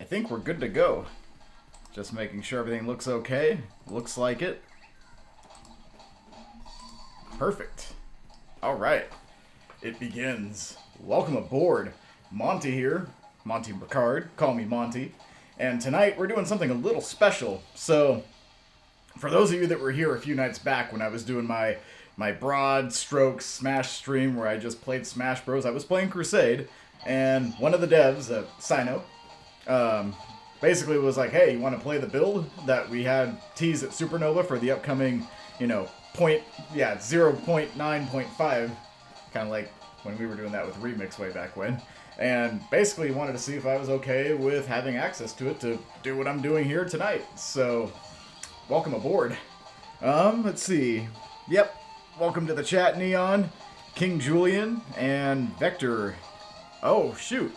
think we're good to go. Just making sure everything looks okay. Looks like it. Perfect. Alright. It begins. Welcome aboard. Monte here. MonteRicard. Call me Monte. And tonight we're doing something a little special. So, for those of you that were here a few nights back when I was doing my broad stroke Smash stream where I just played Smash Bros, I was playing Crusade, and one of the devs, Sino, basically was like, hey, you want to play the build that we had teased at Supernova for the upcoming, 0.9.5, kind of like when we were doing that with Remix way back when, and basically wanted to see if I was okay with having access to it to do what I'm doing here tonight. So, welcome aboard. Let's see. Yep, welcome to the chat, Neon, King Julian, and Vector. Oh, shoot.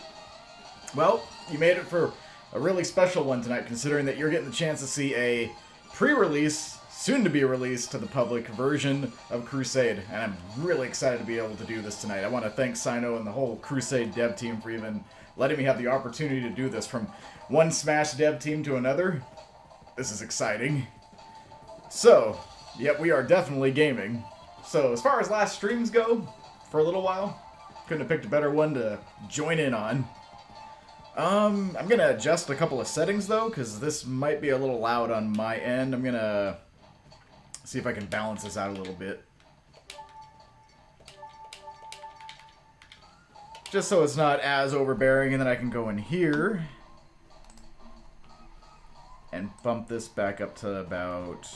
Well, you made it for a really special one tonight, considering that you're getting the chance to see a pre-release, soon-to-be-released to the public version of Crusade, and I'm really excited to be able to do this tonight. I want to thank Sino and the whole Crusade dev team for even letting me have the opportunity to do this from one Smash dev team to another. This is exciting. So, yep, we are definitely gaming. So, as far as last streams go, for a little while, couldn't have picked a better one to join in on. I'm gonna adjust a couple of settings though, because this might be a little loud on my end. I'm gonna see if I can balance this out a little bit. Just so it's not as overbearing, and then I can go in here and bump this back up to about...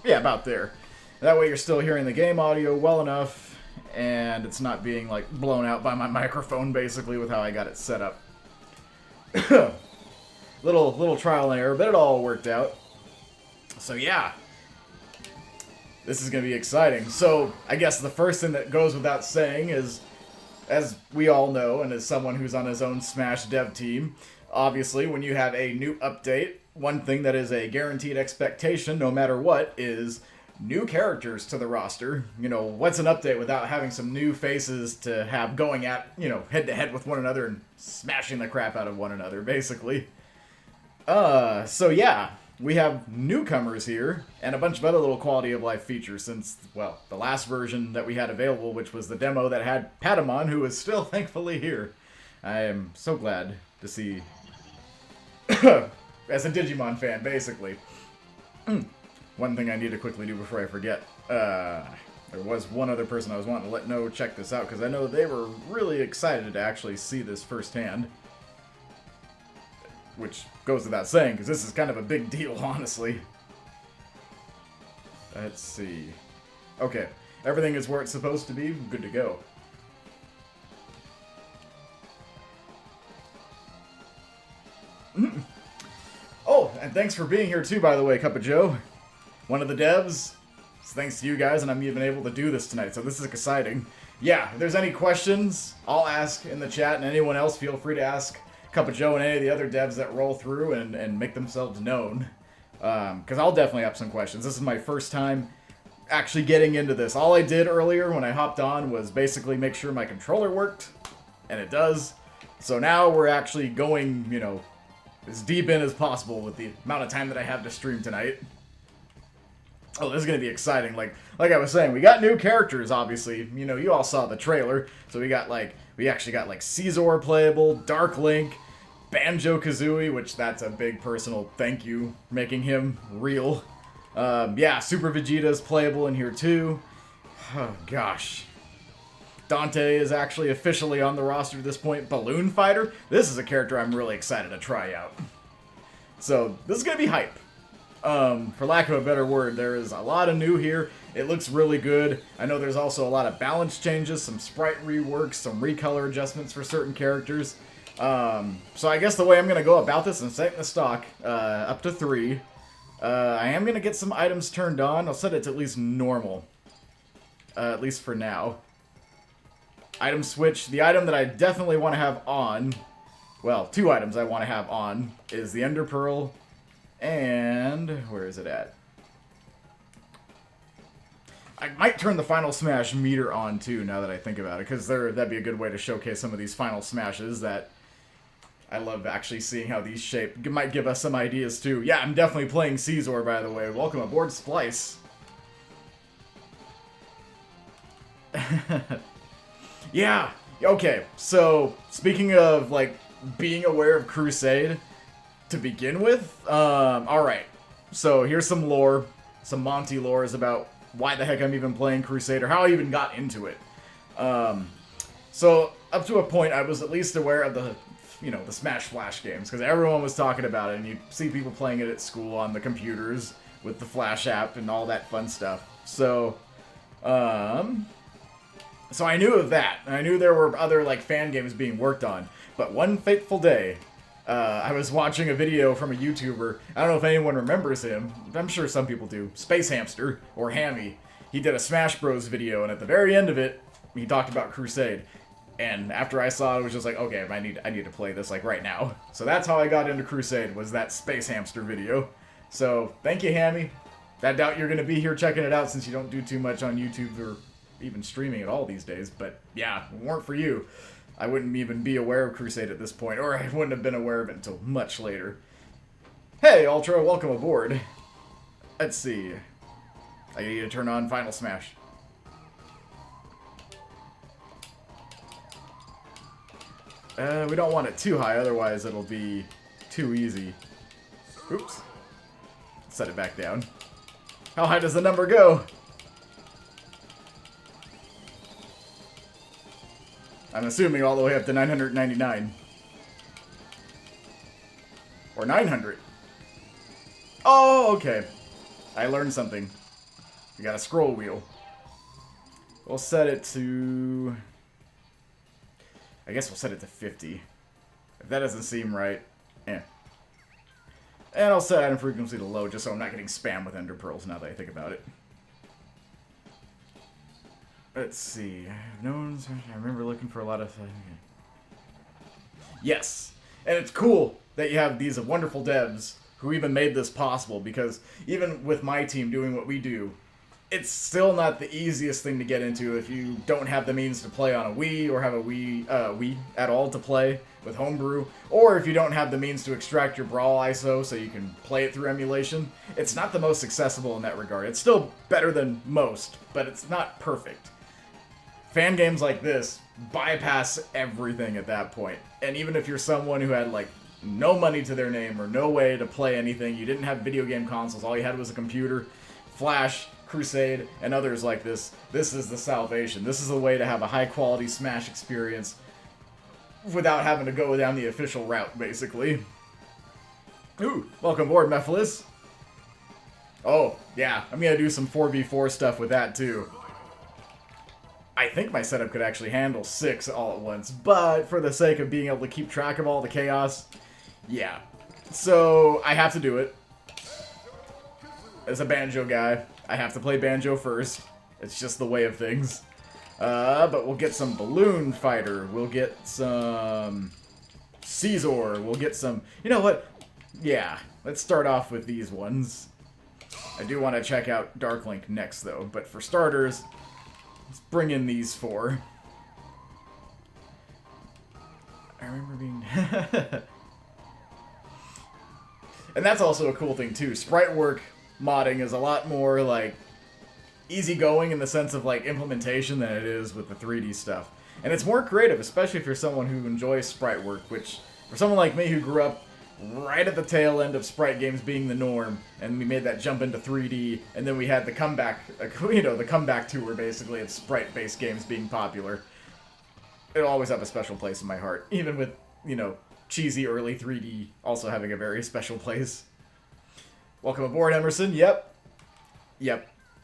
yeah, about there. That way you're still hearing the game audio well enough, and it's not being, like, blown out by my microphone, basically, with how I got it set up. little trial and error, but it all worked out. So, yeah. This is going to be exciting. So, I guess the first thing that goes without saying is, as we all know, and as someone who's on his own Smash dev team, obviously, when you have a new update, one thing that is a guaranteed expectation, no matter what, is new characters to the roster. What's an update without having some new faces to have going at, head-to-head with one another and smashing the crap out of one another, basically. So yeah, we have newcomers here, and a bunch of other little quality of life features since, well, the last version that we had available, which was the demo that had Patamon, who is still thankfully here. I am so glad to see, as a Digimon fan, basically. One thing I need to quickly do before I forget. There was one other person I was wanting to let know check this out, because I know they were really excited to actually see this firsthand. Which goes without saying, because this is kind of a big deal, honestly. Let's see. Okay, everything is where it's supposed to be. Good to go. Oh, and thanks for being here too, by the way, Cup of Joe. One of the devs. Thanks to you guys, and I'm even able to do this tonight, so this is exciting. Yeah, if there's any questions, I'll ask in the chat, and anyone else feel free to ask Cup of Joe and any of the other devs that roll through and make themselves known. Because I'll definitely have some questions. This is my first time actually getting into this. All I did earlier when I hopped on was basically make sure my controller worked, and it does. So now we're actually going, as deep in as possible with the amount of time that I have to stream tonight. Oh, this is going to be exciting. Like I was saying, we got new characters, obviously. You all saw the trailer. So we actually got Scizor playable, Dark Link, Banjo-Kazooie, which that's a big personal thank you, making him real. Yeah, Super Vegeta's playable in here too. Oh, gosh. Dante is actually officially on the roster at this point. Balloon Fighter. This is a character I'm really excited to try out. So, this is going to be hype. For lack of a better word, there is a lot of new here. It looks really good. I know there's also a lot of balance changes, some sprite reworks, some recolor adjustments for certain characters. So I guess the way I'm going to go about this and setting the stock up to 3. I am going to get some items turned on. I'll set it to at least normal. At least for now. Item switch. The item that I definitely want to have on, well, 2 items I want to have on, is the Ender Pearl. And where is it at? I might turn the Final Smash meter on too, now that I think about it, because that'd be a good way to showcase some of these Final Smashes that I love actually seeing how these shape. It might give us some ideas too. Yeah, I'm definitely playing Scizor, by the way. Welcome aboard, Splice. Yeah. Okay. So speaking of like being aware of Crusade to begin with, all right. So here's some lore, some Monte lore is about why the heck I'm even playing Crusade or how I even got into it. So up to a point, I was at least aware of the, the Smash Flash games because everyone was talking about it, and you see people playing it at school on the computers with the Flash app and all that fun stuff. So, so I knew of that, and I knew there were other like fan games being worked on. But one fateful day, I was watching a video from a YouTuber. I don't know if anyone remembers him. I'm sure some people do. Space Hamster, or Hammy. He did a Smash Bros. Video, and at the very end of it, he talked about Crusade. And after I saw it, I was just like, okay, I need to play this like right now. So that's how I got into Crusade, was that Space Hamster video. So thank you, Hammy. I doubt you're going to be here checking it out since you don't do too much on YouTube or even streaming at all these days. But yeah, if it weren't for you, I wouldn't even be aware of Crusade at this point, or I wouldn't have been aware of it until much later. Hey, Ultra, welcome aboard. Let's see. I need to turn on Final Smash. We don't want it too high, otherwise it'll be too easy. Oops. Set it back down. How high does the number go? I'm assuming all the way up to 999. Or 900. Oh, okay. I learned something. We got a scroll wheel. We'll set it to... I guess we'll set it to 50. If that doesn't seem right, eh. And I'll set item frequency to low just so I'm not getting spammed with ender pearls now that I think about it. Let's see. I remember looking for a lot of... Yes! And it's cool that you have these wonderful devs who even made this possible, because even with my team doing what we do, it's still not the easiest thing to get into if you don't have the means to play on a Wii, or have a Wii at all to play with homebrew, or if you don't have the means to extract your Brawl ISO so you can play it through emulation. It's not the most accessible in that regard. It's still better than most, but it's not perfect. Fan games like this bypass everything at that point. And even if you're someone who had like no money to their name or no way to play anything, you didn't have video game consoles, all you had was a computer, Flash, Crusade, and others like this is the salvation. This is a way to have a high-quality Smash experience without having to go down the official route, basically. Ooh, welcome aboard, Mephilis. Oh, yeah, I'm gonna do some 4v4 stuff with that, too. I think my setup could actually handle 6 all at once, but for the sake of being able to keep track of all the chaos, yeah. So, I have to do it. As a Banjo guy, I have to play Banjo first. It's just the way of things. But we'll get some Balloon Fighter. We'll get some Scizor. We'll get some... You know what? Yeah, let's start off with these ones. I do want to check out Dark Link next, though. But for starters, let's bring in these 4. I remember being... And that's also a cool thing, too. Sprite work modding is a lot more, like, easygoing in the sense of, like, implementation than it is with the 3D stuff. And it's more creative, especially if you're someone who enjoys sprite work, which, for someone like me who grew up right at the tail end of sprite games being the norm, and we made that jump into 3D, and then we had the comeback, the comeback tour, basically, of sprite-based games being popular. It'll always have a special place in my heart, even with, cheesy early 3D also having a very special place. Welcome aboard, Emerson. Yep.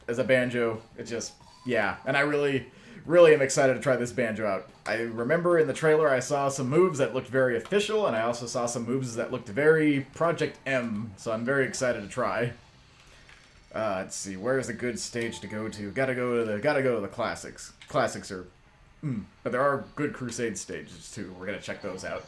As a Banjo, it just, yeah. And I really am excited to try this Banjo out. I remember in the trailer I saw some moves that looked very official, and I also saw some moves that looked very Project M, so I'm very excited to try. Let's see, where's a good stage to go to? Gotta go to the classics. Classics are, but there are good Crusade stages too. We're gonna check those out.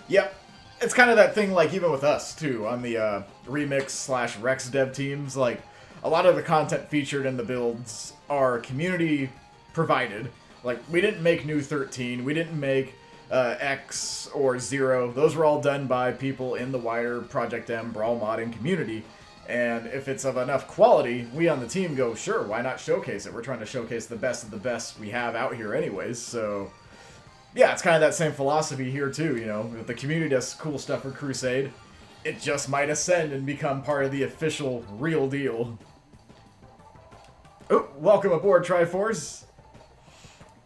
Yep. It's kind of that thing, like, even with us, too, on the Remix/Rex dev teams. Like, a lot of the content featured in the builds are community provided. Like, we didn't make New 13, we didn't make X or Zero. Those were all done by people in the wider Project M Brawl modding community. And if it's of enough quality, we on the team go, sure, why not showcase it? We're trying to showcase the best of the best we have out here anyways, so... Yeah, it's kind of that same philosophy here too, you know. If the community does cool stuff for Crusade, it just might ascend and become part of the official real deal. Oh, welcome aboard, Triforce.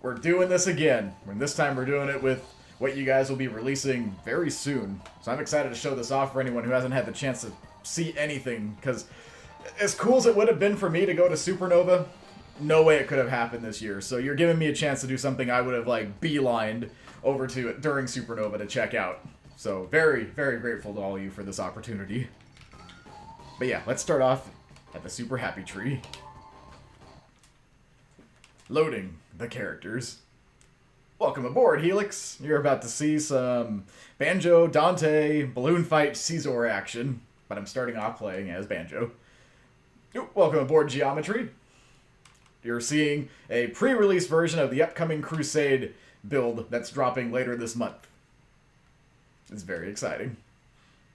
We're doing this again, and this time we're doing it with what you guys will be releasing very soon. So I'm excited to show this off for anyone who hasn't had the chance to see anything, because as cool as it would have been for me to go to Supernova, no way it could have happened this year. So you're giving me a chance to do something I would have, like, beelined over to it during Supernova to check out. So very, very grateful to all of you for this opportunity. But yeah, let's start off at the Super Happy Tree. Loading the characters. Welcome aboard, Helix. You're about to see some Banjo, Dante, Balloon Fight, Scizor action. But I'm starting off playing as Banjo. Welcome aboard, Geometry. You're seeing a pre-release version of the upcoming Crusade build that's dropping later this month. It's very exciting.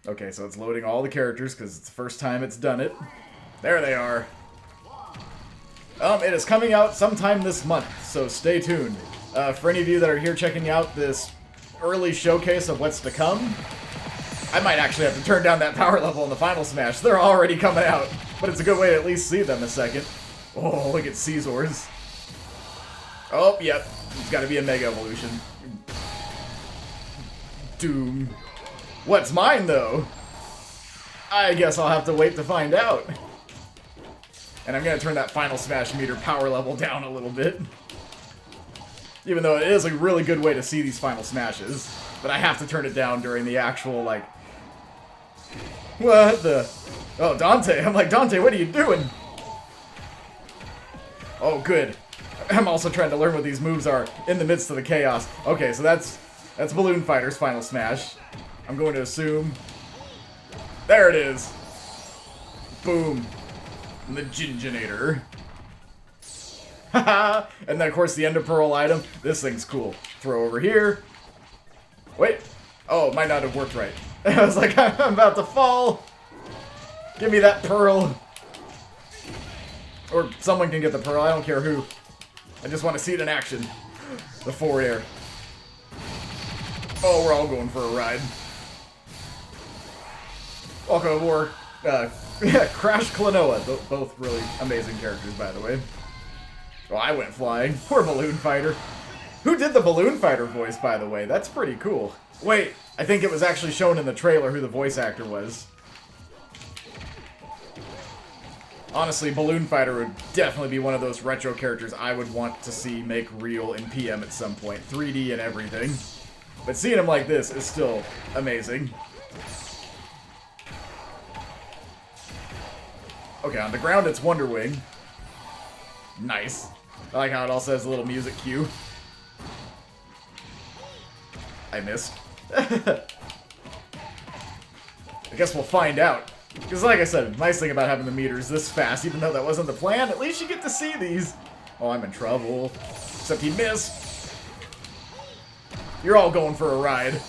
Okay, so it's loading all the characters because it's the first time it's done it. There they are. It is coming out sometime this month, so stay tuned. For any of you that are here checking out this early showcase of what's to come, I might actually have to turn down that power level in the final smash. They're already coming out, but it's a good way to at least see them a second. Oh, look at Scizor's. Oh, yep. It's got to be a Mega Evolution. Doom. What's mine, though? I guess I'll have to wait to find out. And I'm going to turn that Final Smash meter power level down a little bit. Even though it is a really good way to see these Final Smashes. But I have to turn it down during the actual, like... What the... Oh, Dante. I'm like, Dante, what are you doing? Oh, good. I'm also trying to learn what these moves are in the midst of the chaos. Okay, so that's Balloon Fighter's Final Smash. I'm going to assume... There it is! Boom. And the Ginginator. Haha! And then, of course, the Ender Pearl item. This thing's cool. Throw over here. Wait. Oh, it might not have worked right. I was like, I'm about to fall. Give me that pearl. Or someone can get the pearl, I don't care who. I just want to see it in action. The forward air. Oh, we're all going for a ride. Welcome aboard, Crash Klonoa. Both really amazing characters, by the way. Oh, I went flying. Poor Balloon Fighter. Who did the Balloon Fighter voice, by the way? That's pretty cool. Wait, I think it was actually shown in the trailer who the voice actor was. Honestly, Balloon Fighter would definitely be one of those retro characters I would want to see make real in PM at some point. 3D and everything. But seeing him like this is still amazing. Okay, on the ground it's Wonder Wing. Nice. I like how it also has a little music cue. I missed. I guess we'll find out. Because like I said, nice thing about having the meters this fast, even though that wasn't the plan, at least you get to see these. Oh, I'm in trouble. Except he missed. You're all going for a ride.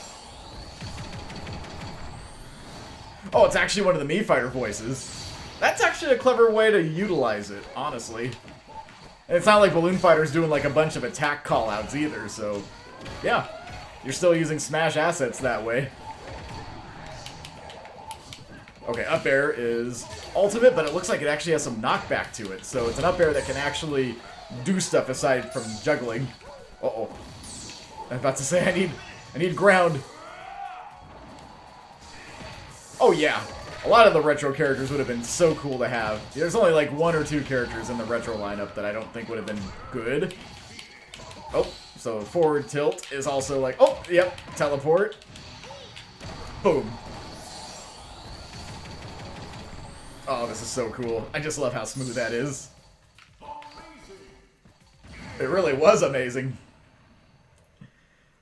Oh, it's actually one of the Mii Fighter voices. That's actually a clever way to utilize it, honestly. And it's not like Balloon Fighter's doing like a bunch of attack callouts either, so... Yeah. You're still using Smash assets that way. Okay, up air is ultimate, but it looks like it actually has some knockback to it. So it's an up air that can actually do stuff aside from juggling. Uh-oh. I'm about to say I need ground. Oh yeah. A lot of the retro characters would have been so cool to have. There's only like 1 or 2 characters in the retro lineup that I don't think would have been good. Oh, so forward tilt is also like, oh, yep, teleport. Boom. Oh, this is so cool. I just love how smooth that is. It really was amazing.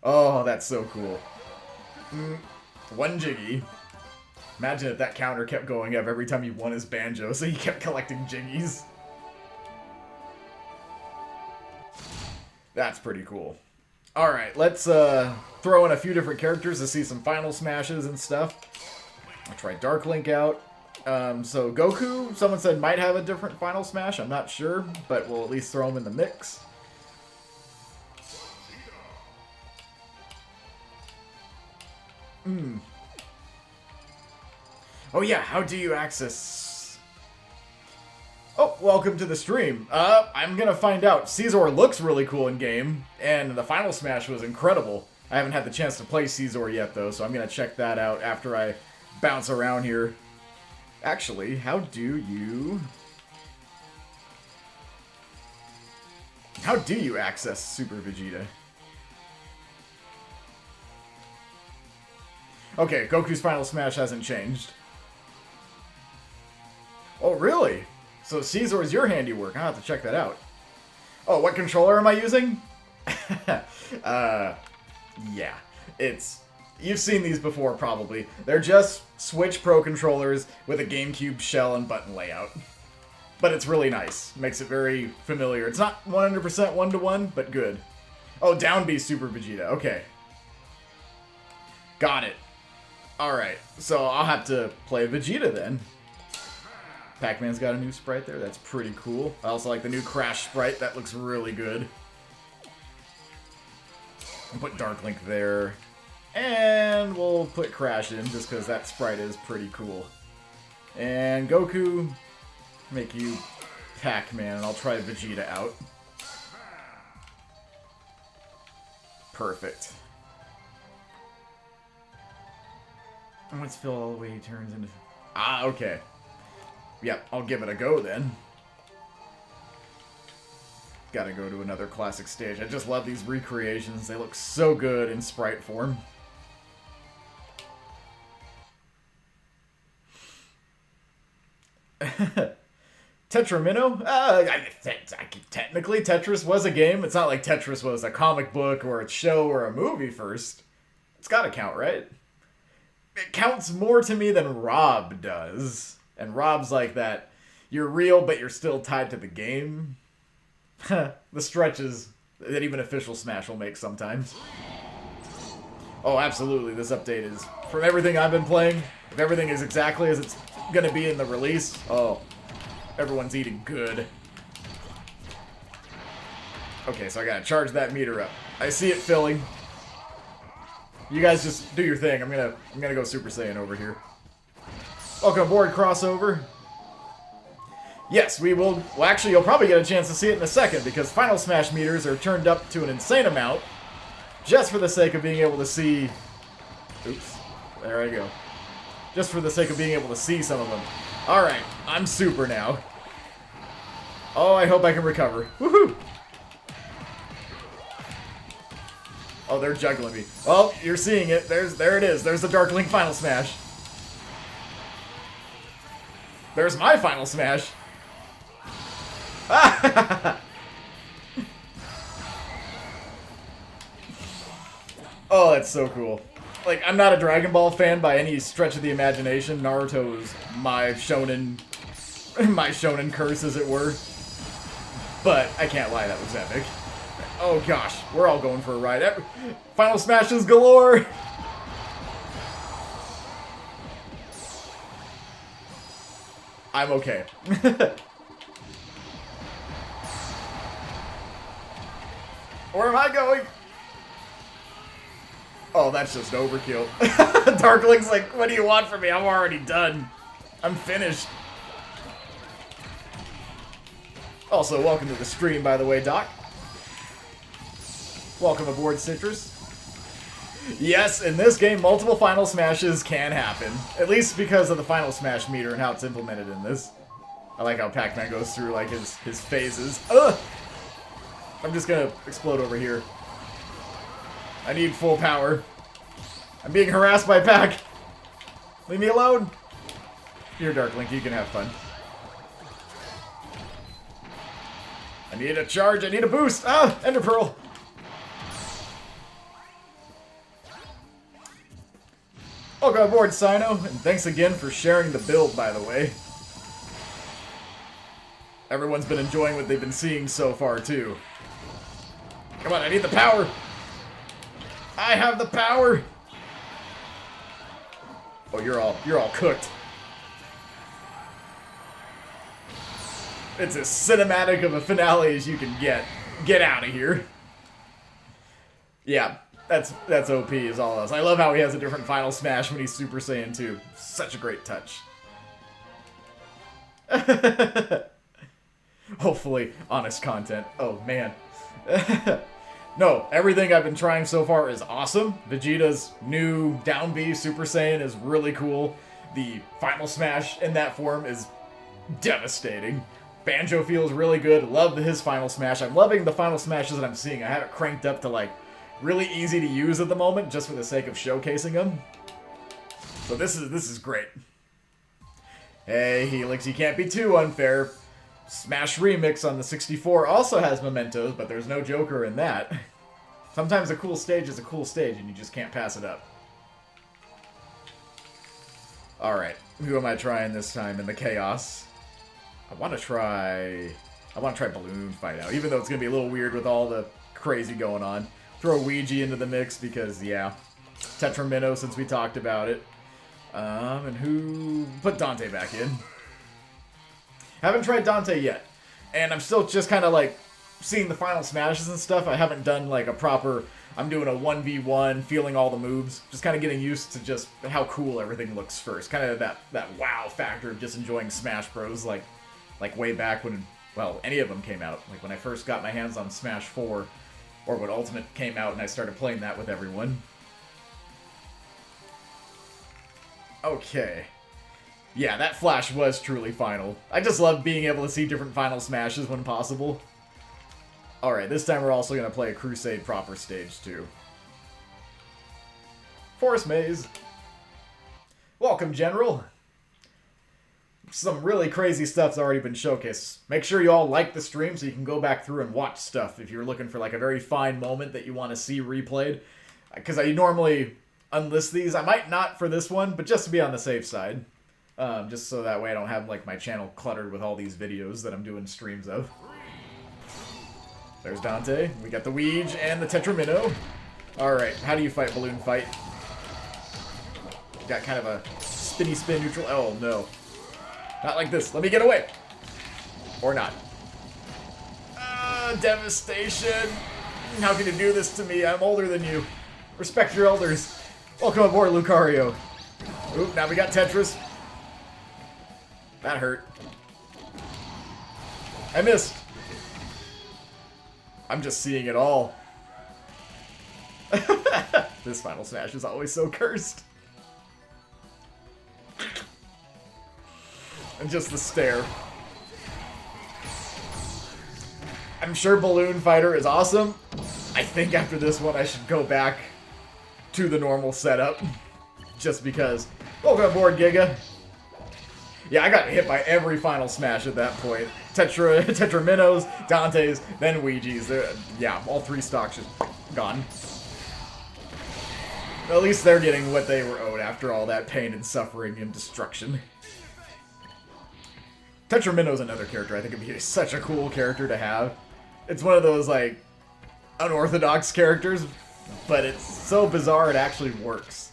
Oh, that's so cool. 1 Jiggy. Imagine if that counter kept going up every time he won his Banjo, so he kept collecting Jiggies. That's pretty cool. Alright, let's throw in a few different characters to see some final smashes and stuff. I'll try Dark Link out. So Goku, someone said might have a different final smash. I'm not sure, but we'll at least throw him in the mix. Oh yeah, how do you access... Oh, welcome to the stream. I'm gonna find out. Scizor looks really cool in game, and the final smash was incredible. I haven't had the chance to play Scizor yet though, so I'm gonna check that out after I bounce around here. Actually, how do you access Super Vegeta? Okay, Goku's final smash hasn't changed. Oh, really? So Scizor is your handiwork. I'll have to check that out. Oh, what controller am I using? Yeah. You've seen these before, probably. They're just Switch Pro controllers with a GameCube shell and button layout. But it's really nice. Makes it very familiar. It's not 100% one-to-one, but good. Oh, down B Super Vegeta. Okay. Got it. Alright, so I'll have to play Vegeta then. Pac-Man's got a new sprite there. That's pretty cool. I also like the new Crash sprite. That looks really good. I'll put Dark Link there. And we'll put Crash in just because that sprite is pretty cool. And Goku, make you Pac-Man, and I'll try Vegeta out. Perfect. And once Phil all the way turns into... Ah, okay. Yep, I'll give it a go then. Gotta go to another classic stage. I just love these recreations. They look so good in sprite form. Tetramino? Technically, Tetris was a game. It's not like Tetris was a comic book or a show or a movie first. It's gotta count, right? It counts more to me than R.O.B does. And R.O.B's like that, you're real, but you're still tied to the game. The stretches that even official Smash will make sometimes. Oh, absolutely. This update is, from everything I've been playing, if everything is exactly as it's gonna be in the release, oh, everyone's eating good. Okay, so I gotta charge that meter up. I see it filling. You guys just do your thing. I'm gonna go Super Saiyan over here. Welcome aboard, Crossover. Yes, we will. Well, actually, you'll probably get a chance to see it in a second because Final Smash meters are turned up to an insane amount just for the sake of being able to see. Oops. There I go. Just for the sake of being able to see some of them. Alright, I'm Super now. Oh, I hope I can recover. Woohoo! Oh, they're juggling me. Well, you're seeing it. There it is. There's the Dark Link Final Smash. There's my Final Smash. Oh, that's so cool. Like, I'm not a Dragon Ball fan by any stretch of the imagination. Naruto is my shonen curse, as it were. But I can't lie, that was epic. Oh gosh, we're all going for a ride. Final Smashes galore! I'm okay. Where am I going? Oh, that's just overkill. Dark Link's like, what do you want from me? I'm already done. I'm finished. Also, welcome to the stream, by the way, Doc. Welcome aboard, Citrus. Yes, in this game, multiple Final Smashes can happen. At least because of the Final Smash meter and how it's implemented in this. I like how Pac-Man goes through, like, his phases. Ugh! I'm just gonna explode over here. I need full power. I'm being harassed by Pac. Leave me alone. Here, Dark Link, you can have fun. I need a charge, I need a boost. Ah, Ender Pearl. Oh Welcome aboard, Sino, and thanks again for sharing the build, by the way. Everyone's been enjoying what they've been seeing so far, too. Come on, I need the power! I have the power! Oh, you're all cooked. It's as cinematic of a finale as you can get. Get out of here. Yeah, that's OP is all else. I love how he has a different final smash when he's Super Saiyan 2. Such a great touch. Hopefully, honest content. Oh, man. No, everything I've been trying so far is awesome. Vegeta's new down B Super Saiyan is really cool. The final smash in that form is devastating. Banjo feels really good. Love his final smash. I'm loving the final smashes that I'm seeing. I have it cranked up to, like, really easy to use at the moment, just for the sake of showcasing them. So this is great. Hey, Helix, you can't be too unfair. Smash Remix on the 64 also has mementos, but there's no Joker in that. Sometimes a cool stage is a cool stage, and you just can't pass it up. Alright, who am I trying this time in the Chaos? I want to try Balloon Fight out, even though it's going to be a little weird with all the crazy going on. Throw Ouija into the mix because, yeah, Tetramino since we talked about it. And who... Put Dante back in. Haven't tried Dante yet. And I'm still just kind of, like, seeing the final smashes and stuff. I haven't done, like, a proper... I'm doing a 1v1, feeling all the moves. Just kind of getting used to just how cool everything looks first. Kind of that wow factor of just enjoying Smash Bros. Like way back when, well, any of them came out. Like, when I first got my hands on Smash 4, or when Ultimate came out and I started playing that with everyone. Okay. Yeah, that flash was truly final. I just love being able to see different final smashes when possible. Alright, this time we're also going to play a Crusade proper stage, too. Forest Maze. Welcome, General. Some really crazy stuff's already been showcased. Make sure you all like the stream so you can go back through and watch stuff if you're looking for like a very fine moment that you want to see replayed. Because I normally unlist these. I might not for this one, but just to be on the safe side. Just so that way I don't have like my channel cluttered with all these videos that I'm doing streams of. There's Dante. We got the Ouija and the Tetramino. Alright, how do you fight Balloon Fight? Got kind of a spinny spin neutral. Oh no. Not like this. Let me get away. Or not. Devastation. How can you do this to me? I'm older than you. Respect your elders. Welcome aboard, Lucario. Oop, now we got Tetris. That hurt. I missed. I'm just seeing it all. This final smash is always so cursed. And just the stare. I'm sure Balloon Fighter is awesome. I think after this one I should go back to the normal setup. Just because. Welcome aboard, Giga. Yeah, I got hit by every final smash at that point. Tetraminos, Dante's, then Ouija's. Yeah, all three stocks just gone. At least they're getting what they were owed after all that pain and suffering and destruction. Tetramino's another character I think would be such a cool character to have. It's one of those, like, unorthodox characters, but it's so bizarre it actually works.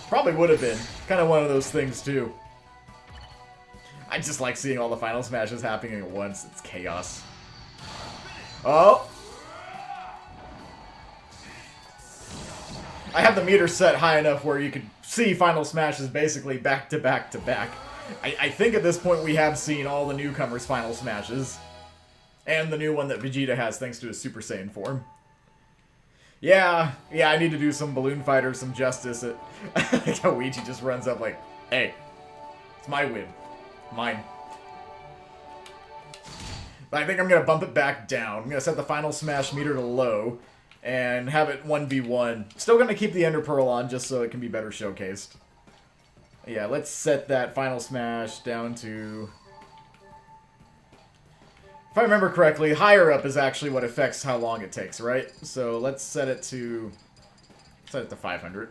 Probably would have been. Kind of one of those things, too. I just like seeing all the final smashes happening at once. It's chaos. Oh! I have the meter set high enough where you could see final smashes basically back to back to back. I think at this point we have seen all the newcomers' final smashes. And the new one that Vegeta has thanks to his Super Saiyan form. Yeah, I need to do some Balloon Fighter, some justice. Like how Ouija just runs up like, hey, it's my win. Mine. But I think I'm going to bump it back down. I'm going to set the final smash meter to low. And have it 1v1. Still going to keep the Ender Pearl on just so it can be better showcased. Yeah, let's set that final smash down to... If I remember correctly, higher up is actually what affects how long it takes, right? So let's set it to Set it to 500.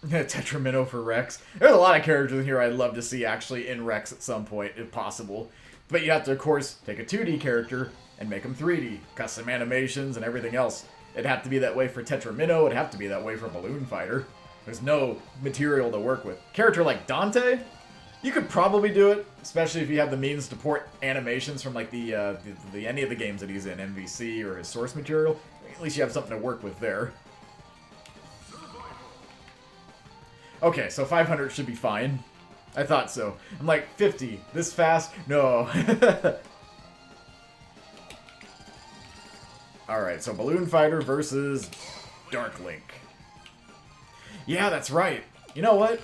Tetramino for Rex. There's a lot of characters in here I'd love to see actually in Rex at some point, if possible. But you have to, of course, take a 2D character and make them 3D. Custom animations and everything else. It'd have to be that way for Tetramino. It'd have to be that way for Balloon Fighter. There's no material to work with. Character like Dante, you could probably do it, especially if you have the means to port animations from like the any of the games that he's in, MVC or his source material. At least you have something to work with there. Okay, so 500 should be fine. I thought so. I'm like, 50. This fast? No. Alright, so Balloon Fighter versus Dark Link. Yeah, that's right. You know what?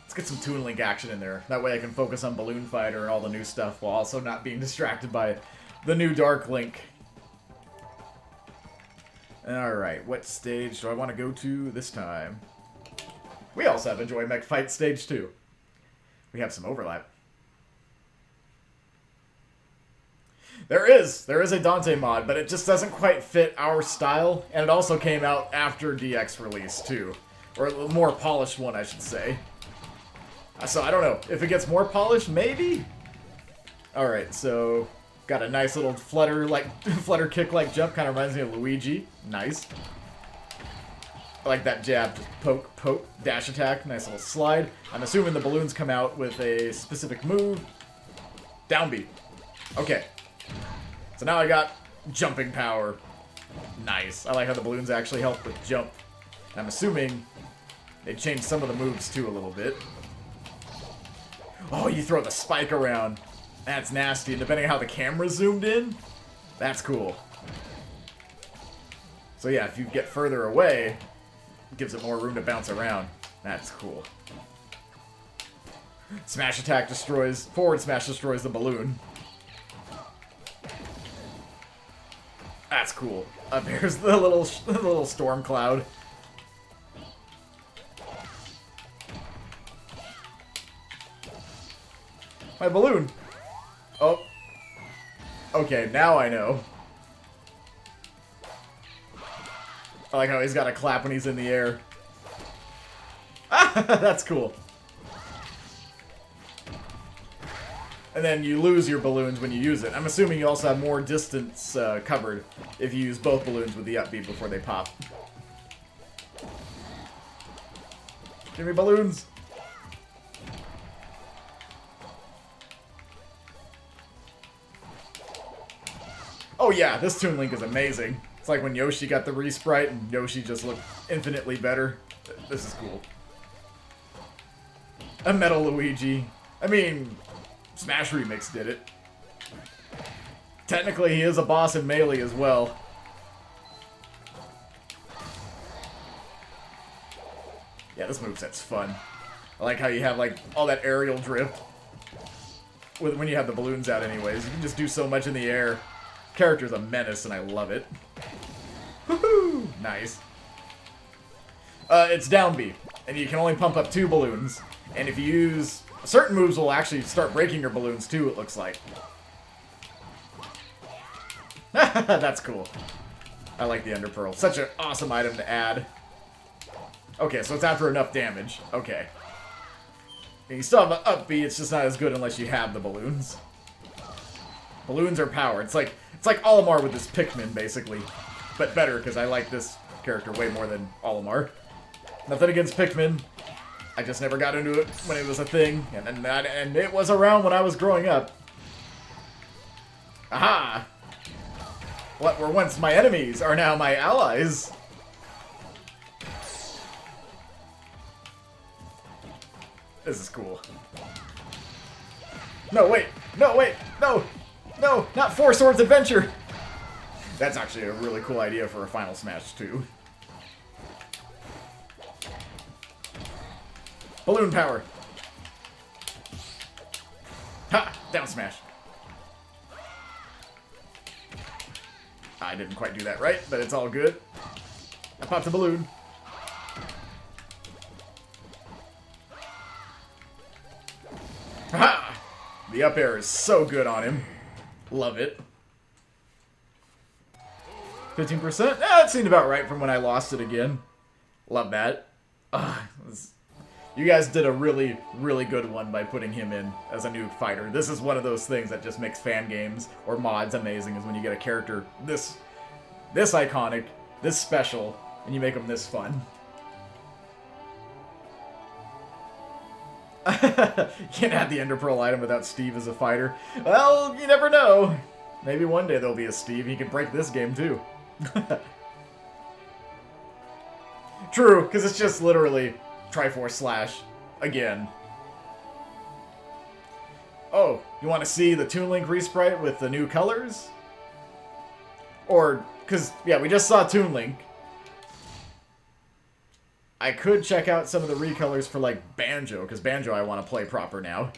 Let's get some Toon Link action in there. That way I can focus on Balloon Fighter and all the new stuff while also not being distracted by the new Dark Link. Alright, what stage do I want to go to this time? We also have Enjoy Mech Fight Stage 2. We have some overlap. There is a Dante mod, but it just doesn't quite fit our style, and it also came out after DX release, too. Or a more polished one, I should say. So, I don't know. If it gets more polished, maybe? Alright, so... got a nice little flutter kick-like jump. Kind of reminds me of Luigi. Nice. I like that jab. Just poke, poke, dash attack. Nice little slide. I'm assuming the balloons come out with a specific move. Down B. Okay. So now I got jumping power. Nice. I like how the balloons actually help with jump. I'm assuming they changed some of the moves too a little bit. Oh, you throw the spike around. That's nasty. And depending on how the camera's zoomed in, that's cool. So yeah, if you get further away, it gives it more room to bounce around. That's cool. Smash attack destroys... forward smash destroys the balloon. That's cool. Up here's the little storm cloud. My balloon. Oh. Okay, now I know. I like how he's got a clap when he's in the air. Ah, that's cool. And then you lose your balloons when you use it. I'm assuming you also have more distance covered if you use both balloons with the up B before they pop. Give me balloons. Oh yeah, this Toon Link is amazing. It's like when Yoshi got the resprite and Yoshi just looked infinitely better. This is cool. A Metal Luigi. I mean, Smash Remix did it. Technically, he is a boss in Melee as well. Yeah, this moveset's fun. I like how you have like all that aerial drift when you have the balloons out anyways. You can just do so much in the air. Character's a menace, and I love it. Woohoo! Nice. It's down B, and you can only pump up 2 balloons. And if you use... certain moves will actually start breaking your balloons, too, it looks like. That's cool. I like the Ender Pearl. Such an awesome item to add. Okay, so it's after enough damage. Okay. And you still have an up B, it's just not as good unless you have the balloons. Balloons are power. It's like Olimar with this Pikmin, basically. But better, because I like this character way more than Olimar. Nothing against Pikmin. I just never got into it when it was a thing. And it was around when I was growing up. Aha! What were once my enemies are now my allies. This is cool. No, wait! No, wait! No! No! Not Four Swords Adventure! That's actually a really cool idea for a Final Smash, too. Balloon power! Ha! Down smash. I didn't quite do that right, but it's all good. I popped a balloon. Ha! The up air is so good on him. Love it. 15%? That seemed about right from when I lost it again. Love that. You guys did a really, really good one by putting him in as a new fighter. This is one of those things that just makes fan games or mods amazing, is when you get a character this iconic, this special, and you make them this fun. You can't add the Ender Pearl item without Steve as a fighter. Well, you never know. Maybe one day there'll be a Steve. He can break this game too. True, because it's just literally Triforce Slash again. Oh, you want to see the Toon Link resprite with the new colors? Or, because, yeah, we just saw Toon Link. I could check out some of the recolors for, like, Banjo, because Banjo I want to play proper now.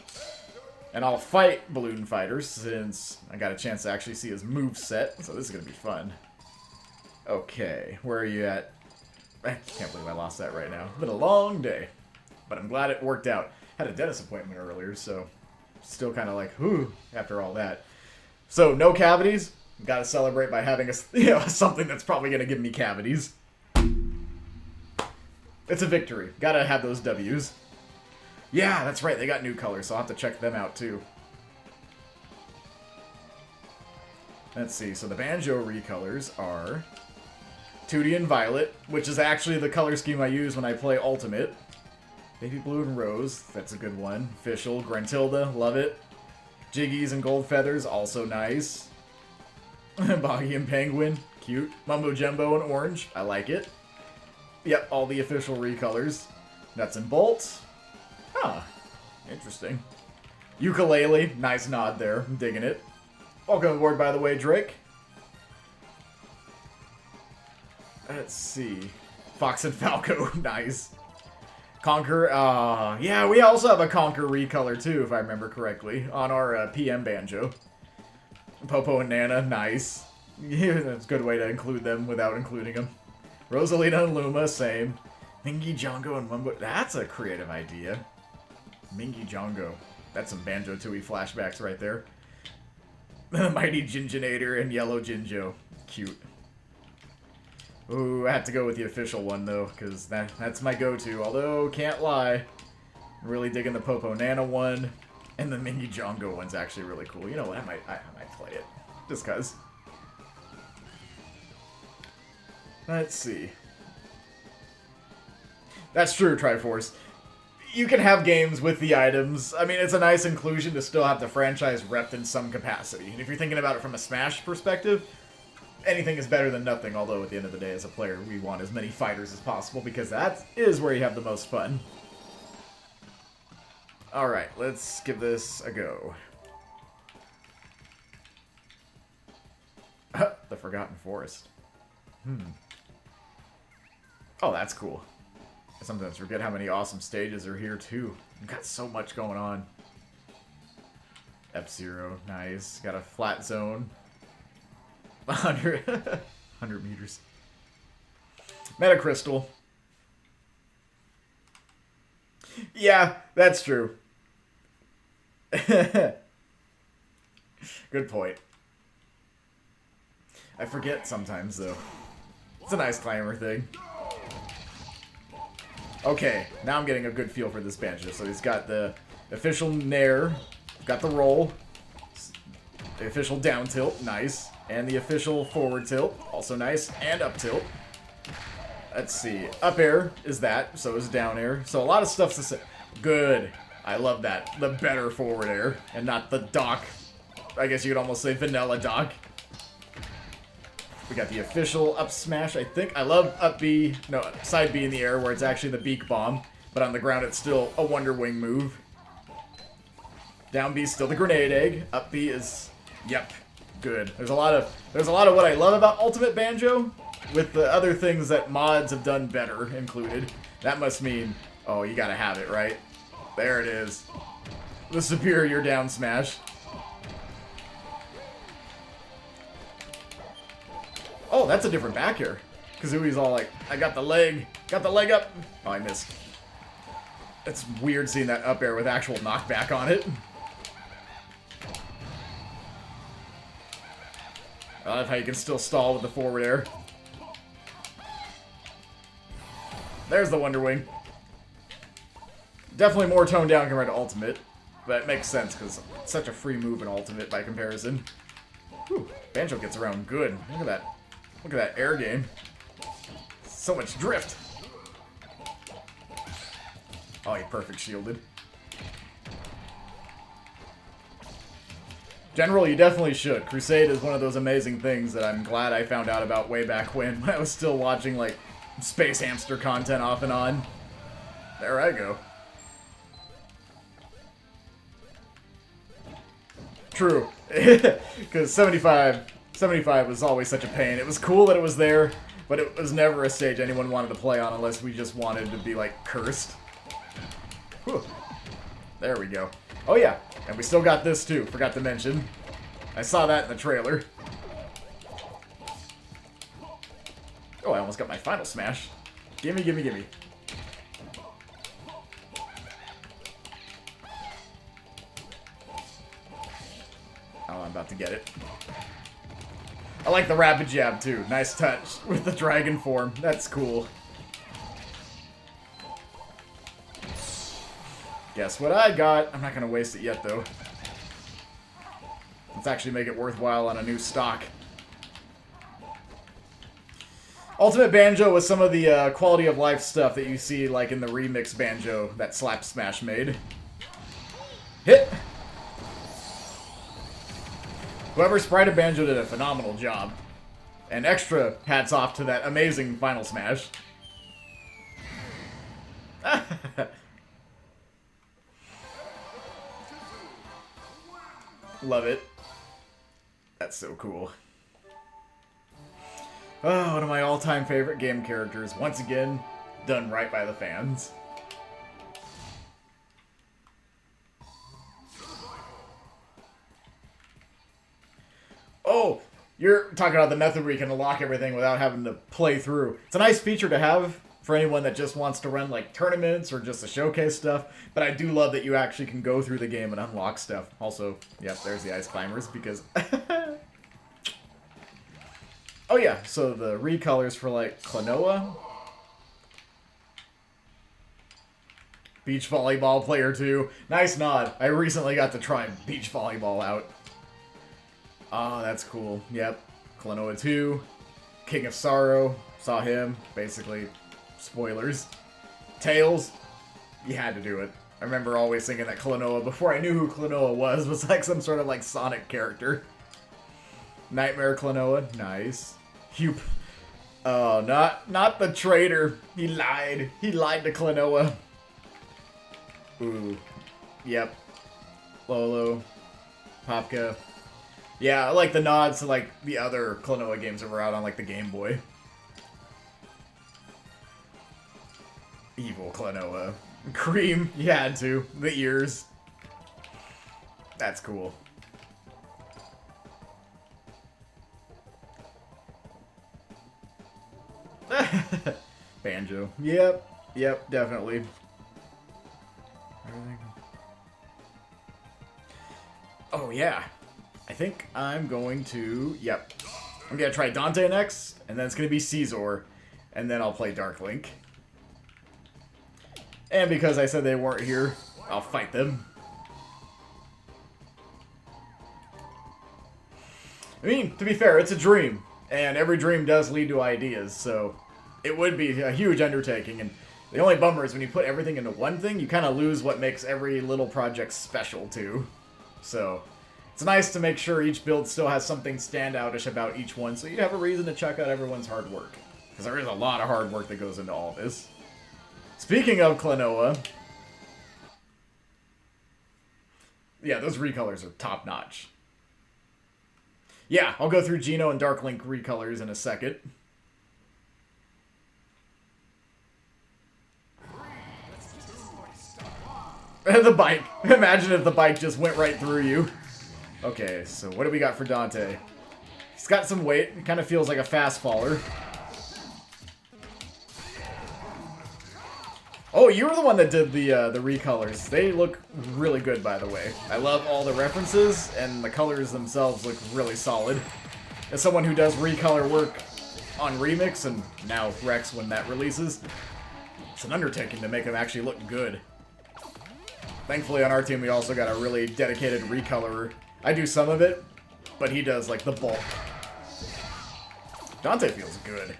And I'll fight Balloon Fighters, since I got a chance to actually see his moveset, so this is going to be fun. Okay, where are you at? I can't believe I lost that right now. It's been a long day, but I'm glad it worked out. Had a dentist appointment earlier, so still kind of like, whew, after all that. So, no cavities. Gotta celebrate by having something that's probably going to give me cavities. It's a victory. Gotta have those W's. Yeah, that's right. They got new colors, so I'll have to check them out, too. Let's see. So the Banjo recolors are Tootie and Violet, which is actually the color scheme I use when I play Ultimate. Baby Blue and Rose. That's a good one. Official. Grantilda. Love it. Jiggies and Gold Feathers. Also nice. Boggy and Penguin. Cute. Mumbo Jumbo and Orange. I like it. Yep, all the official recolors. Nuts and Bolts. Huh. Interesting. Ukulele. Nice nod there. I'm digging it. Welcome aboard, by the way, Drake. Let's see. Fox and Falco. Nice. Conquer. Yeah, we also have a Conquer recolor, too, if I remember correctly, on our PM Banjo. Popo and Nana. Nice. Yeah, that's a good way to include them without including them. Rosalina and Luma, same. Mingy, Jongo, and Mumbo. That's a creative idea. Mingy, Jongo. That's some Banjo-Tooie flashbacks right there. Mighty Jinjinator and Yellow Jinjo. Cute. Ooh, I have to go with the official one, though, because that's my go-to. Although, can't lie. I'm really digging the Popo Nana one. And the Mingy Jongo one's actually really cool. You know what? I might play it. Just because. Let's see. That's true, Triforce. You can have games with the items. I mean, it's a nice inclusion to still have the franchise repped in some capacity. And if you're thinking about it from a Smash perspective, anything is better than nothing. Although, at the end of the day, as a player, we want as many fighters as possible, because that is where you have the most fun. Alright, let's give this a go. The Forgotten Forest. Oh, that's cool. I sometimes forget how many awesome stages are here, too. We've got so much going on. F-Zero, nice. Got a flat zone. 100 meters. Metacrystal. Yeah, that's true. Good point. I forget sometimes, though. It's a nice climber thing. Okay, now I'm getting a good feel for this Banjo. So he's got the official Nair, got the roll, the official down tilt, nice, and the official forward tilt, also nice, and up tilt. Let's see, up air is that, so is down air. So a lot of stuff's the same. Good, I love that. The better forward air, and not the dock. I guess you could almost say vanilla dock. We got the official up smash, I think. I love up B, no, side B in the air where it's actually the beak bomb, but on the ground it's still a Wonder Wing move. Down B is still the grenade egg. Up B is, yep, good. There's a lot of what I love about Ultimate Banjo, with the other things that mods have done better included. That must mean, oh, you gotta have it, right? There it is. The superior down smash. Oh, that's a different back air. Kazooie's all like, I got the leg up. Oh, I missed. It's weird seeing that up air with actual knockback on it. I love how you can still stall with the forward air. There's the Wonder Wing. Definitely more toned down compared to Ultimate. But it makes sense because it's such a free move in Ultimate by comparison. Whew, Banjo gets around good. Look at that. Look at that air game. So much drift. Oh, he perfect shielded. General, you definitely should. Crusade is one of those amazing things that I'm glad I found out about way back when I was still watching, like, Space Hamster content off and on. There I go. True. Because 75 was always such a pain. It was cool that it was there, but it was never a stage anyone wanted to play on unless we just wanted to be, like, cursed. Whew. There we go. Oh yeah, and we still got this too, forgot to mention. I saw that in the trailer. Oh, I almost got my final smash. Gimme, gimme, gimme. Oh, I'm about to get it. I like the rapid jab too. Nice touch with the dragon form. That's cool. Guess what I got? I'm not going to waste it yet, though. Let's actually make it worthwhile on a new stock. Ultimate Banjo was some of the quality of life stuff that you see like in the remix Banjo that Slap Smash made. Hit! Whoever sprited Banjo did a phenomenal job. And extra hats off to that amazing final smash. Love it. That's so cool. Oh, one of my all-time favorite game characters. Once again, done right by the fans. Oh, you're talking about the method where you can unlock everything without having to play through. It's a nice feature to have for anyone that just wants to run like tournaments or just to showcase stuff, but I do love that you actually can go through the game and unlock stuff. Also, yep, there's the ice climbers because oh yeah, so the recolors for like Klonoa, beach volleyball player 2. Nice nod. I recently got to try beach volleyball out. Oh, that's cool. Yep. Klonoa 2, King of Sorrow, saw him, basically. Spoilers. Tails, you had to do it. I remember always thinking that Klonoa, before I knew who Klonoa was like some sort of like Sonic character. Nightmare Klonoa, nice. Hupe. Oh, not the traitor. He lied. He lied to Klonoa. Ooh. Yep. Lolo. Popka. Yeah, I like the nods to like the other Klonoa games that were out on like the Game Boy. Evil Klonoa. Cream, you had to. The ears. That's cool. Banjo. Yep, definitely. Oh yeah. I think I'm going to... Yep. I'm going to try Dante next, and then it's going to be Scizor, and then I'll play Dark Link. And because I said they weren't here, I'll fight them. I mean, to be fair, it's a dream, and every dream does lead to ideas, so it would be a huge undertaking, and the only bummer is when you put everything into one thing, you kind of lose what makes every little project special, too. So... it's nice to make sure each build still has something standoutish about each one, so you have a reason to check out everyone's hard work. Because there is a lot of hard work that goes into all this. Speaking of Klonoa... yeah, those recolors are top-notch. Yeah, I'll go through Geno and Dark Link recolors in a second. The bike. Imagine if the bike just went right through you. Okay, so what do we got for Dante? He's got some weight. It kind of feels like a fast faller. Oh, you were the one that did the recolors. They look really good, by the way. I love all the references, and the colors themselves look really solid. as someone who does recolor work on Remix, and now Rex when that releases, it's an undertaking to make them actually look good. Thankfully on our team we also got a really dedicated recolorer. I do some of it, but he does like the bulk. Dante feels good.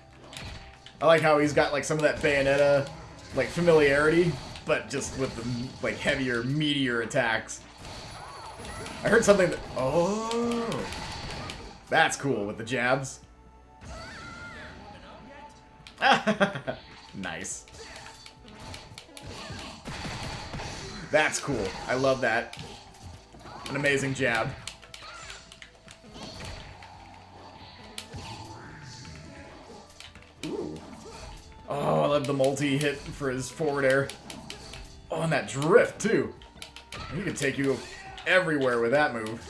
I like how he's got like some of that Bayonetta like familiarity, but just with the like heavier, meatier attacks. I heard something that... Oh! That's cool with the jabs. Nice. That's cool. I love that. An amazing jab. Ooh. Oh, I love the multi hit for his forward air. Oh, and that drift, too. He can take you everywhere with that move.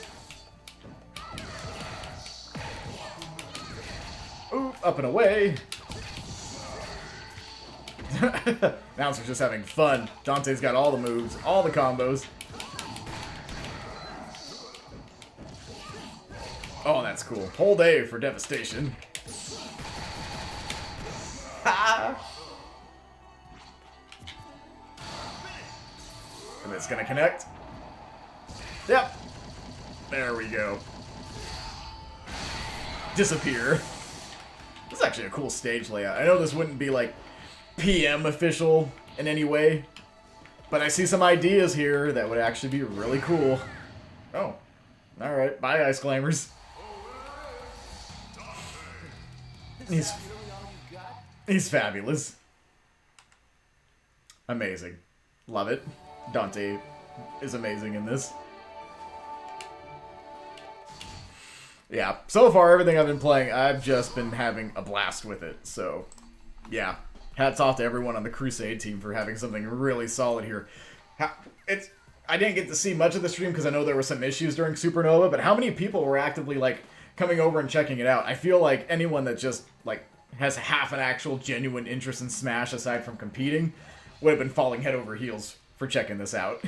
Ooh, up and away. Announcer's just having fun. Dante's got all the moves, all the combos. Oh, that's cool. Hold A for devastation. And it's gonna connect. Yep. There we go. Disappear. This is actually a cool stage layout. I know this wouldn't be like PM official in any way, but I see some ideas here that would actually be really cool. Oh. Alright. Bye, Ice Climbers. He's fabulous. Amazing. Love it. Dante is amazing in this. Yeah, so far everything I've been playing, I've just been having a blast with it. So, yeah. Hats off to everyone on the Crusade team for having something really solid here. I didn't get to see much of the stream because I know there were some issues during Supernova, but how many people were actively, like, coming over and checking it out? I feel like anyone that just, like, has half an actual genuine interest in Smash aside from competing would have been falling head over heels for checking this out.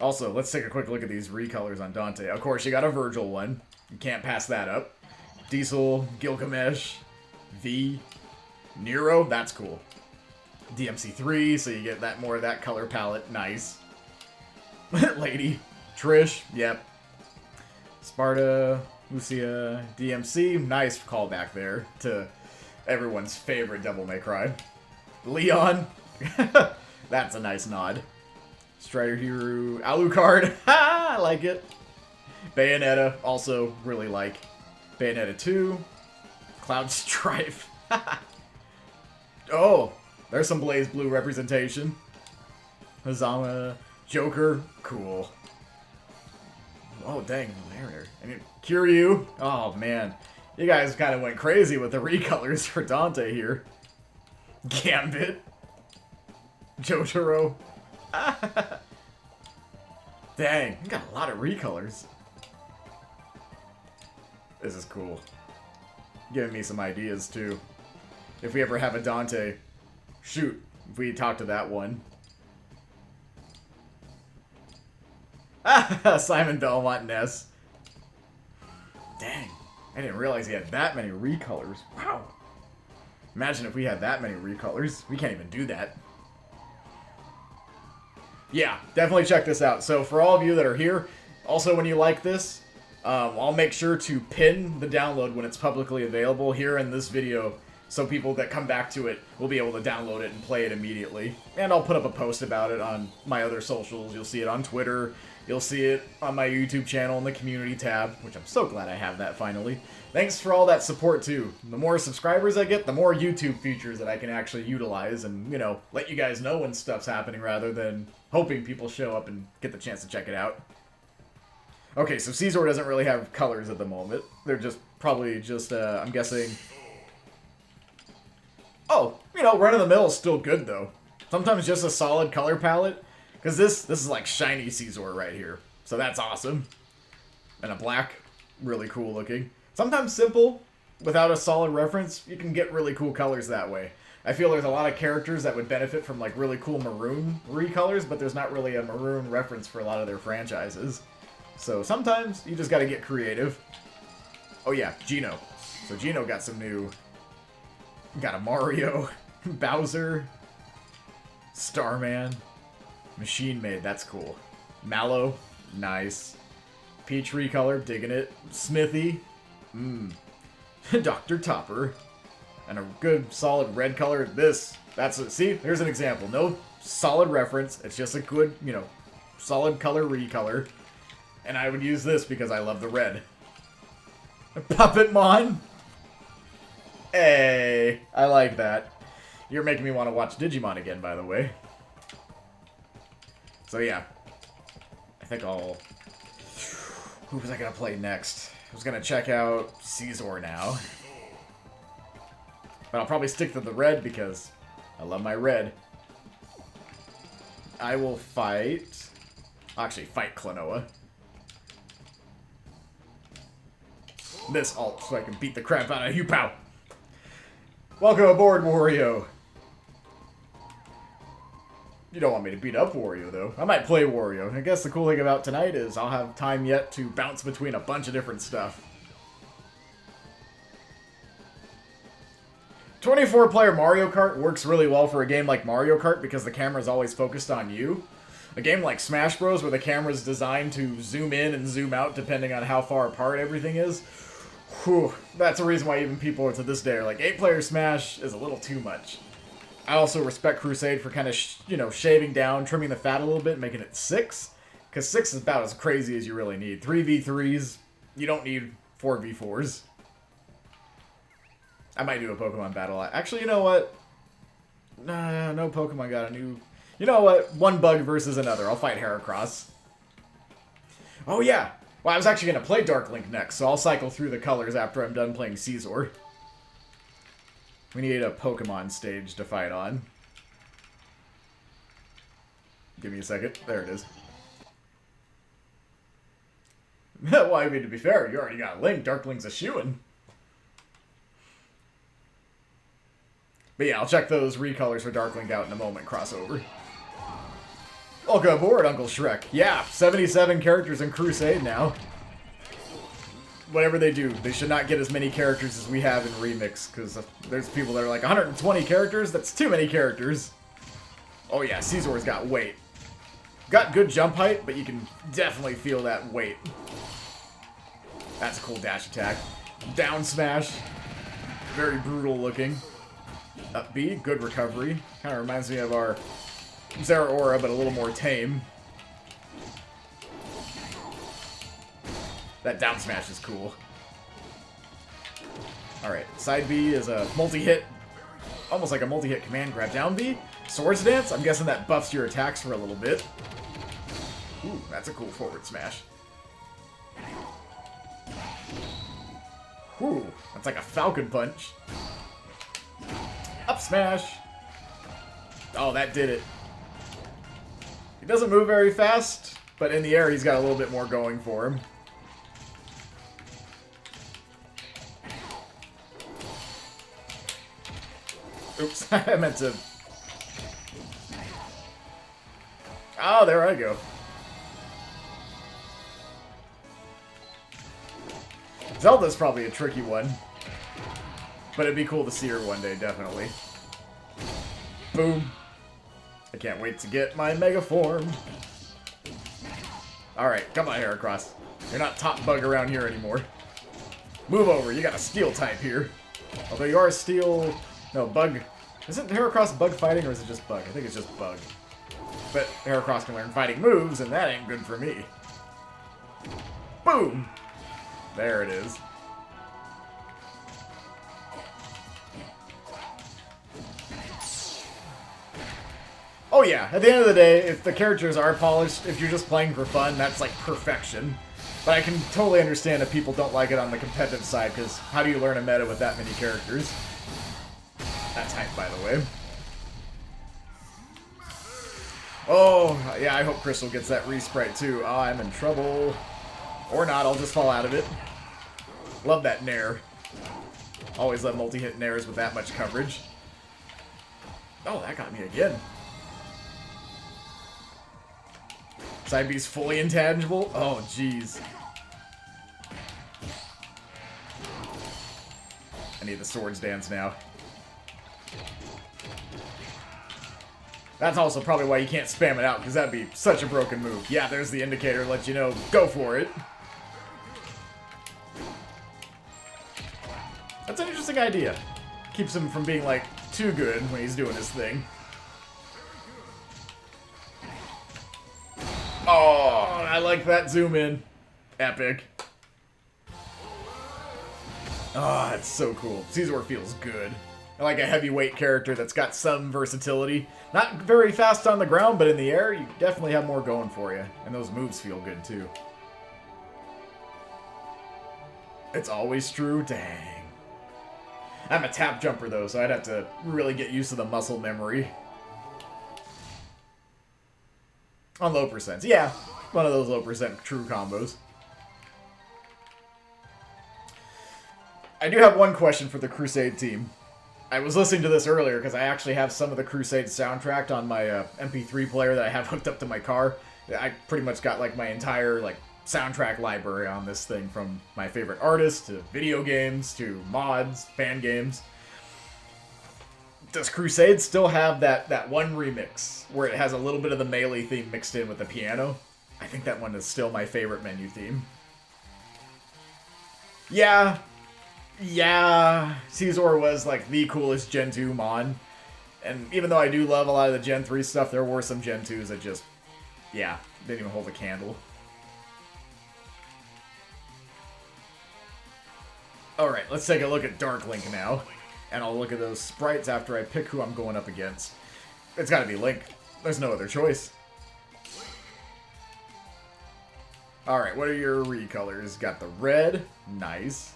Also, let's take a quick look at these recolors on Dante. Of course, you got a Virgil one. You can't pass that up. Diesel, Gilgamesh, V, Nero, that's cool. DMC3, so you get that more of that color palette. Nice. Lady, Trish, yep. Sparta, Lucia, DMC, nice callback there to everyone's favorite Devil May Cry. Leon, that's a nice nod. Strider Hero, Alucard, I like it. Bayonetta, also really like. Bayonetta 2, Cloud Strife. Oh, there's some Blaze Blue representation. Hazama, Joker, cool. Oh, dang, Mariner. I mean, Kiryu. Oh, man. You guys kind of went crazy with the recolors for Dante here. Gambit. Jotaro. Dang, you got a lot of recolors. This is cool. Giving me some ideas, too. If we ever have a Dante, shoot, if we talk to that one. Simon Belmont Ness. Dang, I didn't realize he had that many recolors. Wow. Imagine if we had that many recolors. We can't even do that. Yeah, definitely check this out. So for all of you that are here, also when you like this, I'll make sure to pin the download when it's publicly available here in this video, so people that come back to it will be able to download it and play it immediately. And I'll put up a post about it on my other socials. You'll see it on Twitter. You'll see it on my YouTube channel in the community tab, which I'm so glad I have that finally. Thanks for all that support too. The more subscribers I get, the more YouTube features that I can actually utilize and, you know, let you guys know when stuff's happening rather than hoping people show up and get the chance to check it out. Okay, so Scizor doesn't really have colors at the moment. They're just probably just, I'm guessing... Oh, you know, run-of-the-mill is still good, though. Sometimes just a solid color palette. Because this is like shiny Scizor right here. So that's awesome. And a black, really cool looking. Sometimes simple, without a solid reference, you can get really cool colors that way. I feel there's a lot of characters that would benefit from like really cool maroon recolors, but there's not really a maroon reference for a lot of their franchises. So sometimes you just gotta get creative. Oh yeah, Geno. So Geno got some new... Got a Mario, Bowser, Starman, Machine Maid, that's cool. Mallow, nice. Peach Recolor, digging it. Smithy, Dr. Topper, and a good solid red color. See, here's an example. No solid reference, it's just a good, solid color recolor. And I would use this because I love the red. Puppetmon. Hey, I like that. You're making me want to watch Digimon again, by the way. So yeah, I think I'll... Who was I going to play next? I was going to check out Scizor now. But I'll probably stick to the red because I love my red. I will fight... Actually, fight Klonoa. This alt so I can beat the crap out of you, pow! Welcome aboard, Wario! You don't want me to beat up Wario, though. I might play Wario. I guess the cool thing about tonight is I'll have time yet to bounce between a bunch of different stuff. 24-player Mario Kart works really well for a game like Mario Kart because the camera is always focused on you. A game like Smash Bros, where the camera is designed to zoom in and zoom out depending on how far apart everything is, whew, that's a reason why even people to this day are like, 8-player Smash is a little too much. I also respect Crusade for kind of, shaving down, trimming the fat a little bit, making it 6. Because 6 is about as crazy as you really need. 3v3s, you don't need 4v4s. I might do a Pokemon battle. Actually, you know what? Nah, no Pokemon got a new... You know what? One bug versus another. I'll fight Heracross. Oh, yeah. Well, I was actually going to play Dark Link next, so I'll cycle through the colors after I'm done playing Scizor. We need a Pokemon stage to fight on. Give me a second. There it is. Well, I mean, to be fair, you already got Link. Dark Link's a shoo-in. But yeah, I'll check those recolors for Dark Link out in a moment. Crossover. Welcome aboard, Uncle Shrek. Yeah, 77 characters in Crusade now. Whatever they do, they should not get as many characters as we have in Remix, because there's people that are like, 120 characters? That's too many characters. Oh yeah, Scizor's got weight. Got good jump height, but you can definitely feel that weight. That's a cool dash attack. Down smash. Very brutal looking. Up B, good recovery. Kind of reminds me of our Zeraora, but a little more tame. That down smash is cool. Alright, side B is a multi-hit, almost like a multi-hit command grab. Down B, Swords Dance, I'm guessing that buffs your attacks for a little bit. Ooh, that's a cool forward smash. Ooh, that's like a Falcon Punch. Up smash. Oh, that did it. He doesn't move very fast, but in the air he's got a little bit more going for him. Oops, I meant to... Oh, there I go. Zelda's probably a tricky one. But it'd be cool to see her one day, definitely. Boom. I can't wait to get my Mega Form. Alright, come on, Heracross. You're not top bug around here anymore. Move over, you got a steel type here. Although you are a steel... No, bug... Isn't Heracross bug fighting, or is it just bug? I think it's just bug. But Heracross can learn fighting moves, and that ain't good for me. Boom! There it is. Oh yeah, at the end of the day, if the characters are polished, if you're just playing for fun, that's like perfection. But I can totally understand if people don't like it on the competitive side, because how do you learn a meta with that many characters? That's hype, by the way. Oh, yeah, I hope Crystal gets that Resprite too. Oh, I'm in trouble. Or not, I'll just fall out of it. Love that Nair. Always love multi-hit Nairs with that much coverage. Oh, that got me again. Side B's fully intangible? Oh, jeez. I need the swords dance now. That's also probably why you can't spam it out, because that'd be such a broken move. Yeah, there's the indicator to let you know, go for it. That's an interesting idea. Keeps him from being, like, too good when he's doing his thing. Oh, I like that zoom in. Epic. Oh, it's so cool. Scizor feels good. I like a heavyweight character that's got some versatility. Not very fast on the ground, but in the air, you definitely have more going for you. And those moves feel good, too. It's always true? Dang. I'm a tap jumper, though, so I'd have to really get used to the muscle memory. On low percents. Yeah, one of those low percent true combos. I do have one question for the Crusade team. I was listening to this earlier because I actually have some of the Crusade soundtrack on my MP3 player that I have hooked up to my car. I pretty much got like my entire like soundtrack library on this thing, from my favorite artists to video games to mods, fan games. Does Crusade still have that one remix where it has a little bit of the Melee theme mixed in with the piano? I think that one is still my favorite menu theme. Yeah, Scizor was like the coolest Gen 2 Mon. And even though I do love a lot of the Gen 3 stuff, there were some Gen 2s that just, yeah, didn't even hold a candle. Alright, let's take a look at Dark Link now. And I'll look at those sprites after I pick who I'm going up against. It's gotta be Link. There's no other choice. Alright, what are your recolors? Got the red. Nice.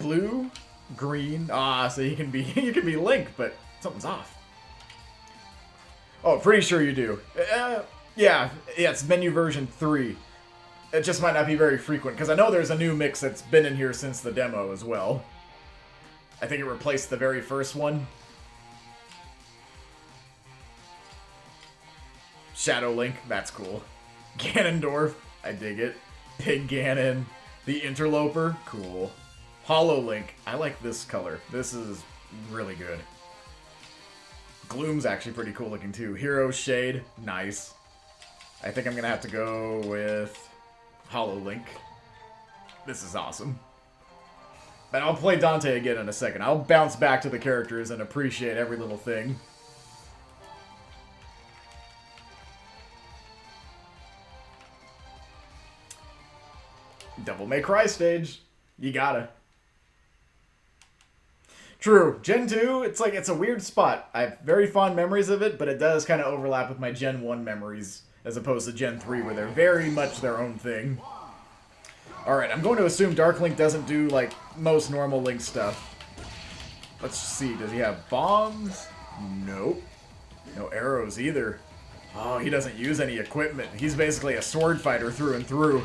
Blue. Green. Ah, so you can be you can be Link, but something's off. Oh, pretty sure you do. Yeah, it's menu version 3. It just might not be very frequent, because I know there's a new mix that's been in here since the demo as well. I think it replaced the very first one. Shadow Link, that's cool. Ganondorf, I dig it. Pig Ganon. The Interloper, cool. Hollow Link, I like this color. This is really good. Gloom's actually pretty cool looking too. Hero Shade, nice. I think I'm gonna have to go with Hollow Link. This is awesome. But I'll play Dante again in a second. I'll bounce back to the characters and appreciate every little thing. Devil May Cry stage. You gotta. True. Gen 2, it's like, it's a weird spot. I have very fond memories of it, but it does kind of overlap with my Gen 1 memories, as opposed to Gen 3, where they're very much their own thing. Alright, I'm going to assume Dark Link doesn't do, like, most normal Link stuff. Let's see, does he have bombs? Nope. No arrows either. Oh, he doesn't use any equipment. He's basically a sword fighter through and through.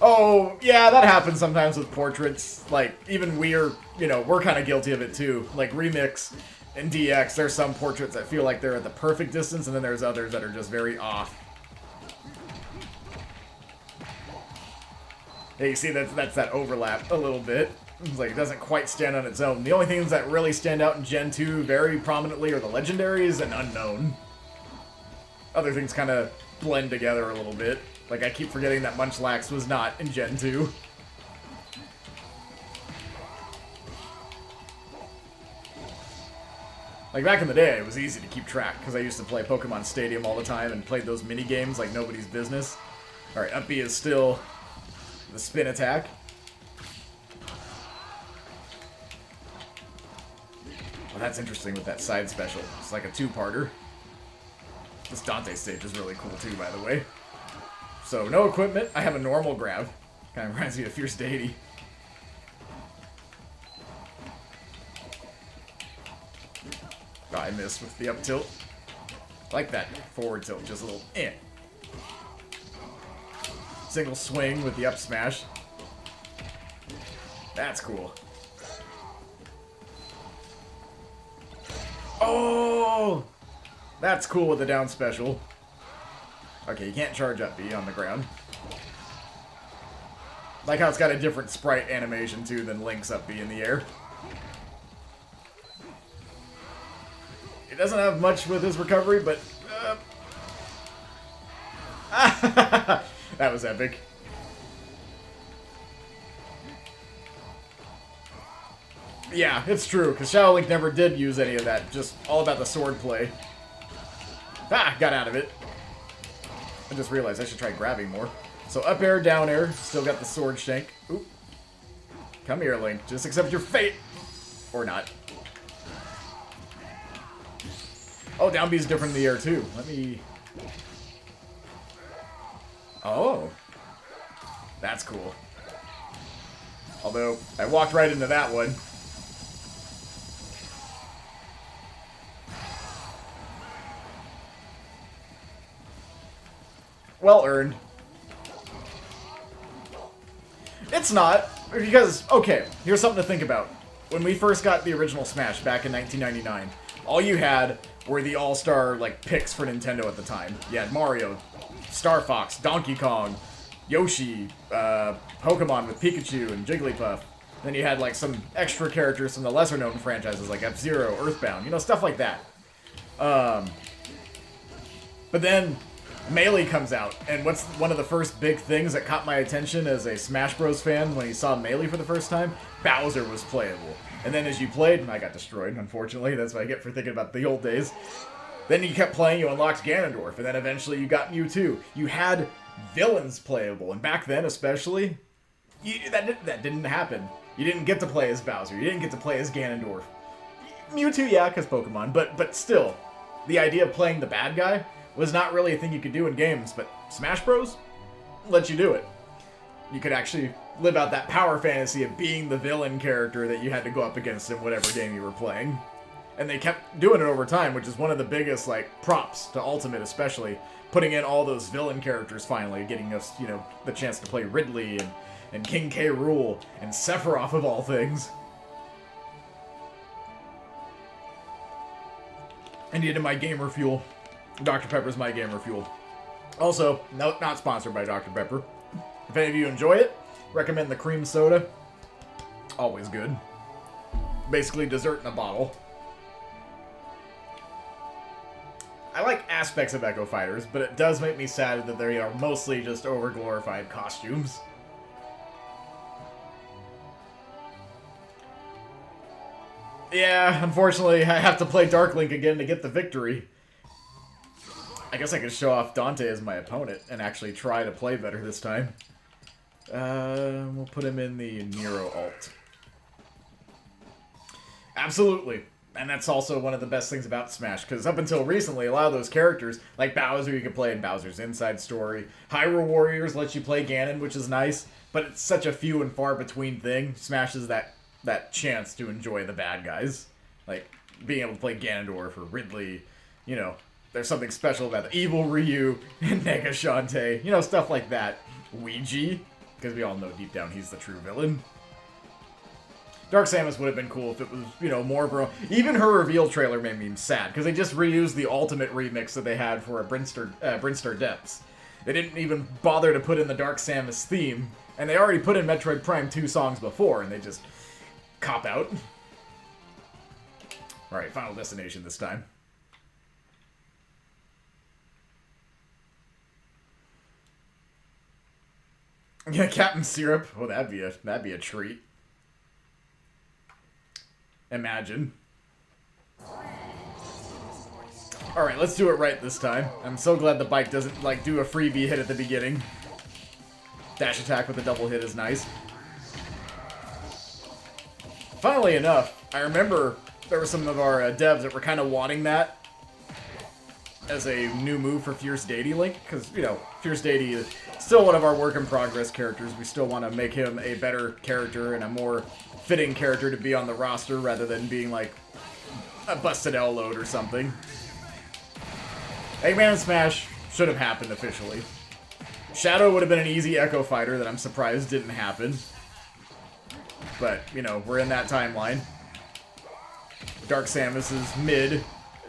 Oh, yeah, that happens sometimes with portraits. Like, even we're kind of guilty of it too. Like, Remix and DX, there's some portraits that feel like they're at the perfect distance, and then there's others that are just very off. Yeah, you see, that's that overlap a little bit. It's like, it doesn't quite stand on its own. The only things that really stand out in Gen 2 very prominently are the Legendaries and Unknown. Other things kind of blend together a little bit. Like, I keep forgetting that Munchlax was not in Gen 2. Like, back in the day, it was easy to keep track, because I used to play Pokemon Stadium all the time and played those mini-games like nobody's business. Alright, up B is still the spin attack. Well, that's interesting with that side special. It's like a two-parter. This Dante stage is really cool, too, by the way. So, no equipment. I have a normal grab. Kind of reminds me of Fierce Deity. Oh, I missed with the up tilt. I like that forward tilt, just a little Single swing with the up smash. That's cool. Oh! That's cool with the down special. Okay, you can't charge up B on the ground. Like how it's got a different sprite animation, too, than Link's up B in the air. It doesn't have much with his recovery, but... that was epic. Yeah, it's true, because Shadow Link never did use any of that. Just all about the sword play. Ah, got out of it. I just realized I should try grabbing more. So up air, down air, still got the sword shank. Oop. Come here, Link. Just accept your fate. Or not. Oh, down B is different in the air, too. Let me... Oh. That's cool. Although, I walked right into that one. Well earned. It's not, because, okay, here's something to think about. When we first got the original Smash back in 1999, all you had were the all-star, like, picks for Nintendo at the time. You had Mario, Star Fox, Donkey Kong, Yoshi, Pokemon with Pikachu and Jigglypuff. Then you had, like, some extra characters from the lesser-known franchises, like F-Zero, Earthbound, you know, stuff like that. But then... Melee comes out, and what's one of the first big things that caught my attention as a Smash Bros. Fan when he saw Melee for the first time? Bowser was playable. And then as you played, I got destroyed, unfortunately, that's what I get for thinking about the old days. Then you kept playing, you unlocked Ganondorf, and then eventually you got Mewtwo. You had villains playable, and back then especially, that didn't happen. You didn't get to play as Bowser, you didn't get to play as Ganondorf. Mewtwo, yeah, because Pokemon, but still, the idea of playing the bad guy was not really a thing you could do in games, but Smash Bros. Lets you do it. You could actually live out that power fantasy of being the villain character that you had to go up against in whatever game you were playing. And they kept doing it over time, which is one of the biggest, like, props to Ultimate especially, putting in all those villain characters finally, getting us, you know, the chance to play Ridley and King K. Rool and Sephiroth of all things. And into my gamer fuel. Dr. Pepper's my gamer fuel. Also, not sponsored by Dr. Pepper. If any of you enjoy it, recommend the cream soda. Always good. Basically dessert in a bottle. I like aspects of Echo Fighters, but it does make me sad that they are mostly just over-glorified costumes. Yeah, unfortunately, I have to play Dark Link again to get the victory. I guess I could show off Dante as my opponent and actually try to play better this time. We'll put him in the Nero alt. Absolutely. And that's also one of the best things about Smash, because up until recently, a lot of those characters, like Bowser, you could play in Bowser's Inside Story. Hyrule Warriors lets you play Ganon, which is nice, but it's such a few and far between thing. Smash is that chance to enjoy the bad guys. Like, being able to play Ganondorf or Ridley, you know. There's something special about the evil Ryu and Nega Shantae. You know, stuff like that. Ouija, because we all know deep down he's the true villain. Dark Samus would have been cool if it was, you know, more bro. Even her reveal trailer made me sad, because they just reused the Ultimate remix that they had for a Brinstar Depths. They didn't even bother to put in the Dark Samus theme, and they already put in Metroid Prime 2 songs before, and they just cop out. Alright, Final Destination this time. Yeah, Captain Syrup. Oh, that'd be a treat. Imagine. Alright, let's do it right this time. I'm so glad the bike doesn't, like, do a freebie hit at the beginning. Dash attack with a double hit is nice. Funnily enough, I remember there were some of our devs that were kind of wanting that as a new move for Fierce Deity Link, because, you know, Fierce Deity is still one of our work-in-progress characters. We still want to make him a better character and a more fitting character to be on the roster rather than being, like, a busted L load or something. Eggman and Smash should have happened officially. Shadow would have been an easy Echo Fighter that I'm surprised didn't happen. But, you know, we're in that timeline. Dark Samus is mid,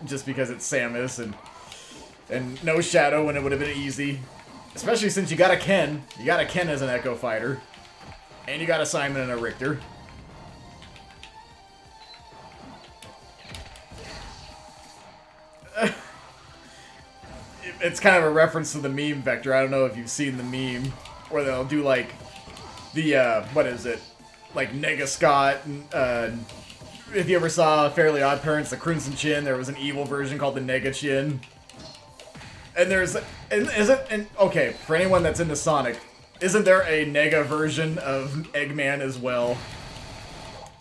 just because it's Samus, and And no Shadow when it would have been easy. Especially since you got a Ken. You got a Ken as an Echo Fighter. And you got a Simon and a Richter. It's kind of a reference to the meme vector. I don't know if you've seen the meme. Where they'll do like the, what is it? Like Nega Scott. If you ever saw Fairly Odd Parents, the Crimson Chin, there was an evil version called the Nega Chin. And there's, okay, for anyone that's into Sonic, isn't there a Nega version of Eggman as well?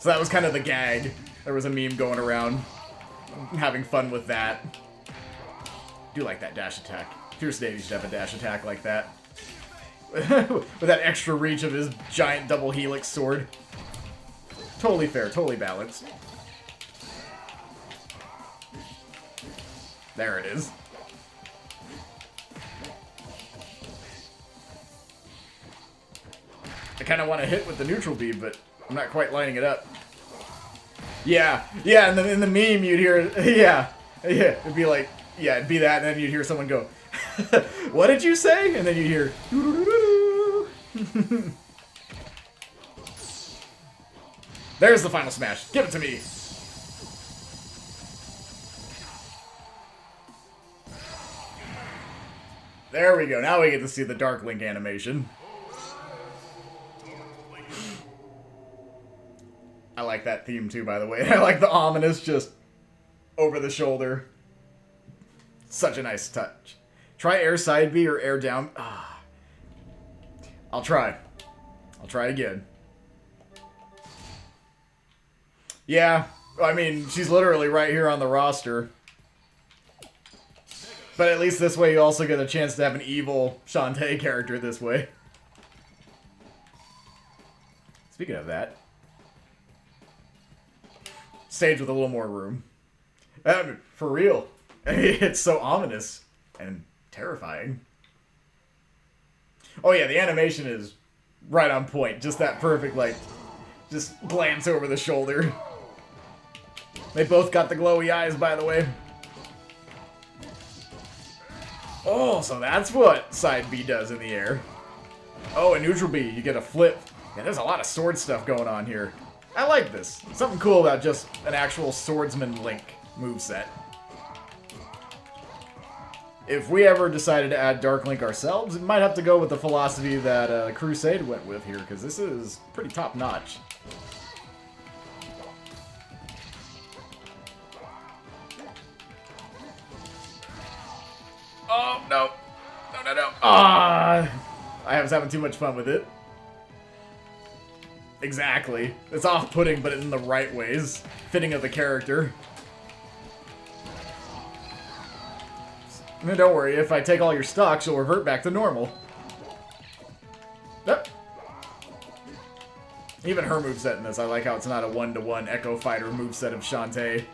So that was kind of the gag. There was a meme going around, having fun with that. Do like that dash attack. Fierce Dave used to have a dash attack like that. With that extra reach of his giant double helix sword. Totally fair, totally balanced. There it is. I kind of want to hit with the neutral beam, but I'm not quite lining it up. Yeah, in the meme you'd hear, yeah, it'd be like, yeah, it'd be that, and then you'd hear someone go, what did you say? And then you'd hear, doo-doo-doo-doo. There's the final smash. Give it to me. There we go. Now we get to see the Dark Link animation. I like that theme too, by the way. I like the ominous, just over the shoulder. Such a nice touch. Try air side B or air down. Ah. I'll try. I'll try again. Yeah, I mean, she's literally right here on the roster. But at least this way you also get a chance to have an evil Shantae character this way. Speaking of that, stage with a little more room. For real. It's so ominous and terrifying. Oh yeah, the animation is right on point. Just that perfect, like, just glance over the shoulder. They both got the glowy eyes, by the way. Oh, so that's what side B does in the air. Oh, and neutral B, you get a flip. Yeah, there's a lot of sword stuff going on here. I like this. Something cool about just an actual swordsman Link moveset. If we ever decided to add Dark Link ourselves, it might have to go with the philosophy that Crusade went with here, because this is pretty top-notch. Oh, no. No. Ah! I was having too much fun with it. Exactly. It's off-putting, but in the right ways. Fitting of the character. No, don't worry. If I take all your stocks, you'll revert back to normal. Yep. Even her moveset in this, I like how it's not a one-to-one Echo Fighter moveset of Shantae.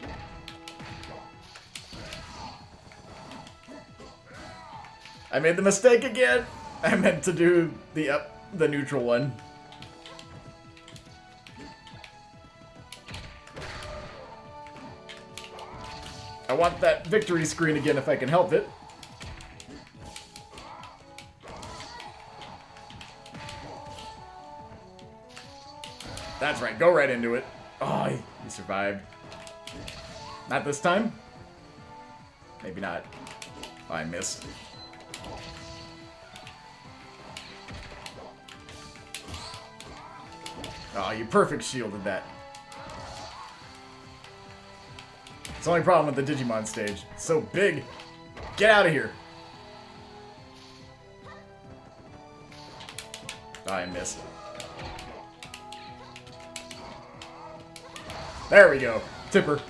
I made the mistake again. I meant to do the neutral one. I want that victory screen again if I can help it. That's right, go right into it. Oh, he survived. Not this time? Maybe not. Oh, I missed. Oh, you perfect shielded that. It's the only problem with the Digimon stage. It's so big. Get out of here. Oh, I missed. There we go. Tipper.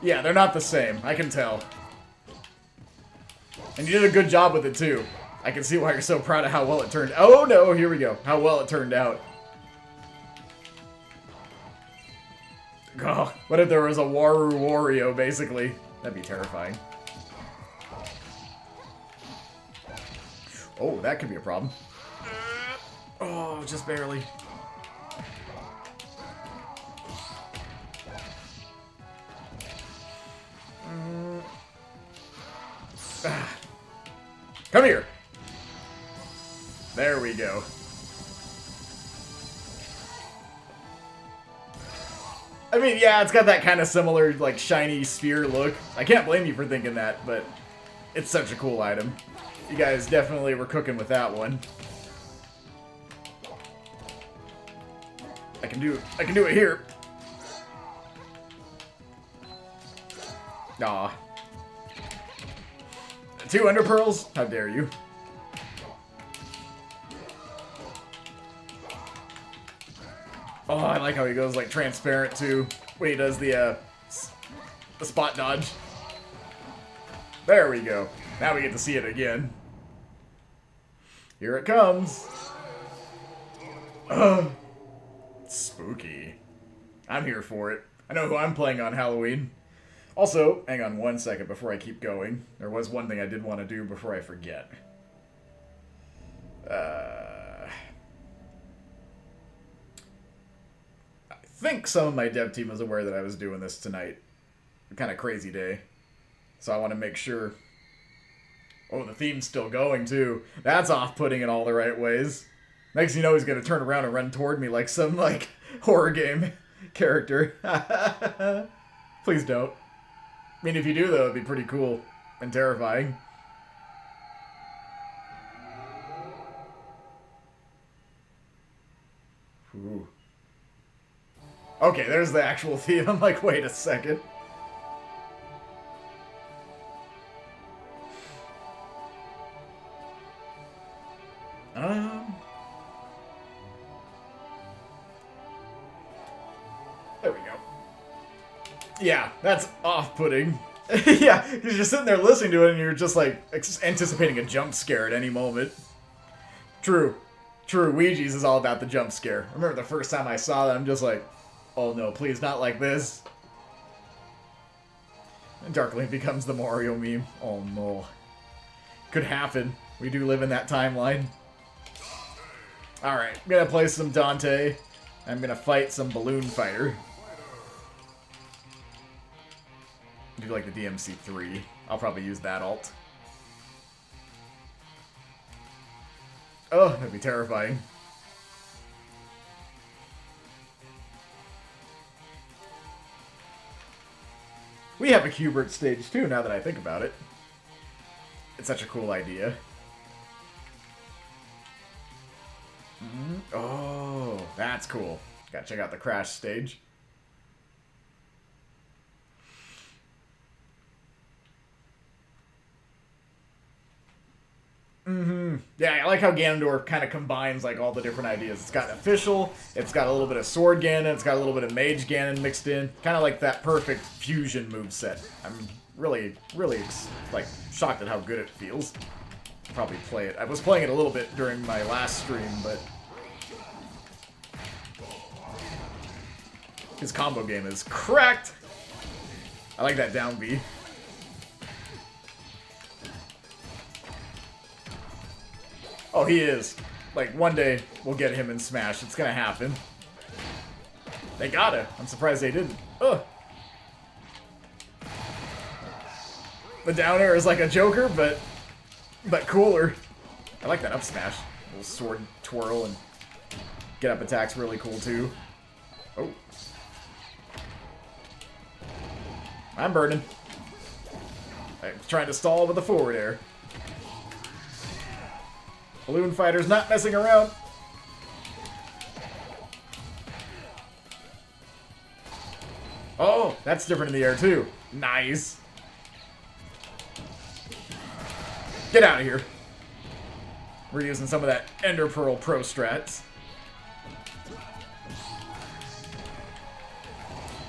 Yeah, they're not the same. I can tell. And you did a good job with it, too. I can see why you're so proud of how well it turned out. Oh, no, here we go. How well it turned out. Oh, what if there was a Waru Wario, basically? That'd be terrifying. Oh, that could be a problem. Oh, just barely. Come here. There we go. I mean, yeah, it's got that kind of similar, like, shiny sphere look. I can't blame you for thinking that, but it's such a cool item. You guys definitely were cooking with that one. I can do it here. Aw. 2 Ender Pearls? How dare you? Oh, I like how he goes like transparent too when he does the spot dodge. There we go. Now we get to see it again. Here it comes. Spooky. I'm here for it. I know who I'm playing on Halloween. Also, hang on 1 second before I keep going. There was one thing I did want to do before I forget. I think some of my dev team was aware that I was doing this tonight. Kind of crazy day. So I want to make sure. Oh, the theme's still going too. That's off-putting in all the right ways. Next thing you know, he's going to turn around and run toward me like some, like, horror game character. Please don't. I mean, if you do, though, it'd be pretty cool and terrifying. Ooh. Okay, there's the actual theme. I'm like, wait a second. There we go. Yeah, that's off-putting. Yeah, because you're sitting there listening to it and you're just like anticipating a jump scare at any moment. True. True, Ouija's is all about the jump scare. I remember the first time I saw that, I'm just like, oh no, please not like this. And Darkling becomes the Mario meme. Oh no. Could happen. We do live in that timeline. Alright, I'm gonna play some Dante. I'm gonna fight some Balloon Fighter. Do like the DMC3. I'll probably use that alt. Oh, that'd be terrifying. We have a Cubert stage too, now that I think about it. It's such a cool idea. Oh, that's cool. Gotta check out the Crash stage. Yeah, I like how Ganondorf kind of combines like all the different ideas. It's got official, it's got a little bit of Sword Ganon, it's got a little bit of Mage Ganon mixed in. Kind of like that perfect fusion moveset. I'm really like shocked at how good it feels. Probably play it. I was playing it a little bit during my last stream, but his combo game is cracked. I like that down B. Oh, he is. Like, one day, we'll get him in Smash. It's gonna happen. They gotta. I'm surprised they didn't. Ugh. The down air is like a Joker, but cooler. I like that up smash. A little sword twirl and get up attack's really cool, too. Oh. I'm burning. I'm trying to stall with the forward air. Balloon Fighter's not messing around. Oh, that's different in the air too. Nice. Get out of here. We're using some of that Ender Pearl Pro strats.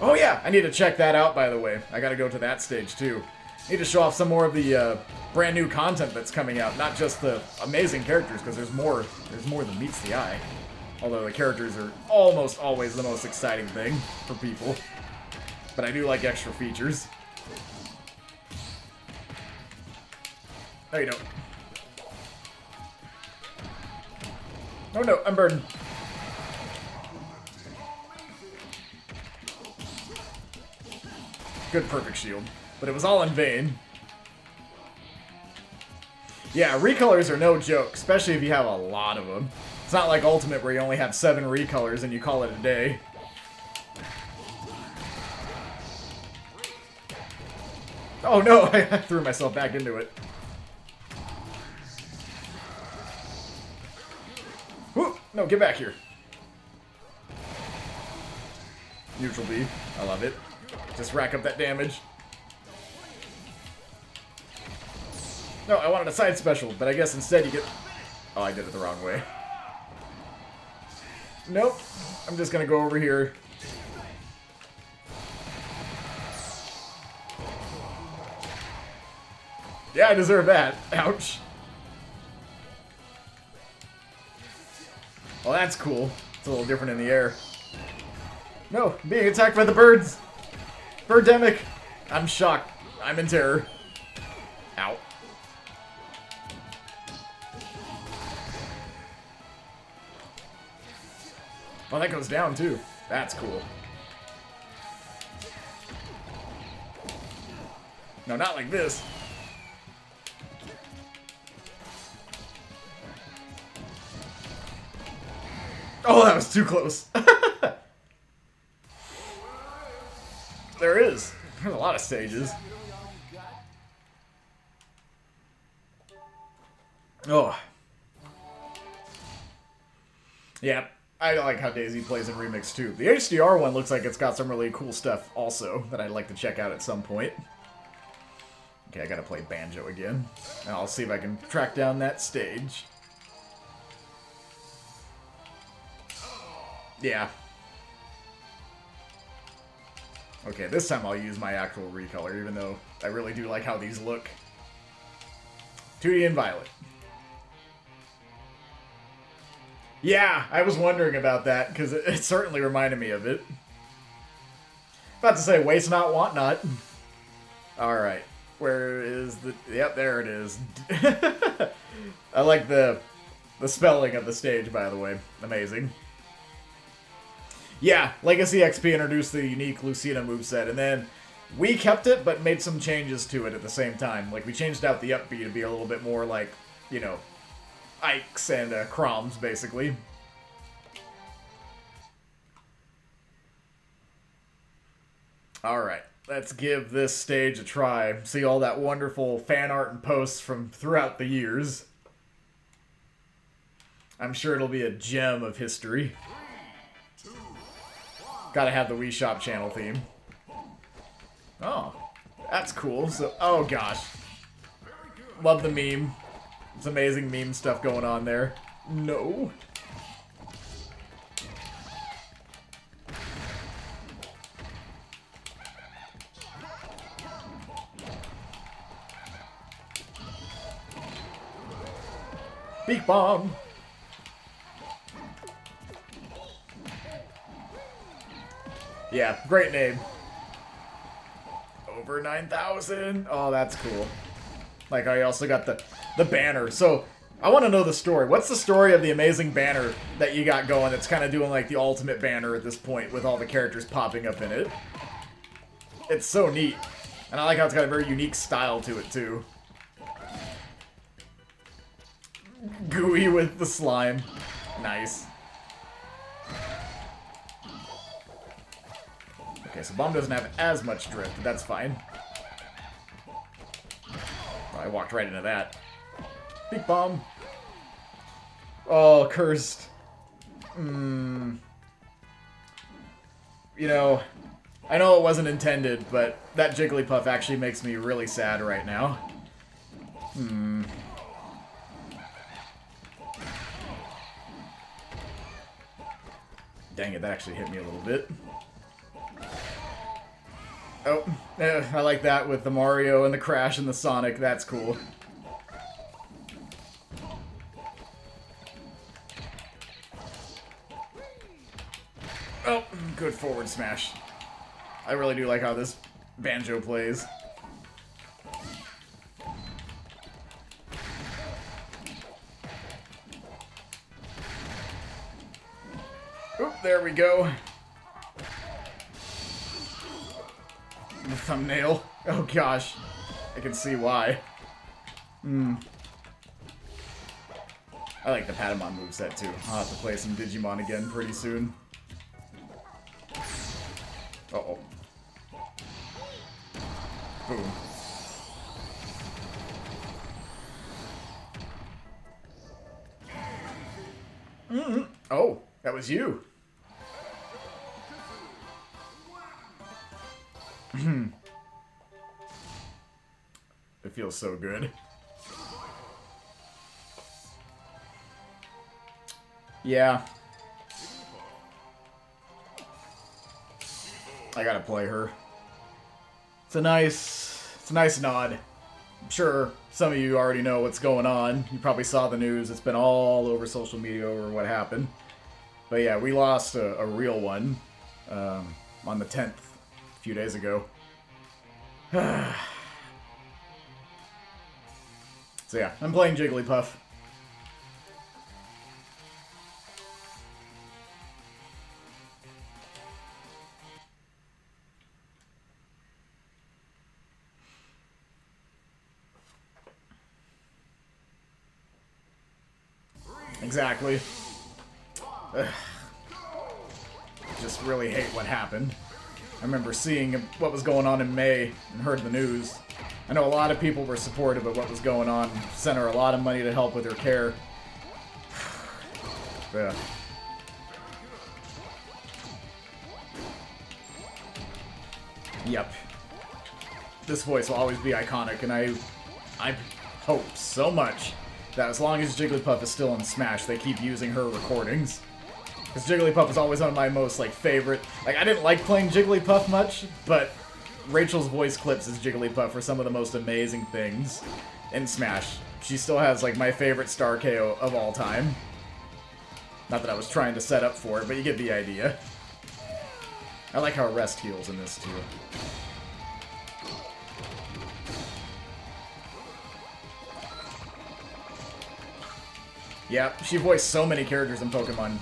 Oh yeah, I need to check that out, by the way. I gotta go to that stage too. I need to show off some more of the brand new content that's coming out, not just the amazing characters, because there's more than meets the eye. Although the characters are almost always the most exciting thing for people. But I do like extra features. No, you don't. Oh no, I'm burdened. Good perfect shield. But it was all in vain. Yeah, recolors are no joke, especially if you have a lot of them. It's not like Ultimate where you only have 7 recolors and you call it a day. Oh no, I threw myself back into it. Whoop! No, get back here. Neutral B. I love it. Just rack up that damage. No, I wanted a side special, but I guess instead you get... Oh, I did it the wrong way. Nope. I'm just gonna go over here. Yeah, I deserve that. Ouch. Well, that's cool. It's a little different in the air. No, being attacked by the birds. Birdemic. I'm shocked. I'm in terror. Ow. Oh, that goes down too. That's cool. No, not like this. Oh, that was too close. There is. There's a lot of stages. Oh. Yeah, I like how Daisy plays in Remix too. The HDR one looks like it's got some really cool stuff also that I'd like to check out at some point. Okay, I gotta play Banjo again. And I'll see if I can track down that stage. Yeah. Okay, this time I'll use my actual recolor, even though I really do like how these look. 2D and Violet. Yeah, I was wondering about that, because it certainly reminded me of it. About to say, waste not, want not. Alright, where is the... Yep, there it is. I like the spelling of the stage, by the way. Amazing. Yeah, Legacy XP introduced the unique Lucina moveset, and then we kept it, but made some changes to it at the same time. Like, we changed out the up B to be a little bit more like, you know, Ikes and Chroms, basically. Alright, let's give this stage a try. See all that wonderful fan art and posts from throughout the years. I'm sure it'll be a gem of history. Gotta have the Wii Shop channel theme. Oh, that's cool. So, oh gosh. Love the meme. It's amazing meme stuff going on there. No. Beak bomb. Yeah, great name. Over 9,000. Oh, that's cool. Like, I also got the banner. So, I want to know the story. What's the story of the amazing banner that you got going that's kind of doing, like, the ultimate banner at this point with all the characters popping up in it? It's so neat. And I like how it's got a very unique style to it, too. Gooey with the slime. Nice. Okay, so Bomb doesn't have as much drift, but that's fine. Oh, I walked right into that. Big Bomb. Oh, cursed. You know, I know it wasn't intended, but that Jigglypuff actually makes me really sad right now. Dang it, that actually hit me a little bit. Oh, I like that with the Mario and the Crash and the Sonic. That's cool. Oh, good forward smash. I really do like how this Banjo plays. Oop, there we go. thumbnail. Oh gosh. I can see why. I like the Patamon moveset too. I'll have to play some Digimon again pretty soon. Uh-oh. Boom. Oh, that was you. It feels so good. Yeah. I gotta play her. It's a nice nod. I'm sure some of you already know what's going on. You probably saw the news. It's been all over social media over what happened. But yeah, we lost a real one on the 10th, a few days ago. So yeah, I'm playing Jigglypuff. Exactly. Ugh. Just really hate what happened. I remember seeing what was going on in May and heard the news. I know a lot of people were supportive of what was going on, sent her a lot of money to help with her care. Yeah. Yep. This voice will always be iconic, and I hope so much that as long as Jigglypuff is still in Smash, they keep using her recordings. Because Jigglypuff is always one of my most, favorite... I didn't like playing Jigglypuff much, but Rachel's voice clips as Jigglypuff are some of the most amazing things in Smash. She still has, my favorite star KO of all time. Not that I was trying to set up for it, but you get the idea. I like how Rest heals in this, too. Yeah, she voiced so many characters in Pokemon.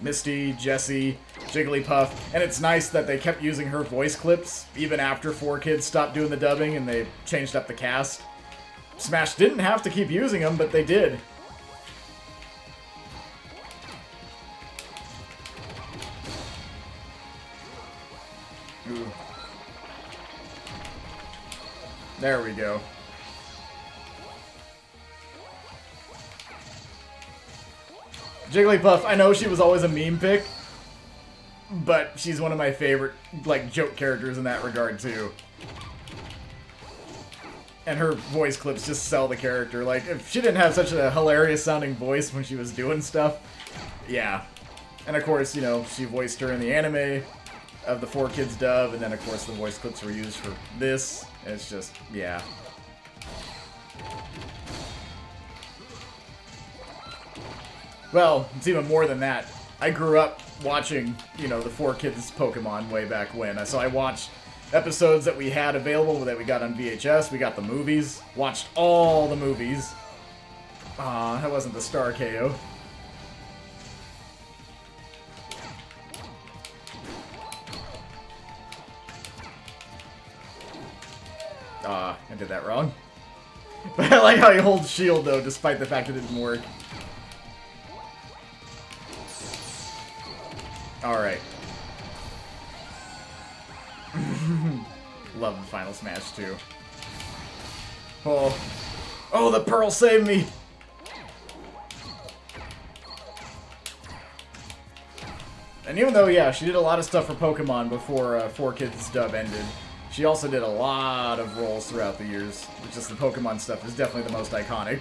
Misty, Jessie, Jigglypuff, and it's nice that they kept using her voice clips even after 4Kids stopped doing the dubbing and they changed up the cast. Smash didn't have to keep using them, but they did. Ooh. There we go. Jigglypuff, I know she was always a meme pick, but she's one of my favorite, joke characters in that regard, too. And her voice clips just sell the character. If she didn't have such a hilarious-sounding voice when she was doing stuff, yeah. And, of course, she voiced her in the anime of the 4Kids dub, and then, of course, the voice clips were used for this. It's just, yeah. Well, it's even more than that. I grew up watching, the 4Kids Pokemon way back when. So I watched episodes that we had available that we got on VHS. We got the movies. Watched all the movies. Aw, that wasn't the star KO. I did that wrong. But I like how he holds shield, though, despite the fact it didn't work. Alright. Love the Final Smash, too. Oh. Oh, the Pearl saved me! And even though, yeah, she did a lot of stuff for Pokemon before 4Kids dub ended, she also did a lot of roles throughout the years. Which is the Pokemon stuff is definitely the most iconic.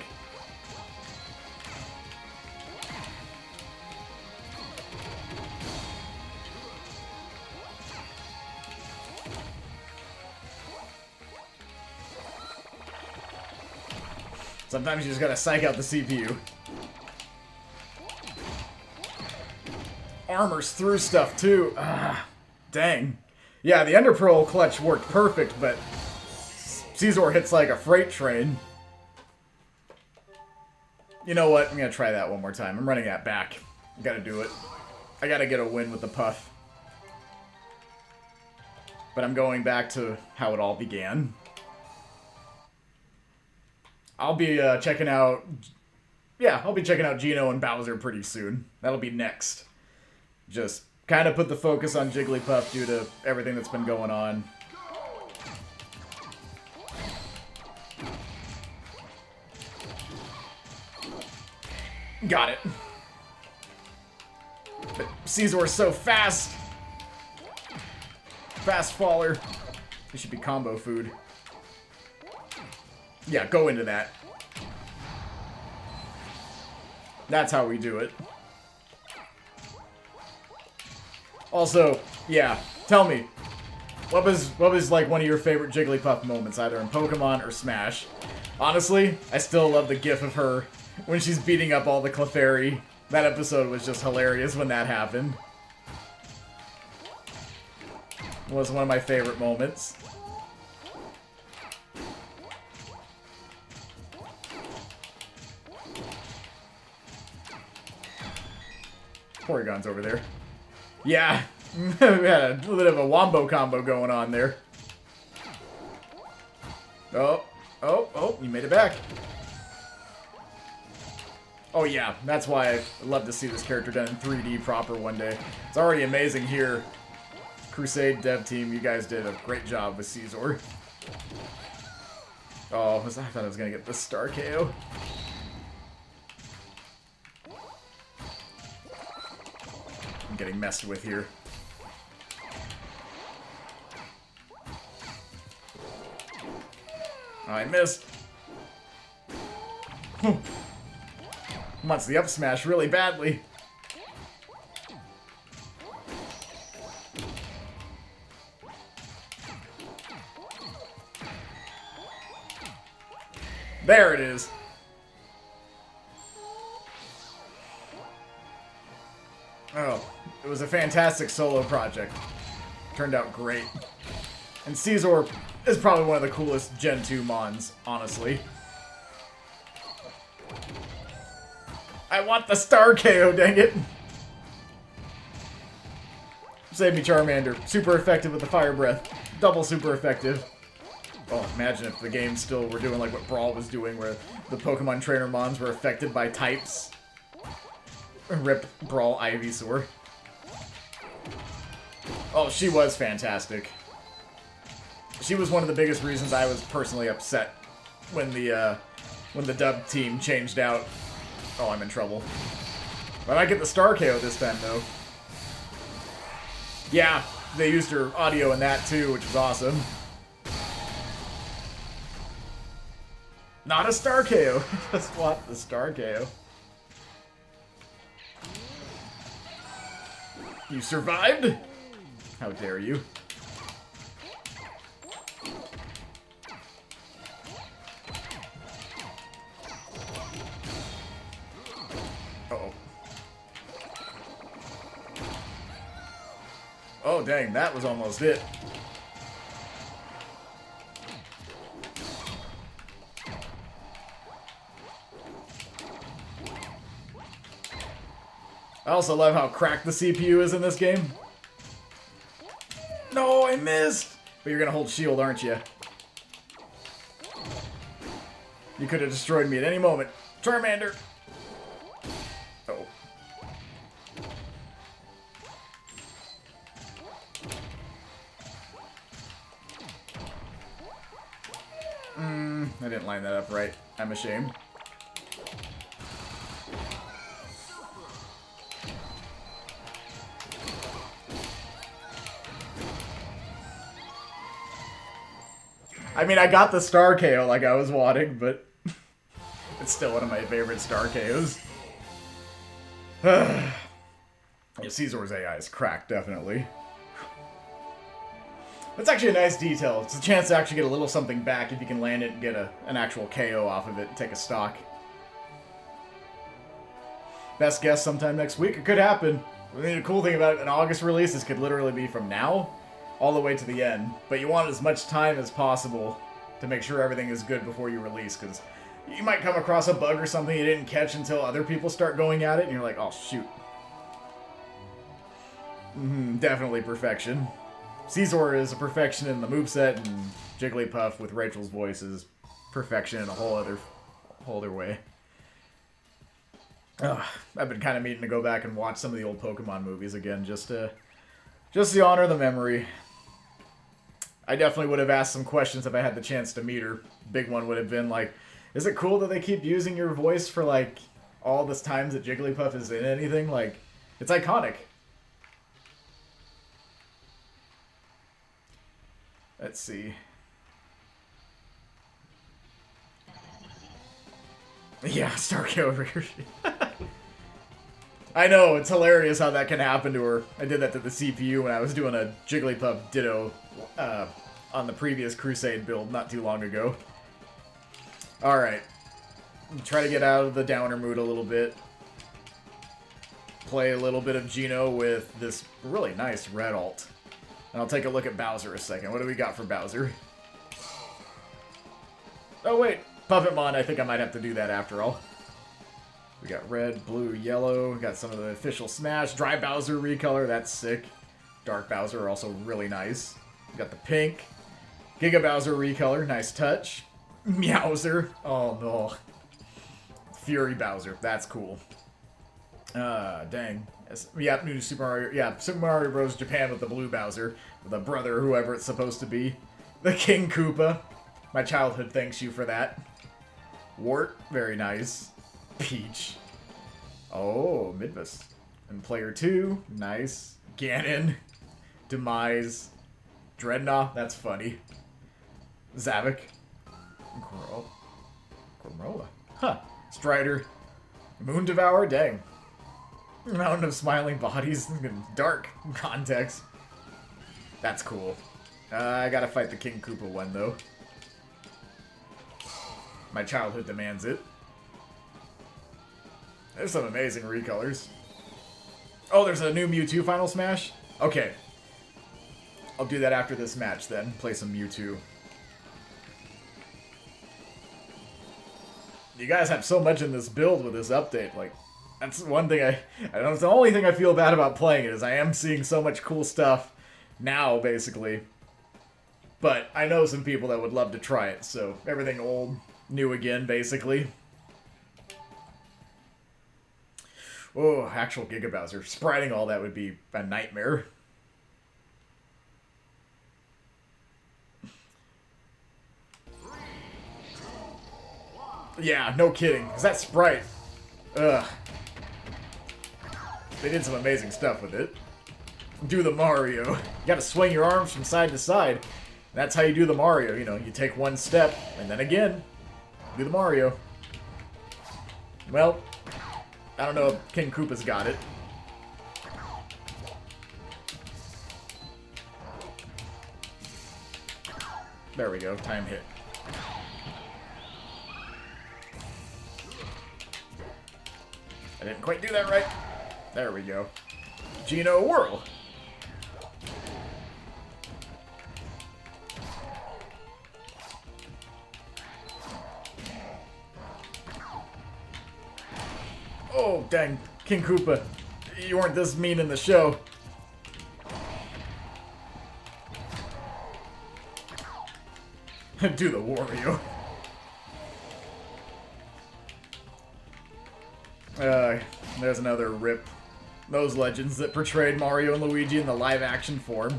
Sometimes you just gotta psych out the CPU. Armors through stuff, too. Dang. Yeah, the Ender Pearl clutch worked perfect, but Scizor hits like a freight train. You know what? I'm gonna try that one more time. I'm running that back. I gotta do it. I gotta get a win with the Puff. but I'm going back to how it all began. I'll be checking out... Yeah, I'll be checking out Geno and Bowser pretty soon. That'll be next. Just kind of put the focus on Jigglypuff due to everything that's been going on. Got it. But Scizor's so fast. Fast faller. This should be combo food. Yeah, go into that. That's how we do it. Also, yeah, tell me, what was like one of your favorite Jigglypuff moments, either in Pokemon or Smash? Honestly, I still love the gif of her when she's beating up all the Clefairy. That episode was just hilarious when that happened. It was one of my favorite moments. Porygon's over there. Yeah, we had a little bit of a wombo combo going on there. Oh, you made it back. Oh yeah, that's why I'd love to see this character done in 3D proper one day. It's already amazing here. Crusade dev team, you guys did a great job with Scizor. Oh, I thought I was gonna get the Star KO. I'm getting messed with here. Oh, I missed. Wants the up smash really badly. There it is. Oh, it was a fantastic solo project. Turned out great. And Scizor is probably one of the coolest Gen 2 Mons, honestly. I want the Star KO, dang it! Save me, Charmander. Super effective with the Fire Breath. Double super effective. Oh, imagine if the game still were doing like what Brawl was doing, where the Pokemon Trainer Mons were affected by types. Rip Brawl Ivysaur. Oh, she was fantastic. She was one of the biggest reasons I was personally upset when the dub team changed out. Oh, I'm in trouble. I might get the Star KO this time, though. Yeah, they used her audio in that, too, which is awesome. Not a Star KO. Just want the Star KO. You survived? How dare you? Uh-oh. Oh, dang, that was almost it. I also love how cracked the CPU is in this game. No, I missed! But you're gonna hold shield, aren't you? You could have destroyed me at any moment. Charmander! Oh. I didn't line that up right. I'm ashamed. I mean, I got the Star KO like I was wanting, but it's still one of my favorite Star KOs. Yeah, Scizor's AI is cracked, definitely. That's actually a nice detail. It's a chance to actually get a little something back if you can land it and get an actual KO off of it and take a stock. Best guess sometime next week. It could happen. I mean, the cool thing about an August release, this could literally be from now all the way to the end. But you want as much time as possible to make sure everything is good before you release, because you might come across a bug or something you didn't catch until other people start going at it, and you're like, oh, shoot. Definitely perfection. Scizor is a perfection in the moveset, and Jigglypuff with Rachel's voice is perfection in a whole other way. I've been kind of meaning to go back and watch some of the old Pokemon movies again, just to honor the memory. I definitely would have asked some questions if I had the chance to meet her. Big one would have been like, is it cool that they keep using your voice for like all this times that Jigglypuff is in anything? Like, it's iconic. Let's see. Yeah, Starkey over here. I know, it's hilarious how that can happen to her. I did that to the CPU when I was doing a Jigglypuff Ditto on the previous Crusade build not too long ago. Alright. Try to get out of the downer mood a little bit. Play a little bit of Geno with this really nice red alt. And I'll take a look at Bowser a second. What do we got for Bowser? Oh wait, Puppetmon, I think I might have to do that after all. We got red, blue, yellow. We got some of the official Smash. Dry Bowser recolor, that's sick. Dark Bowser, also really nice. We got the pink. Giga Bowser recolor, nice touch. Meowser, oh no. Fury Bowser, that's cool. Dang. Yeah, new Super Mario. Yeah, Super Mario Bros. Japan with the blue Bowser. The brother, whoever it's supposed to be. The King Koopa. My childhood thanks you for that. Wart, very nice. Peach. Oh, Midvis. And player 2, nice. Ganon. Demise. Dreadnought, that's funny. Zavik. Corolla. Huh. Strider. Moon Devourer, dang. Mountain of Smiling Bodies. Dark context. That's cool. I gotta fight the King Koopa one, though. My childhood demands it. There's some amazing recolors. Oh, there's a new Mewtwo Final Smash? Okay. I'll do that after this match, then. Play some Mewtwo. You guys have so much in this build with this update, like... That's one thing I don't know, it's the only thing I feel bad about playing it, is I am seeing so much cool stuff now, basically. But I know some people that would love to try it, so everything old, new again, basically. Oh, actual Giga Bowser. Spriting all that would be a nightmare. Yeah, no kidding. Is that Sprite? Ugh. They did some amazing stuff with it. Do the Mario. You gotta swing your arms from side to side. That's how you do the Mario. You know, you take one step, and then again, do the Mario. Well, I don't know if King Koopa's got it. There we go, time hit. I didn't quite do that right. There we go. Geno Whirl. Oh, dang. King Koopa. You weren't this mean in the show. Do the Wario. There's another rip. Those legends that portrayed Mario and Luigi in the live-action form.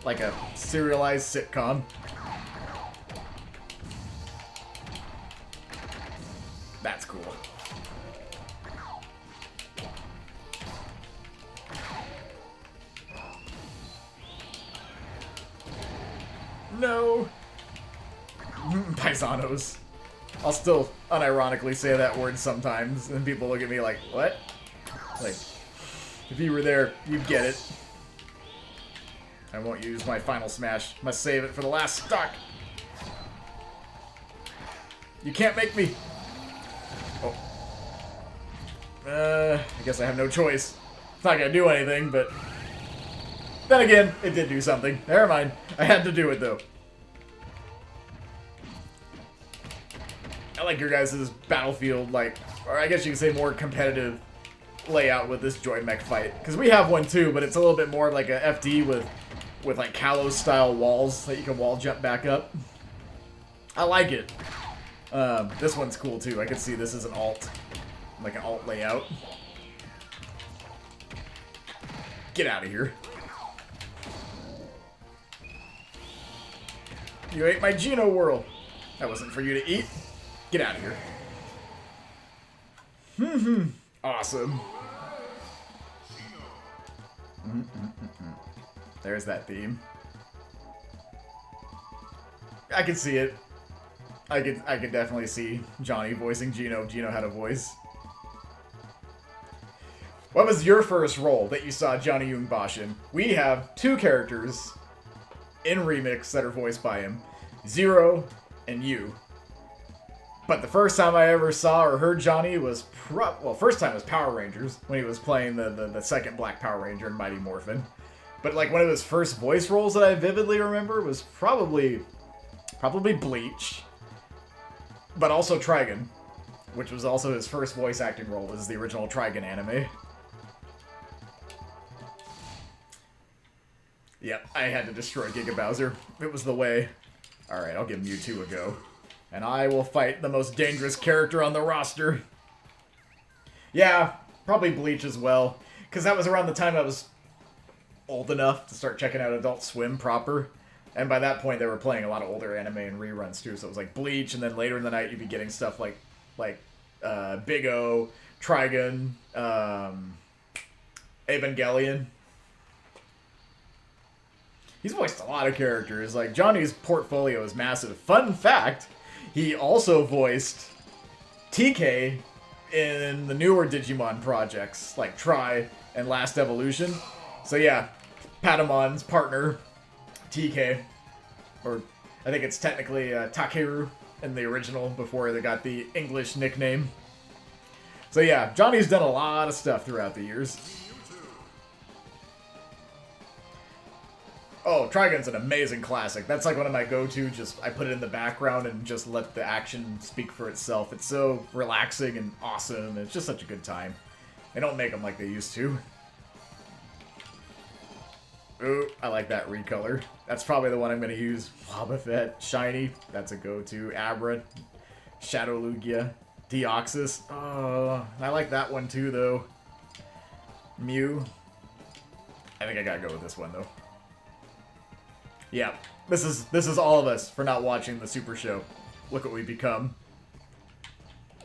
Like a serialized sitcom. That's cool. No! Paisanos. I'll still unironically say that word sometimes, and people look at me like, what? Like, if you were there, you'd get it. I won't use my final smash. Must save it for the last stock. You can't make me. Oh. I guess I have no choice. It's not gonna do anything, but... Then again, it did do something. Never mind. I had to do it, though. I like your guys' Battlefield, like... Or I guess you could say more competitive layout with this Joy Mech fight. Because we have one too, but it's a little bit more like a FD with with like Kalos style walls that you can wall jump back up. I like it. This one's cool too. I can see this as an alt, like an alt layout. Get out of here. You ate my Geno Whirl. That wasn't for you to eat. Get out of here. Awesome. There's that theme. I can see it. I could definitely see Johnny voicing Geno. Geno had a voice. What was your first role that you saw Johnny Yungbashin in? We have 2 characters in Remix that are voiced by him. Zero and you. But the first time I ever saw or heard Johnny was well, first time was Power Rangers, when he was playing the second Black Power Ranger in Mighty Morphin. But like one of his first voice roles that I vividly remember was probably Bleach. But also Trigun, which was also his first voice acting role, as the original Trigun anime. Yep, I had to destroy Giga Bowser. It was the way. Alright, I'll give Mewtwo a go. And I will fight the most dangerous character on the roster. Yeah, probably Bleach as well. Because that was around the time I was old enough to start checking out Adult Swim proper. And by that point, they were playing a lot of older anime and reruns too. So it was like Bleach, and then later in the night, you'd be getting stuff like Big O, Trigun, Evangelion. He's voiced a lot of characters. Like, Johnny's portfolio is massive. Fun fact, he also voiced TK in the newer Digimon projects, like Tri and Last Evolution. So yeah, Patamon's partner, TK, or I think it's technically Takeru in the original before they got the English nickname. So yeah, Johnny's done a lot of stuff throughout the years. Oh, Trigun's an amazing classic. That's like one of my go-to, I put it in the background and just let the action speak for itself. It's so relaxing and awesome. It's just such a good time. They don't make them like they used to. Ooh, I like that recolor. That's probably the one I'm going to use. Wobbuffet, Shiny, that's a go-to. Abra, Shadow Lugia, Deoxys. Oh, I like that one too, though. Mew. I think I gotta go with this one, though. Yeah, this is all of us for not watching the Super Show. Look what we've become.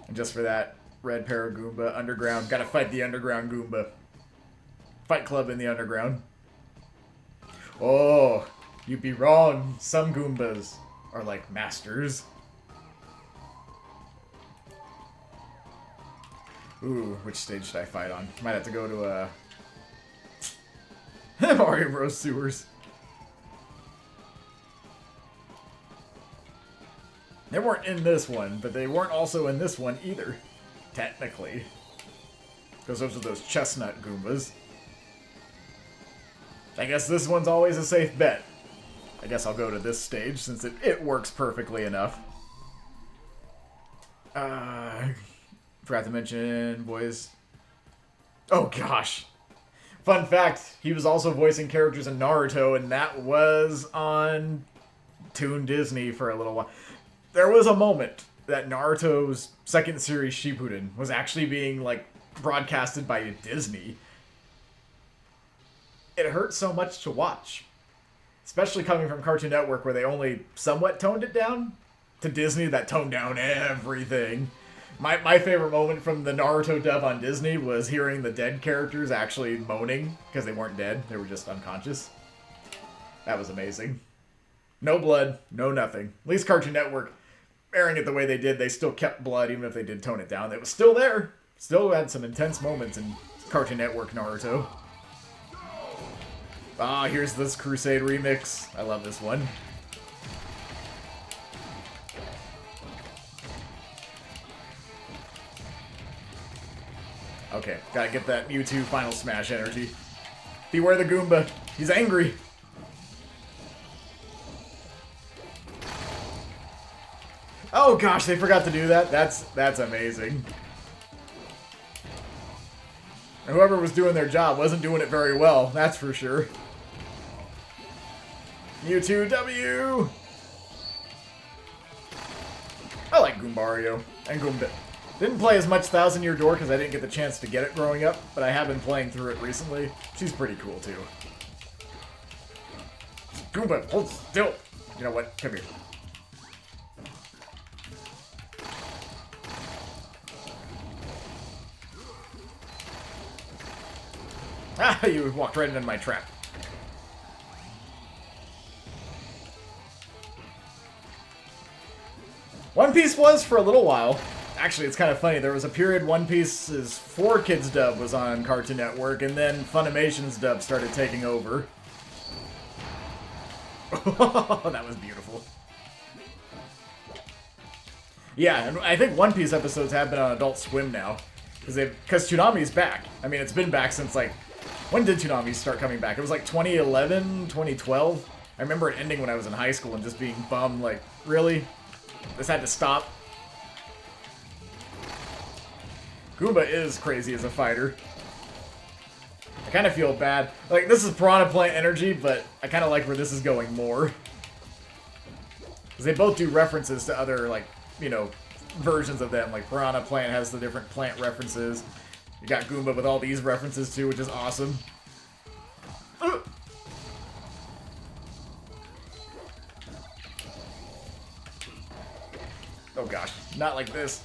And just for that, Red Paragoomba, Underground. Gotta fight the Underground Goomba. Fight Club in the Underground. Oh, you'd be wrong. Some Goombas are like masters. Ooh, which stage should I fight on? Might have to go to Mario Bros. Sewers. They weren't in this one, but they weren't also in this one either, technically. Because those are those chestnut Goombas. I guess this one's always a safe bet. I guess I'll go to this stage since it works perfectly enough. Forgot to mention voice. Oh gosh. Fun fact, he was also voicing characters in Naruto, and that was on Toon Disney for a little while. There was a moment that Naruto's second series Shippuden was actually being like broadcasted by Disney. It hurt so much to watch. Especially coming from Cartoon Network where they only somewhat toned it down, to Disney that toned down everything. My favorite moment from the Naruto dub on Disney was hearing the dead characters actually moaning because they weren't dead, they were just unconscious. That was amazing. No blood, no nothing. At least Cartoon Network, airing it the way they did, they still kept blood even if they did tone it down. It was still there. Still had some intense moments in Cartoon Network Naruto. Ah, here's this Crusade remix. I love this one. Okay, gotta get that Mewtwo Final Smash energy. Beware the Goomba. He's angry. Oh gosh, they forgot to do that? That's amazing. And whoever was doing their job wasn't doing it very well, that's for sure. Mewtwo W! I like Goombario and Goombit. Didn't play as much Thousand Year Door because I didn't get the chance to get it growing up, but I have been playing through it recently. She's pretty cool too. Goomba, hold still! You know what? Come here. Ah, you walked right into my trap. One Piece was for a little while. Actually, it's kind of funny. There was a period One Piece's 4Kids dub was on Cartoon Network, and then Funimation's dub started taking over. Oh, that was beautiful. Yeah, and I think One Piece episodes have been on Adult Swim now. Because Toonami's back. I mean, it's been back since, like... When did Toonami start coming back? It was like 2011, 2012? I remember it ending when I was in high school and just being bummed, like, really? This had to stop? Goomba is crazy as a fighter. I kind of feel bad. Like, this is Piranha Plant energy, but I kind of like where this is going more. Because they both do references to other, like, you know, versions of them. Like, Piranha Plant has the different plant references. You got Goomba with all these references, too, which is awesome. Oh gosh, not like this.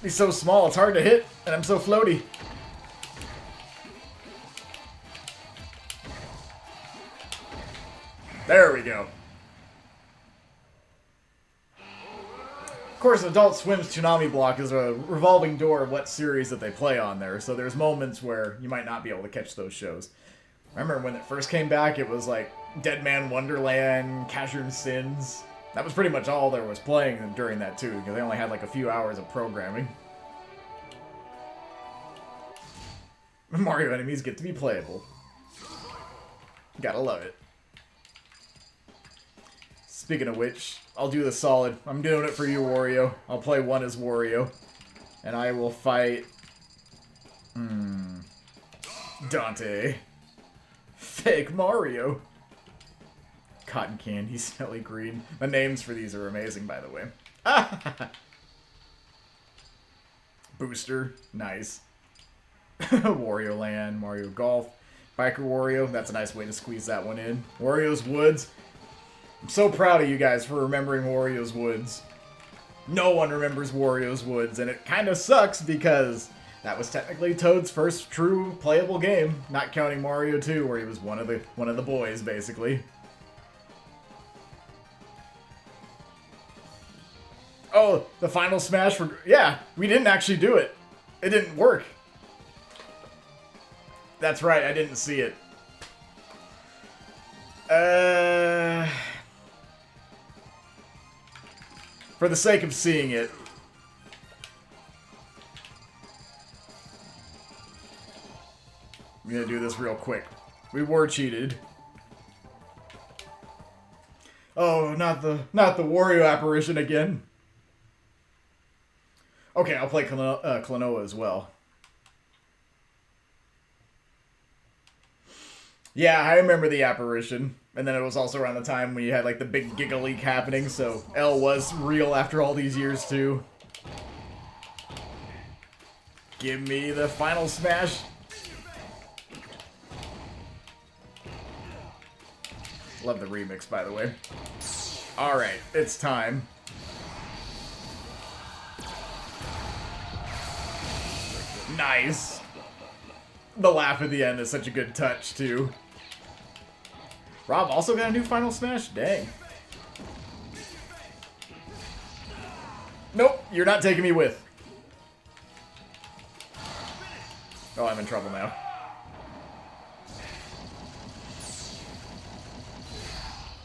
He's so small, it's hard to hit, and I'm so floaty. There we go. Of course, Adult Swim's Toonami block is a revolving door of what series that they play on there, so there's moments where you might not be able to catch those shows. I remember when it first came back, it was like Dead Man Wonderland, Casshern Sins. That was pretty much all there was playing during that too, because they only had like a few hours of programming. Mario enemies get to be playable. Gotta love it. Speaking of which, I'll do the solid. I'm doing it for you, Wario. I'll play one as Wario. And I will fight... Dante. Fake Mario. Cotton candy, smelly green. The names for these are amazing, by the way. Booster, nice. Wario Land, Mario Golf, Biker Wario. That's a nice way to squeeze that one in. Wario's Woods. I'm so proud of you guys for remembering Wario's Woods. No one remembers Wario's Woods, and it kind of sucks because that was technically Toad's first true playable game, not counting Mario 2, where he was one of the boys, basically. Oh, the final smash for... Yeah, we didn't actually do it. It didn't work. That's right, I didn't see it. For the sake of seeing it. I'm gonna do this real quick. We were cheated. Oh, not the Wario apparition again. Okay, I'll play Klonoa as well. Yeah, I remember the apparition. And then it was also around the time when you had like the big Giga Leak happening, so L was real after all these years too. Give me the final smash. Love the remix, by the way. Alright, it's time. Nice. The laugh at the end is such a good touch, too. R.O.B also got a new final smash? Dang. Nope, you're not taking me with. Oh, I'm in trouble now.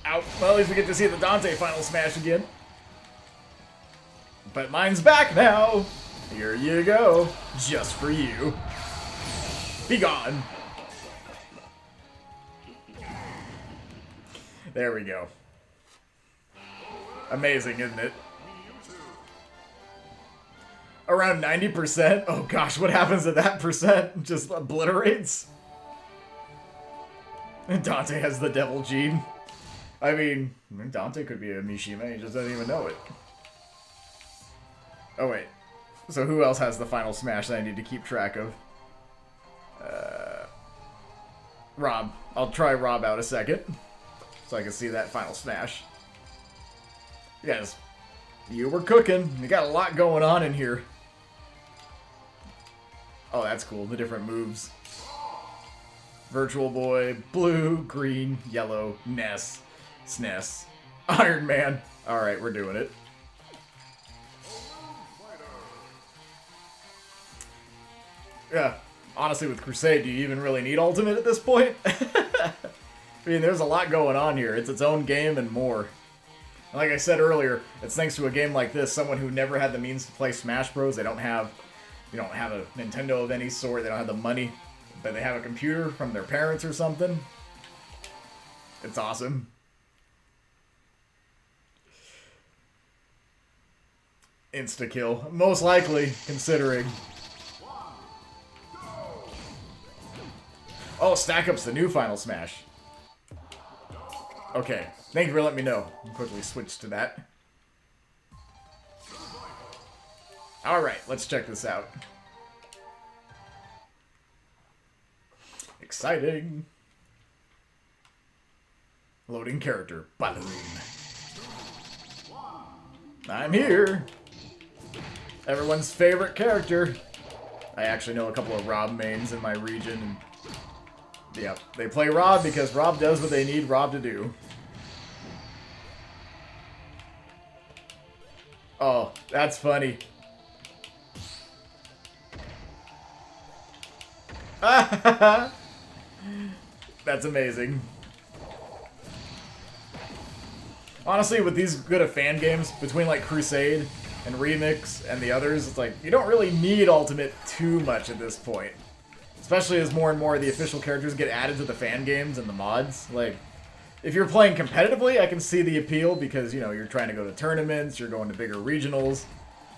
Out. Well, at least we get to see the Dante final smash again. But mine's back now. Here you go. Just for you. Be gone. There we go. Amazing, isn't it? Around 90%? Oh gosh, what happens to that percent? Just obliterates? Dante has the devil gene. I mean, Dante could be a Mishima, he just doesn't even know it. Oh wait, so who else has the final smash that I need to keep track of? R.O.B. I'll try R.O.B. out a second, so I can see that final smash. Yes, you were cooking. You got a lot going on in here. Oh, that's cool, the different moves. Virtual Boy, blue, green, yellow, Ness, SNES, Iron Man. Alright, we're doing it. Yeah, honestly, with Crusade, do you even really need Ultimate at this point? I mean, there's a lot going on here. It's its own game and more. And like I said earlier, it's thanks to a game like this, someone who never had the means to play Smash Bros. They don't have a Nintendo of any sort, they don't have the money, but they have a computer from their parents or something. It's awesome. Insta-kill. Most likely, considering. Oh, Stackup's the new Final Smash. Okay, thank you for letting me know. I'll quickly switch to that. Alright, let's check this out. Exciting. Loading character. Balloon. I'm here. Everyone's favorite character. I actually know a couple of R.O.B. mains in my region. And yep, they play R.O.B. because R.O.B. does what they need R.O.B. to do. Oh, that's funny. That's amazing. Honestly, with these good of fan games, between like Crusade and Remix and the others, it's like, you don't really need Ultimate too much at this point. Especially as more and more of the official characters get added to the fan games and the mods. Like, if you're playing competitively, I can see the appeal because, you know, you're trying to go to tournaments, you're going to bigger regionals.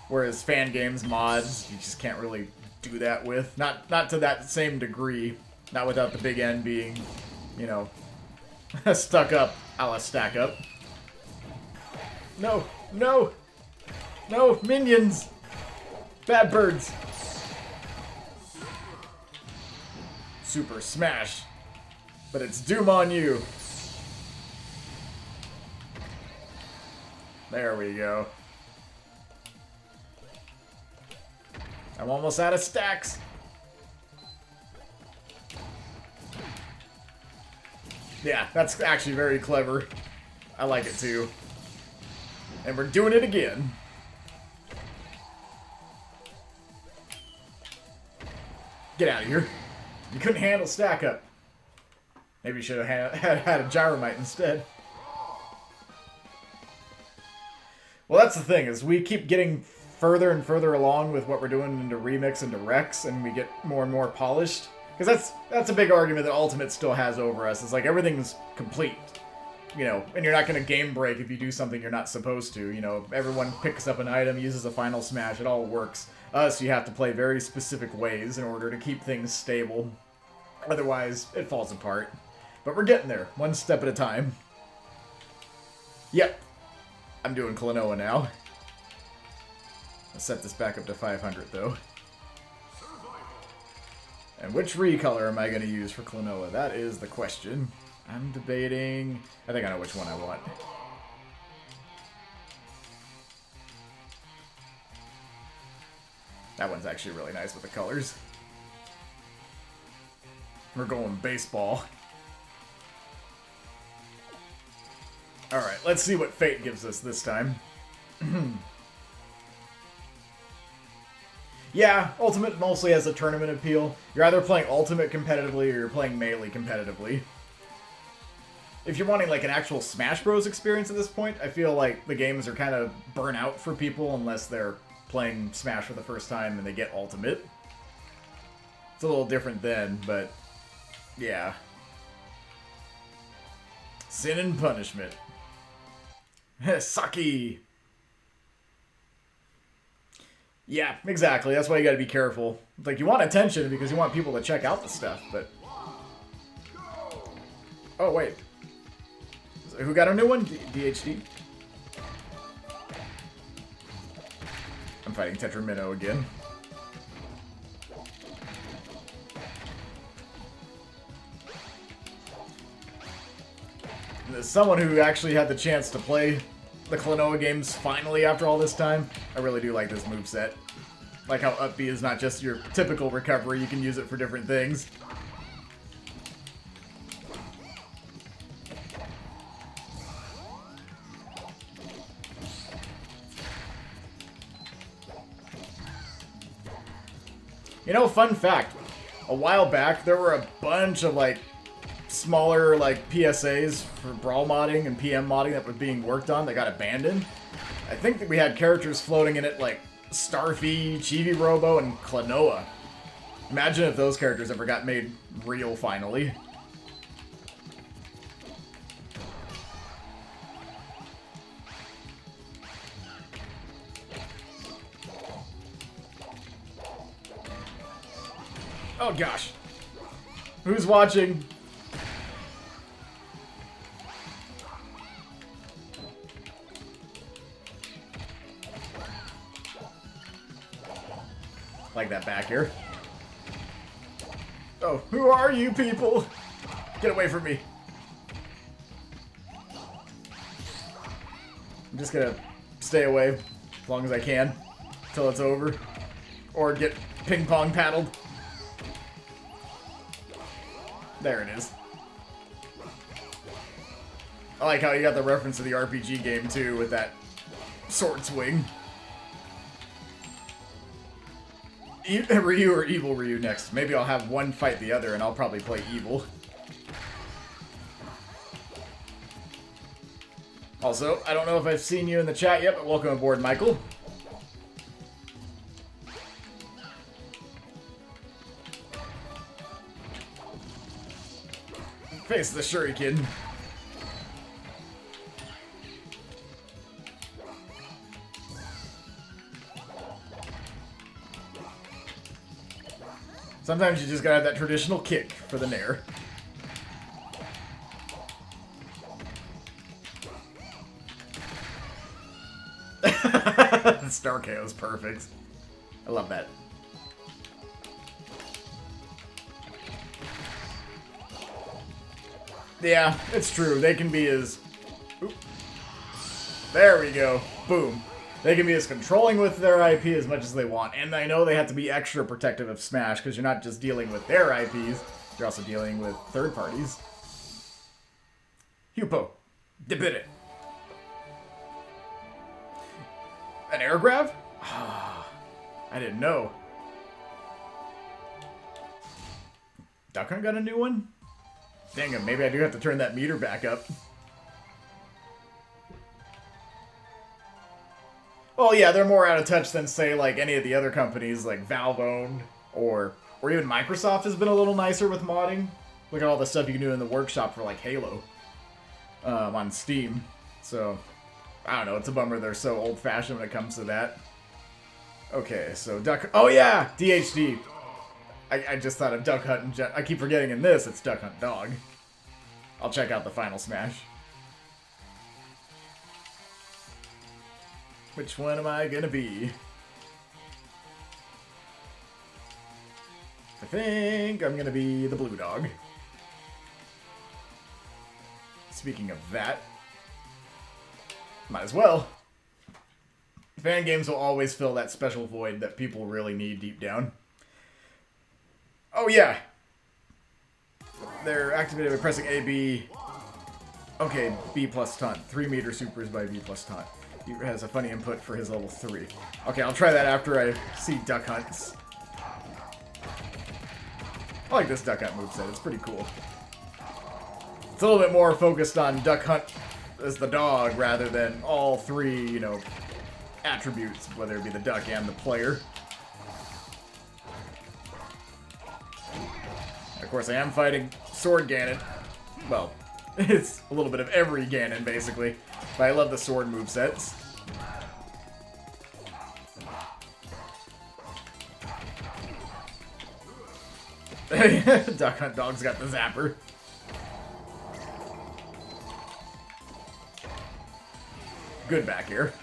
Whereas fan games, mods, you just can't really do that with. Not to that same degree. Not without the big N being, you know, stuck up a la stack up. No, no, no, minions! Bad birds! Super Smash. But it's doom on you. There we go. I'm almost out of stacks. Yeah, that's actually very clever. I like it too. And we're doing it again. Get out of here. You couldn't handle stack up. Maybe you should have had a Gyromite instead. Well, that's the thing, is we keep getting further and further along with what we're doing into Remix and Rex, and we get more and more polished. Because that's a big argument that Ultimate still has over us. It's like everything's complete. You know, and you're not going to game break if you do something you're not supposed to. You know, everyone picks up an item, uses a final smash, it all works. Us, you have to play very specific ways in order to keep things stable. Otherwise, it falls apart. But we're getting there, one step at a time. Yep. I'm doing Klonoa now. I'll set this back up to 500, though. And which Recolor am I going to use for Klonoa? That is the question. I'm debating... I think I know which one I want. That one's actually really nice with the colors. We're going baseball. Alright, let's see what Fate gives us this time. Yeah, Ultimate mostly has a tournament appeal. You're either playing Ultimate competitively or you're playing Melee competitively. If you're wanting like an actual Smash Bros. Experience at this point, I feel like the games are kind of burnt out for people unless they're playing Smash for the first time and they get Ultimate. It's a little different then, but yeah. Sin and Punishment. Saki! Yeah, exactly. That's why you gotta be careful. Like, you want attention because you want people to check out the stuff, but... Oh, wait. Who got a new one? DHD? I'm fighting Tetramino again. As someone who actually had the chance to play the Klonoa games finally after all this time, I really do like this moveset. Like how up B is not just your typical recovery, you can use it for different things. You know, fun fact, a while back there were a bunch of like smaller like PSAs for Brawl modding and PM modding that was being worked on that got abandoned. I think that we had characters floating in it like Starfy, Chibi Robo, and Klonoa. Imagine if those characters ever got made real finally. Oh gosh. Who's watching? Like that back here. Oh, who are you people? Get away from me. I'm just gonna stay away as long as I can until it's over. Or get ping pong paddled. There it is. I like how you got the reference to the RPG game too with that sword swing. Ryu or Evil Ryu next. Maybe I'll have one fight the other and I'll probably play Evil. Also, I don't know if I've seen you in the chat yet, but welcome aboard, Michael. Face the shuriken. Sometimes you just gotta have that traditional kick for the nair. The Star KO is perfect. I love that. Yeah, it's true. They can be as... Oop. There we go. Boom. They can be as controlling with their IP as much as they want. And I know they have to be extra protective of Smash, because you're not just dealing with their IPs, you're also dealing with third parties. Hupo. Debit it. An air grab? I didn't know. Duck Hunt got a new one? Dang it, maybe I do have to turn that meter back up. Well, yeah, they're more out of touch than, say, like any of the other companies, like Valve-owned, or even Microsoft has been a little nicer with modding. Look at all the stuff you can do in the workshop for, like, Halo on Steam. So, I don't know, it's a bummer they're so old-fashioned when it comes to that. Okay, so Duck... Oh, yeah! DHD. I just thought of Duck Hunt and I keep forgetting in this, it's Duck Hunt Dog. I'll check out the final Smash. Which one am I gonna be? I think I'm gonna be the blue dog. Speaking of that, might as well. Fan games will always fill that special void that people really need deep down. Oh yeah! They're activated by pressing A, B. Okay, B plus taunt. 3 meter supers by B plus taunt. He has a funny input for his level 3. Okay, I'll try that after I see Duck Hunts. I like this Duck Hunt moveset. It's pretty cool. It's a little bit more focused on Duck Hunt as the dog rather than all 3, you know, attributes, whether it be the duck and the player. Of course, I am fighting Sword Ganon. Well, it's a little bit of every Ganon, basically. But I love the sword movesets. Duck Hunt Dog's got the zapper. Good back air.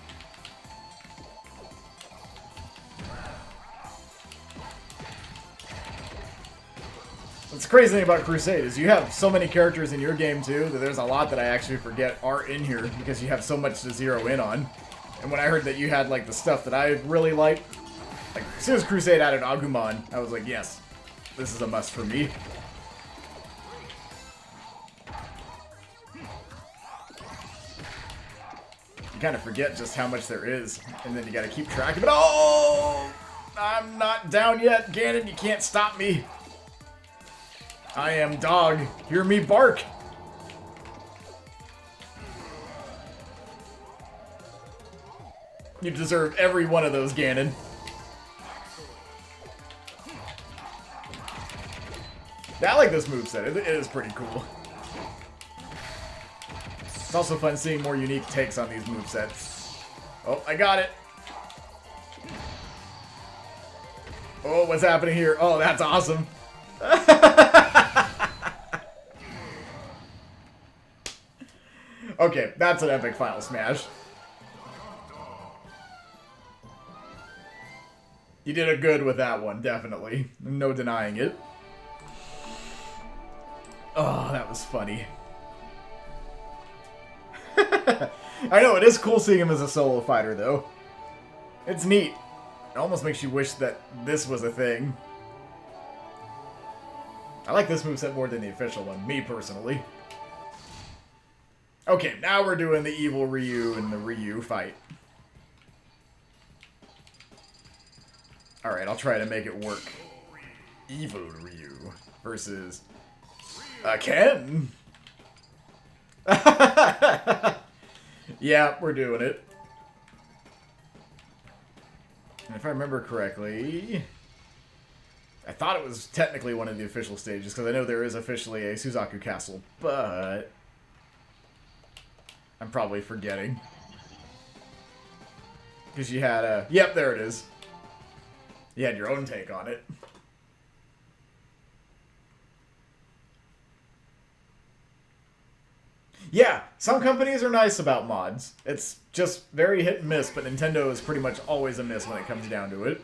What's crazy thing about Crusade is you have so many characters in your game too that there's a lot that I actually forget are in here because you have so much to zero in on. And when I heard that you had like the stuff that I really like as soon as Crusade added Agumon, I was like, yes, this is a must for me. You kind of forget just how much there is, and then you gotta keep track of it. Oh! I'm not down yet, Ganon, you can't stop me. I am dog. Hear me bark. You deserve every one of those, Ganon. I like this moveset. It is pretty cool. It's also fun seeing more unique takes on these movesets. Oh, I got it. Oh, what's happening here? Oh, that's awesome. Okay, that's an epic final smash. You did a good with that one, definitely. No denying it. Oh, that was funny. I know, it is cool seeing him as a solo fighter, though. It's neat. It almost makes you wish that this was a thing. I like this moveset more than the official one, me personally. Okay, now we're doing the evil Ryu and the Ryu fight. Alright, I'll try to make it work. Evil Ryu versus... Ken? Yeah, we're doing it. And if I remember correctly... I thought it was technically one of the official stages, because I know there is officially a Suzaku Castle, but... I'm probably forgetting. Because you had a... Yep, there it is. You had your own take on it. Yeah, some companies are nice about mods. It's just very hit and miss, but Nintendo is pretty much always a miss when it comes down to it.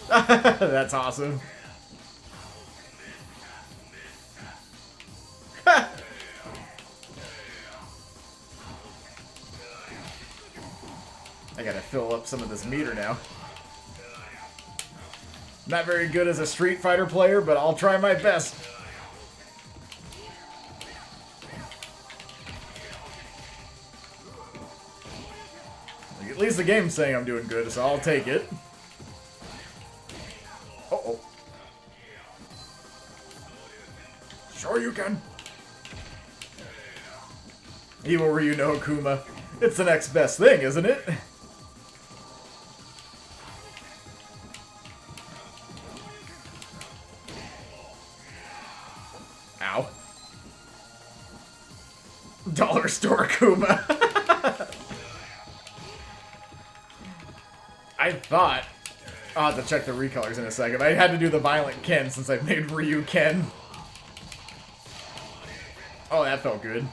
That's awesome. I gotta fill up some of this meter now. Not very good as a Street Fighter player, but I'll try my best. At least the game's saying I'm doing good, so I'll take it. Uh-oh. Sure you can. Evil Ryu no Akuma. It's the next best thing, isn't it? Ow. Dollar store Akuma. I thought... I'll have to check the recolors in a second. I had to do the violent Ken since I've made Ryu Ken. Oh, that felt good.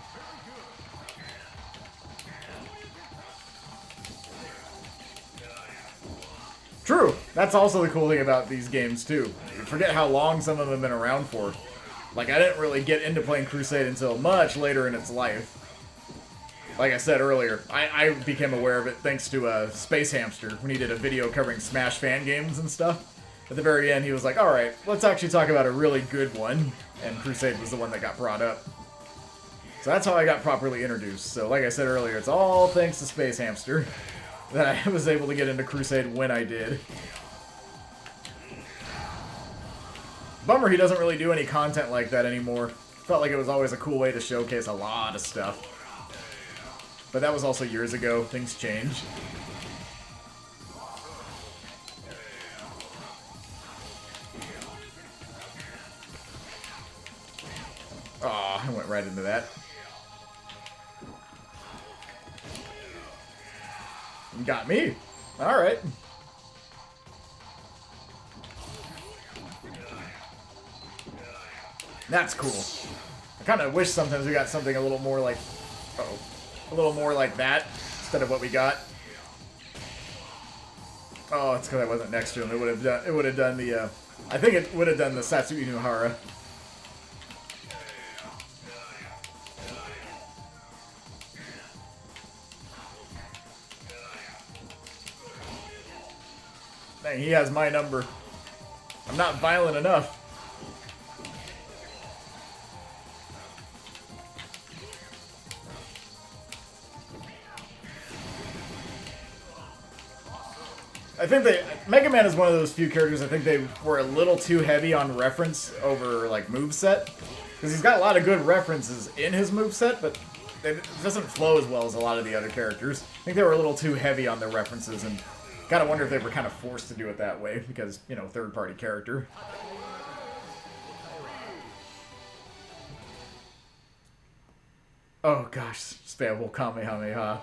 True. That's also the cool thing about these games, too. You forget how long some of them have been around for. Like, I didn't really get into playing Crusade until much later in its life. Like I said earlier, I became aware of it thanks to Space Hamster when he did a video covering Smash fan games and stuff. At the very end, he was like, alright, let's actually talk about a really good one. And Crusade was the one that got brought up. So that's how I got properly introduced. So like I said earlier, it's all thanks to Space Hamster that I was able to get into Crusade when I did. Bummer he doesn't really do any content like that anymore. Felt like it was always a cool way to showcase a lot of stuff. But that was also years ago. Things change. Aw, I went right into that. You got me. Alright. That's cool. I kind of wish sometimes we got something a little more, like, Uh-oh. A little more like that instead of what we got. Oh, it's because I wasn't next to him. It would have done the I think it would have done the Satsui Nuhara. Dang, he has my number. I'm not violent enough. I think Mega Man is one of those few characters I think they were a little too heavy on reference over, like, moveset. Because he's got a lot of good references in his moveset, but it doesn't flow as well as a lot of the other characters. I think they were a little too heavy on the references, and gotta wonder if they were kind of forced to do it that way, because, you know, third-party character. Oh gosh, spammable Kamehameha.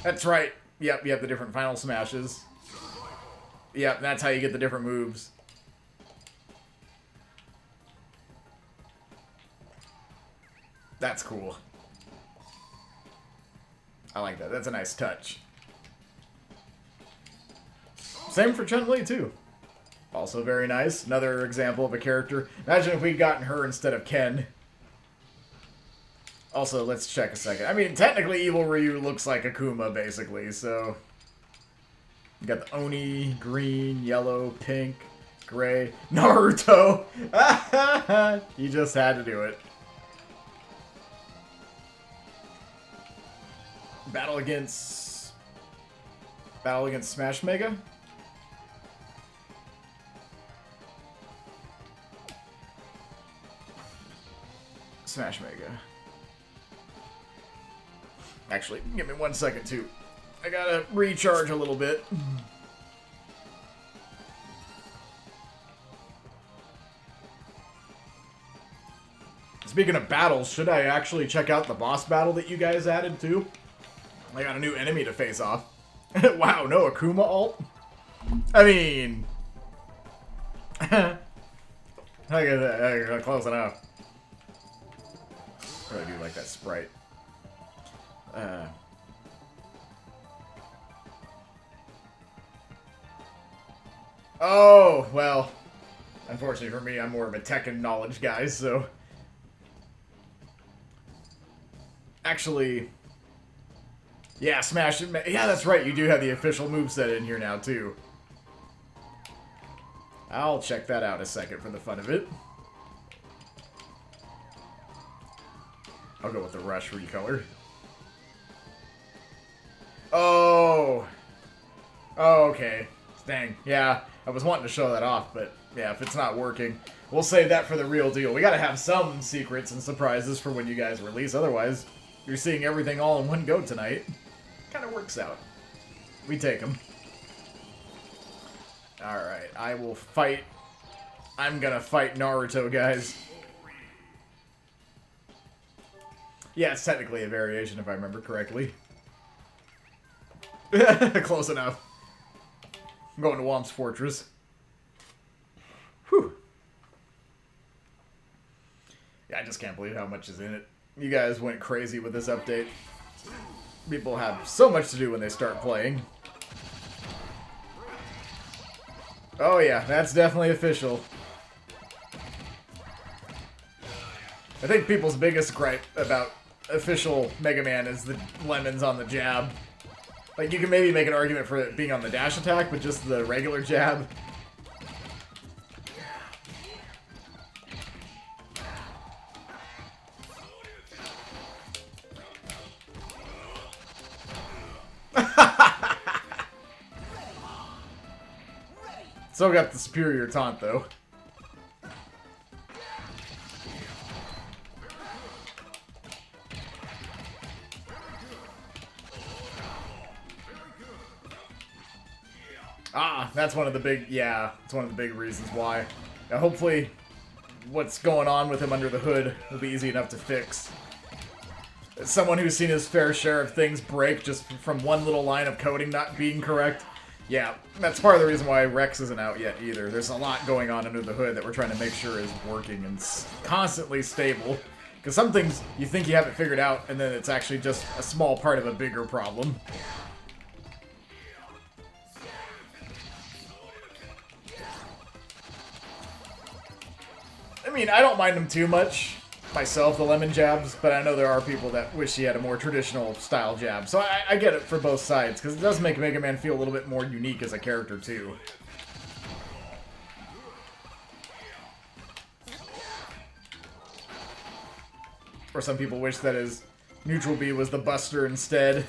That's right. Yep, you have the different final smashes. Yep, that's how you get the different moves. That's cool. I like that. That's a nice touch. Same for Chun-Li, too. Also very nice. Another example of a character. Imagine if we'd gotten her instead of Ken. Also, let's check a second. I mean, technically, Evil Ryu looks like Akuma, basically, so... You got the Oni, green, yellow, pink, gray, Naruto! You just had to do it. Battle against Smash Mega? Smash Mega. Actually, give me 1 second, too. I gotta recharge a little bit. Speaking of battles, should I actually check out the boss battle that you guys added, too? I got a new enemy to face off. Wow, no Akuma ult? I mean... I get that. Close enough. Really do like that sprite. Oh, well, unfortunately for me, I'm more of a Tekken knowledge guy, so... Actually... Yeah, Smash... Yeah, that's right, you do have the official moveset in here now, too. I'll check that out a second for the fun of it. I'll go with the Rush Recolor. Oh. Oh, okay. Dang. Yeah, I was wanting to show that off, but yeah, if it's not working, we'll save that for the real deal. We gotta have some secrets and surprises for when you guys release. Otherwise, you're seeing everything all in one go tonight. Kind of works out. We take them. Alright, I will fight. I'm gonna fight Naruto, guys. Yeah, it's technically a variation if I remember correctly. Close enough. I'm going to Womp's Fortress. Whew. Yeah, I just can't believe how much is in it. You guys went crazy with this update. People have so much to do when they start playing. Oh yeah, that's definitely official. I think people's biggest gripe about official Mega Man is the lemons on the jab. Like, you can maybe make an argument for it being on the dash attack, but just the regular jab. Still got the superior taunt, though. Ah, that's one of the big, yeah, it's one of the big reasons why. Now, hopefully, what's going on with him under the hood will be easy enough to fix. As someone who's seen his fair share of things break just from one little line of coding not being correct, Yeah, that's part of the reason why Rex isn't out yet either. There's a lot going on under the hood that we're trying to make sure is working and constantly stable. Because some things you think you have it figured out, and then it's actually just a small part of a bigger problem. I mean, I don't mind them too much, myself, the lemon jabs, but I know there are people that wish he had a more traditional style jab. So I get it for both sides, because it does make Mega Man feel a little bit more unique as a character, too. Or some people wish that his neutral B was the Buster instead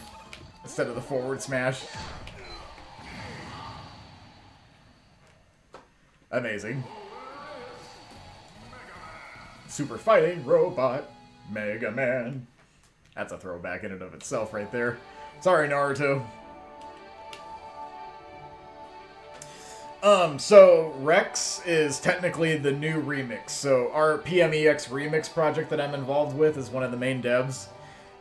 of the forward smash. Amazing. Super Fighting Robot Mega Man. That's a throwback in and of itself right there. Sorry, Naruto. So Rex is technically the new remix. So our PMEX remix project that I'm involved with is one of the main devs.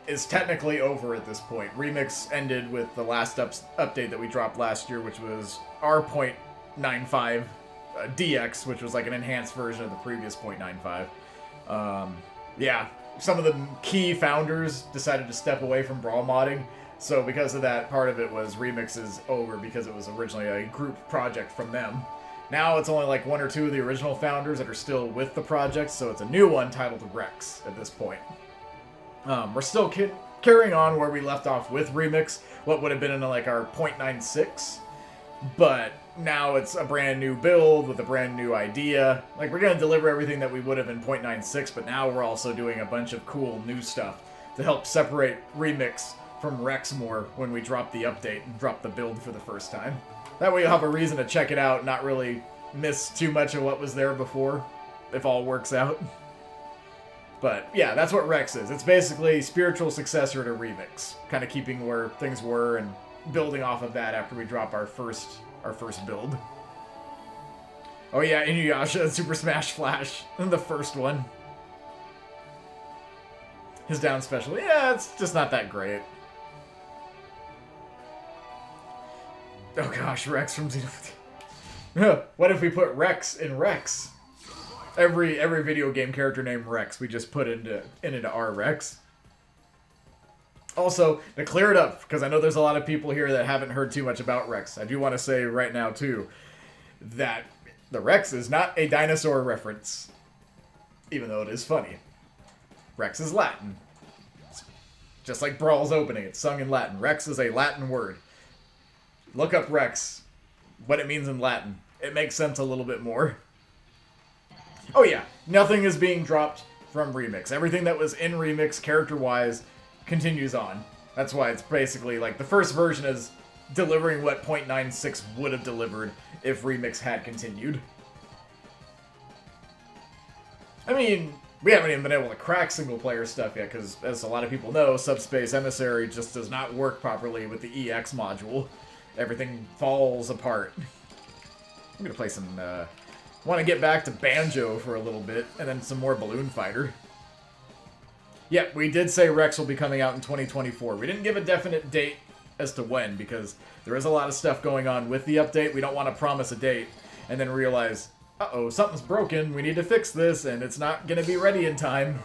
Is technically over at this point. Remix ended with the last update that we dropped last year, which was R.95 DX, which was like an enhanced version of the previous .95. Yeah, some of the key founders decided to step away from Brawl modding, so because of that, part of it was Remix is over because it was originally a group project from them. Now it's only like one or two of the original founders that are still with the project, so it's a new one titled Rex at this point. We're still carrying on where we left off with Remix, what would have been in like our .96, but now it's a brand new build with a brand new idea. Like, we're going to deliver everything that we would have in .96, but now we're also doing a bunch of cool new stuff to help separate Remix from Rex more when we drop the update and drop the build for the first time. That way you'll have a reason to check it out, not really miss too much of what was there before, if all works out. But yeah, that's what Rex is. It's basically spiritual successor to Remix, kind of keeping where things were and building off of that after we drop our first build. Oh yeah, Inuyasha Super Smash Flash, the first one. His down special, yeah, it's just not that great. Oh gosh, Rex from Xenoblade. What if we put Rex in Rex? Every video game character named Rex, we just put into our Rex. Also, to clear it up, because I know there's a lot of people here that haven't heard too much about Rex, I do want to say right now, too, that the Rex is not a dinosaur reference, even though it is funny. Rex is Latin. It's just like Brawl's opening, it's sung in Latin. Rex is a Latin word. Look up Rex, what it means in Latin. It makes sense a little bit more. Oh yeah, nothing is being dropped from Remix. Everything that was in Remix, character-wise, continues on. That's why it's basically like the first version is delivering what .96 would have delivered if Remix had continued. I mean, we haven't even been able to crack single-player stuff yet, because as a lot of people know, Subspace Emissary just does not work properly with the EX module. Everything falls apart. I'm gonna play some, want to get back to Banjo for a little bit, and then some more Balloon Fighter. Yep, we did say Rex will be coming out in 2024. We didn't give a definite date as to when, because there is a lot of stuff going on with the update. We don't want to promise a date, and then realize, uh-oh, something's broken, we need to fix this, and it's not going to be ready in time.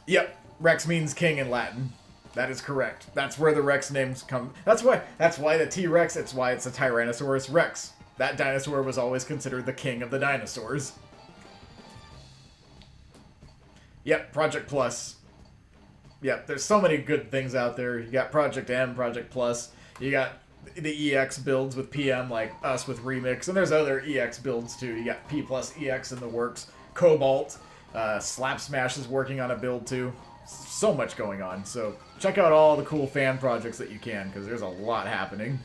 Yep, Rex means king in Latin. That is correct. That's where the Rex names come. That's why the T-Rex, it's why it's a Tyrannosaurus Rex. That dinosaur was always considered the king of the dinosaurs. Yep, Project Plus. Yep, there's so many good things out there. You got Project M, Project Plus. You got the EX builds with PM, like us with Remix. And there's other EX builds, too. You got P plus EX in the works. Cobalt. Slap Smash is working on a build, too. So much going on. So check out all the cool fan projects that you can, because there's a lot happening.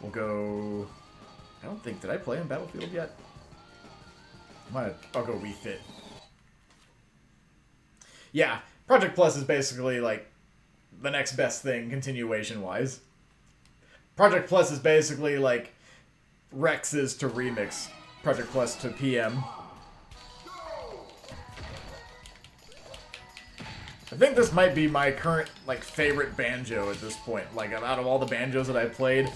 We'll go... I don't think... Did I play on Battlefield yet? I'll go refit. Yeah, Project Plus is basically, like, the next best thing, continuation-wise. Project Plus is basically, like, Rex's to Remix. Project Plus to PM. I think this might be my current, like, favorite Banjo at this point. Like, out of all the Banjos that I've played,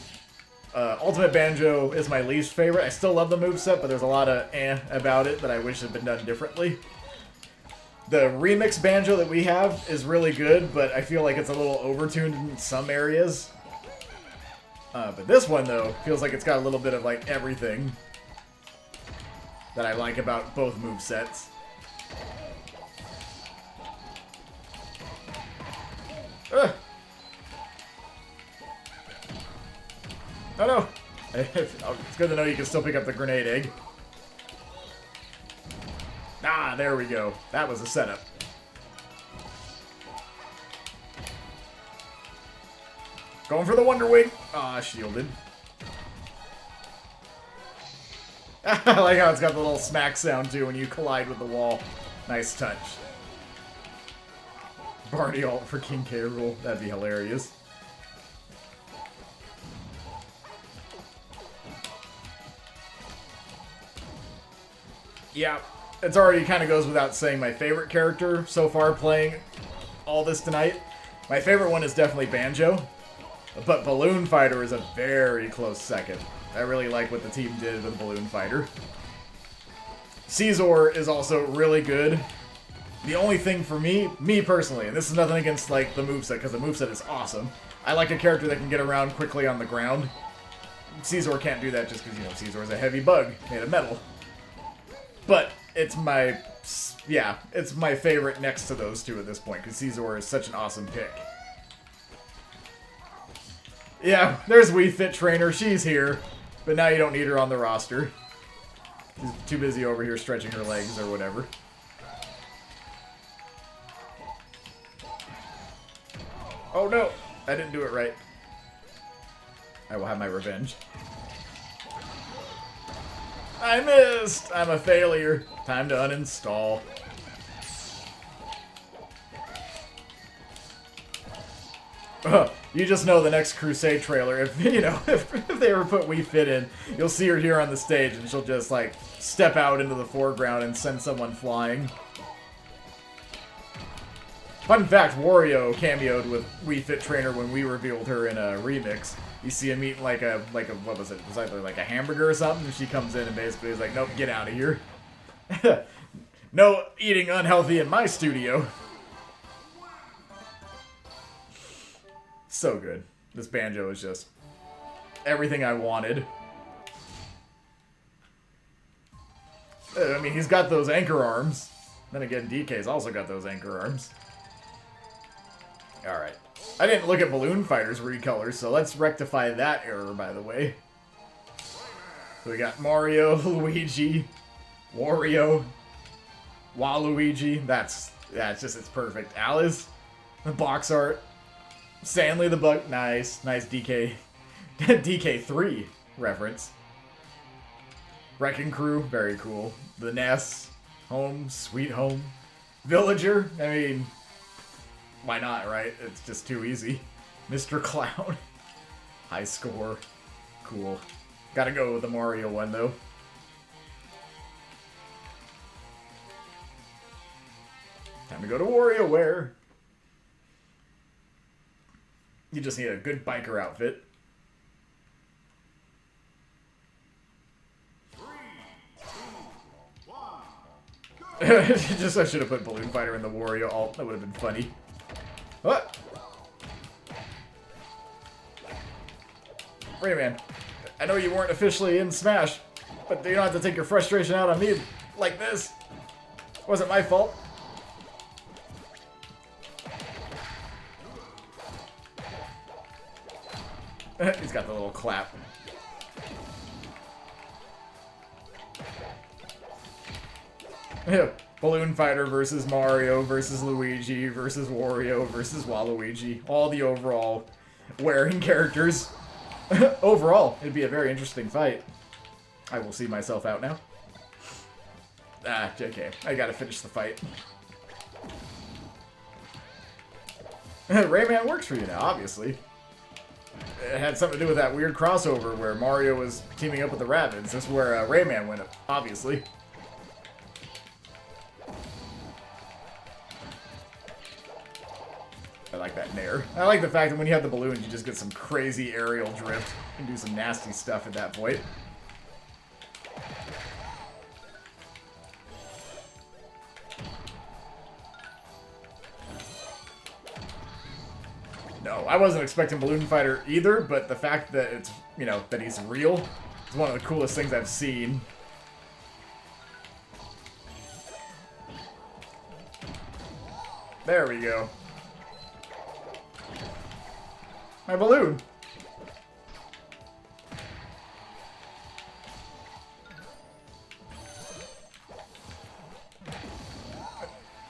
Ultimate Banjo is my least favorite. I still love the moveset, but there's a lot of about it that I wish had been done differently. The remix Banjo that we have is really good, but I feel like it's a little overtuned in some areas. But this one, though, feels like it's got a little bit of, like, everything that I like about both movesets. Ugh. Oh no! It's good to know you can still pick up the grenade egg. Ah, there we go. That was a setup. Going for the Wonder Wing. Ah, shielded. I like how it's got the little smack sound too when you collide with the wall. Nice touch. Barney ult for King K. Rool. That'd be hilarious. Yeah, it's already kind of goes without saying my favorite character so far playing all this tonight. My favorite one is definitely Banjo, but Balloon Fighter is a very close second. I really like what the team did with Balloon Fighter. Scizor is also really good. The only thing for me personally, and this is nothing against like the moveset, because the moveset is awesome. I like a character that can get around quickly on the ground. Scizor can't do that just because, you know, Scizor is a heavy bug made of metal. But it's my, yeah, it's my favorite next to those two at this point, because Scizor is such an awesome pick. Yeah, there's Wii Fit Trainer, she's here, but now you don't need her on the roster. She's too busy over here stretching her legs or whatever. Oh no, I didn't do it right. I will have my revenge. I missed! I'm a failure. Time to uninstall. You just know the next Crusade trailer, if you know, if they ever put Wii Fit in, you'll see her here on the stage and she'll just like step out into the foreground and send someone flying. Fun fact, Wario cameoed with Wii Fit Trainer when we revealed her in a remix. You see him eating like a, what was it? It was either like a hamburger or something, and she comes in and basically is like, nope, get out of here. No eating unhealthy in my studio. So good. This Banjo is just everything I wanted. I mean, he's got those anchor arms. Then again, DK's also got those anchor arms. Alright. I didn't look at Balloon Fighter's Recolor, so let's rectify that error, by the way. So we got Mario, Luigi, Wario, Waluigi. It's perfect. Alice, the box art. Stanley the Bug. Nice DK. DK3 reference. Wrecking Crew, very cool. The Ness, Home, Sweet Home. Villager, I mean, why not, right? It's just too easy. Mr. Clown. High score. Cool. Gotta go with the Mario one, though. Time to go to WarioWare. You just need a good biker outfit. 3, 2, 1, go! I should have put Balloon Fighter in the Wario alt. That would have been funny. What? Rayman, I know you weren't officially in Smash, but you don't have to take your frustration out on me like this. It wasn't my fault. He's got the little clap. Balloon Fighter versus Mario versus Luigi versus Wario versus Waluigi. All the overall wearing characters. Overall, it'd be a very interesting fight. I will see myself out now. Ah, JK. I gotta finish the fight. Rayman works for you now, obviously. It had something to do with that weird crossover where Mario was teaming up with the Rabbids. That's where Rayman went, obviously. I like that nair. I like the fact that when you have the balloons, you just get some crazy aerial drift. You can do some nasty stuff at that point. No, I wasn't expecting Balloon Fighter either, but the fact that it's, you know, that he's real is one of the coolest things I've seen. There we go. My balloon.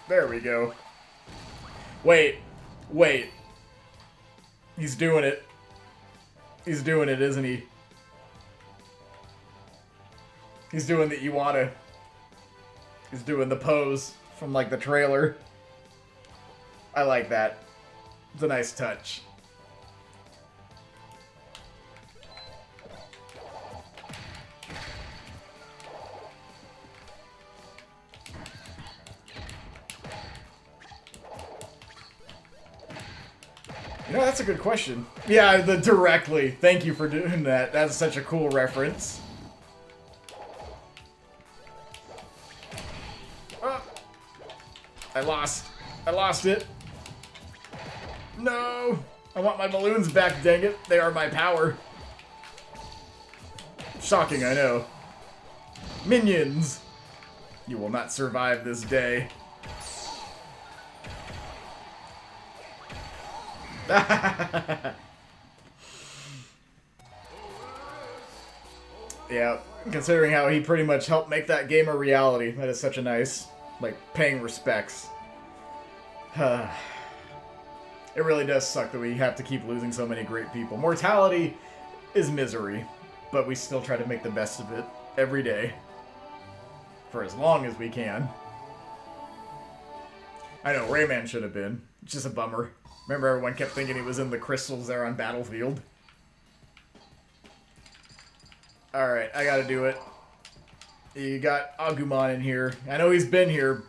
There we go. Wait. Wait. He's doing it. He's doing it, isn't he? He's doing the Iwata. He's doing the pose from, like, the trailer. I like that. It's a nice touch. You know, that's a good question. Yeah, the directly. Thank you for doing that. That's such a cool reference. Oh. I lost. I lost it. No! I want my balloons back, dang it. They are my power. Shocking, I know. Minions! You will not survive this day. Yeah, considering how he pretty much helped make that game a reality. That is such a nice, like, paying respects. It really does suck that we have to keep losing so many great people. Mortality is misery, but we still try to make the best of it every day. For as long as we can. I know, Rayman should have been. It's just a bummer. Remember, everyone kept thinking he was in the crystals there on Battlefield. Alright, I gotta do it. You got Agumon in here. I know he's been here,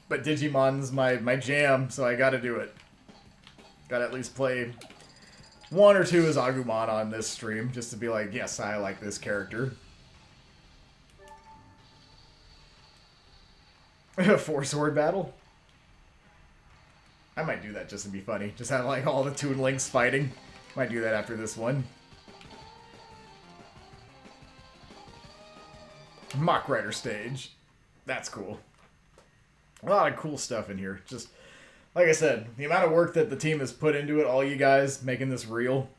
but Digimon's my jam, so I gotta do it. Gotta at least play one or two as Agumon on this stream, just to be like, yes, I like this character. A 4-sword battle? I might do that just to be funny. Just have, like, all the Toon Links fighting. Might do that after this one. Mock Rider stage. That's cool. A lot of cool stuff in here. Just, like I said, the amount of work that the team has put into it, all you guys making this real.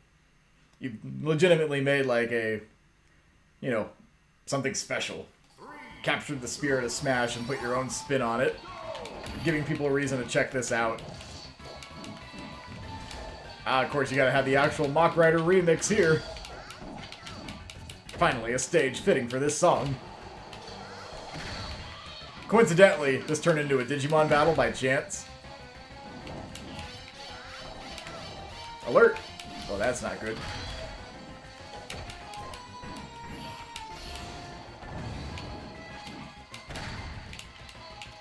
You've legitimately made, like, a, you know, something special. Captured the spirit of Smash and put your own spin on it. Giving people a reason to check this out. Of course, you gotta have the actual Mock Rider remix here. Finally, a stage fitting for this song. Coincidentally, this turned into a Digimon battle by chance. Alert! Well, that's not good.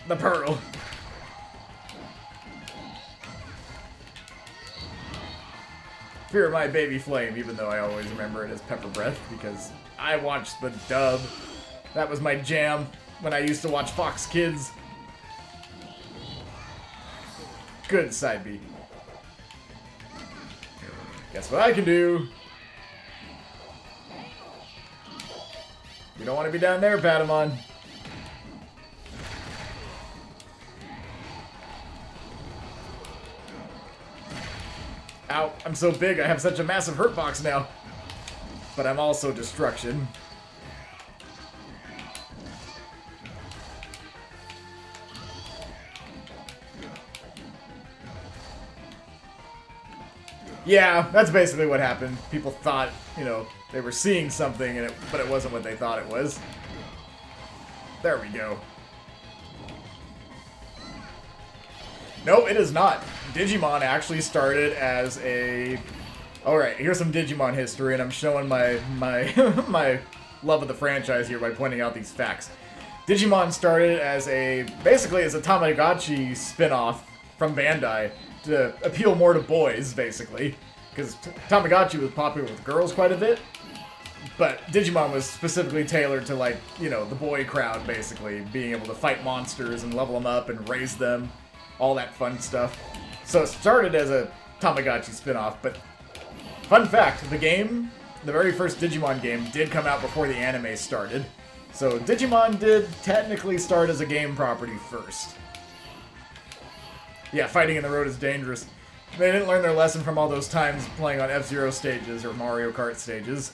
The Pearl. Fear My Baby Flame, even though I always remember it as Pepper Breath, because I watched the dub. That was my jam when I used to watch Fox Kids. Good side B. Guess what I can do? You don't want to be down there, Patamon. Ow, I'm so big, I have such a massive hurt box now. But I'm also destruction. Yeah, that's basically what happened. People thought, you know, they were seeing something, but it wasn't what they thought it was. There we go. No, it is not. Digimon actually started as a... Alright, here's some Digimon history, and I'm showing my my love of the franchise here by pointing out these facts. Digimon started as basically as a Tamagotchi spin-off from Bandai to appeal more to boys, basically. Because Tamagotchi was popular with girls quite a bit, but Digimon was specifically tailored to, like, you know, the boy crowd, basically. Being able to fight monsters and level them up and raise them. All that fun stuff. So it started as a Tamagotchi spin-off, but fun fact, the game, the very first Digimon game, did come out before the anime started. So Digimon did technically start as a game property first. Yeah, fighting in the road is dangerous. They didn't learn their lesson from all those times playing on F-Zero stages or Mario Kart stages.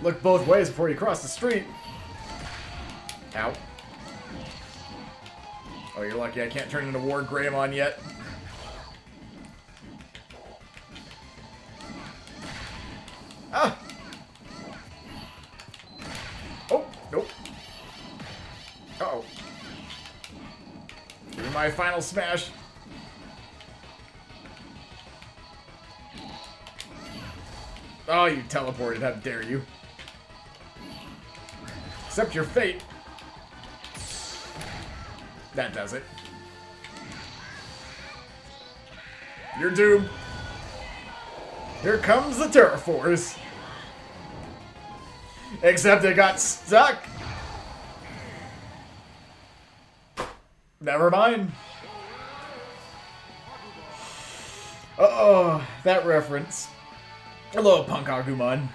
Look both ways before you cross the street. Ow. Oh, you're lucky I can't turn into War Greymon yet. Ah! Oh, nope. Uh-oh. Give me my final smash. Oh, you teleported. How dare you. Accept your fate. That does it. You're doomed. Here comes the Terraforce. Except it got stuck. Never mind. Uh-oh, that reference. Hello, Punk Agumon.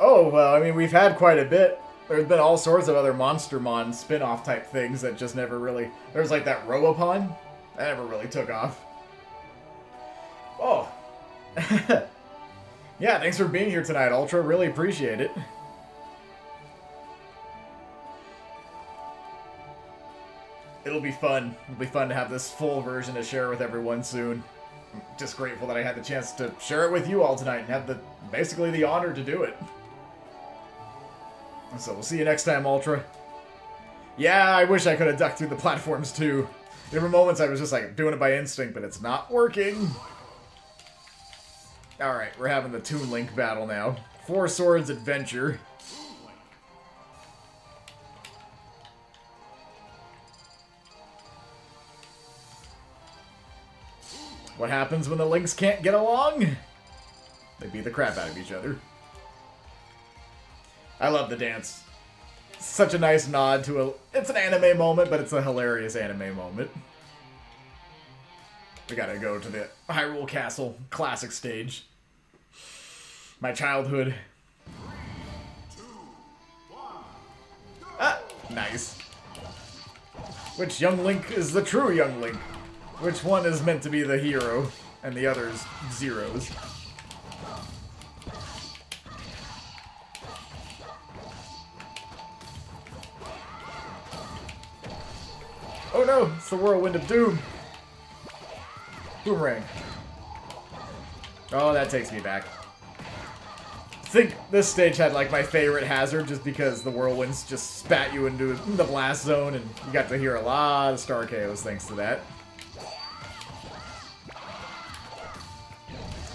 Oh, well, I mean, we've had quite a bit. There's been all sorts of other Monstermon spin-off type things that just never really... There's like that Robopon. That never really took off. Oh. Yeah, thanks for being here tonight, Ultra. Really appreciate it. It'll be fun. It'll be fun to have this full version to share with everyone soon. I'm just grateful that I had the chance to share it with you all tonight and have basically the honor to do it. So we'll see you next time, Ultra. Yeah, I wish I could have ducked through the platforms too. There were moments I was just like doing it by instinct, but it's not working. Alright, we're having the Toon Link battle now. Four Swords Adventure. What happens when the Links can't get along? They beat the crap out of each other. I love the dance. Such a nice nod to a... It's an anime moment, but it's a hilarious anime moment. We gotta go to the Hyrule Castle classic stage. My childhood. Ah, nice. Which young Link is the true young Link? Which one is meant to be the hero, and the other's zeros? Oh no, it's the Whirlwind of Doom. Boomerang. Oh, that takes me back. I think this stage had like my favorite hazard just because the whirlwinds just spat you into the blast zone and you got to hear a lot of star KOs thanks to that.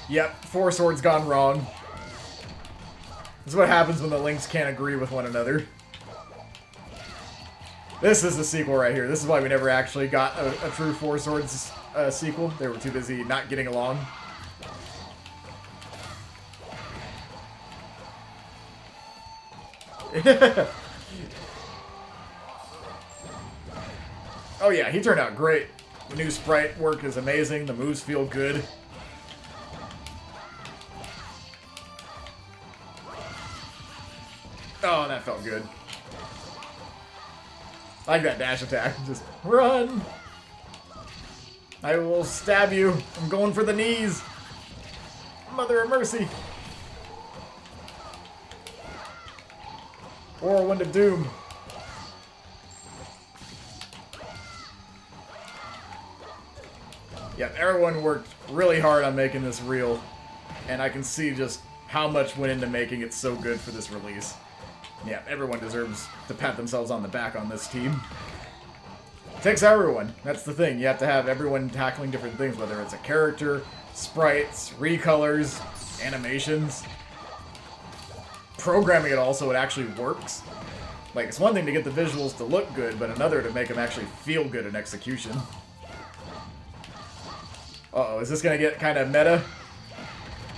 Yep, four swords gone wrong. This is what happens when the Links can't agree with one another. This is the sequel right here. This is why we never actually got a true Four Swords sequel. They were too busy not getting along. Oh yeah, he turned out great. The new sprite work is amazing. The moves feel good. Oh, that felt good. I like that dash attack. Just run! I will stab you. I'm going for the knees. Mother of mercy. Whirlwind of Doom. Yep, everyone worked really hard on making this real. And I can see just how much went into making it so good for this release. Yeah, everyone deserves to pat themselves on the back on this team. It takes everyone. That's the thing. You have to have everyone tackling different things, whether it's a character, sprites, recolors, animations. Programming it all so it actually works. Like, it's one thing to get the visuals to look good, but another to make them actually feel good in execution. Uh-oh, is this gonna get kind of meta?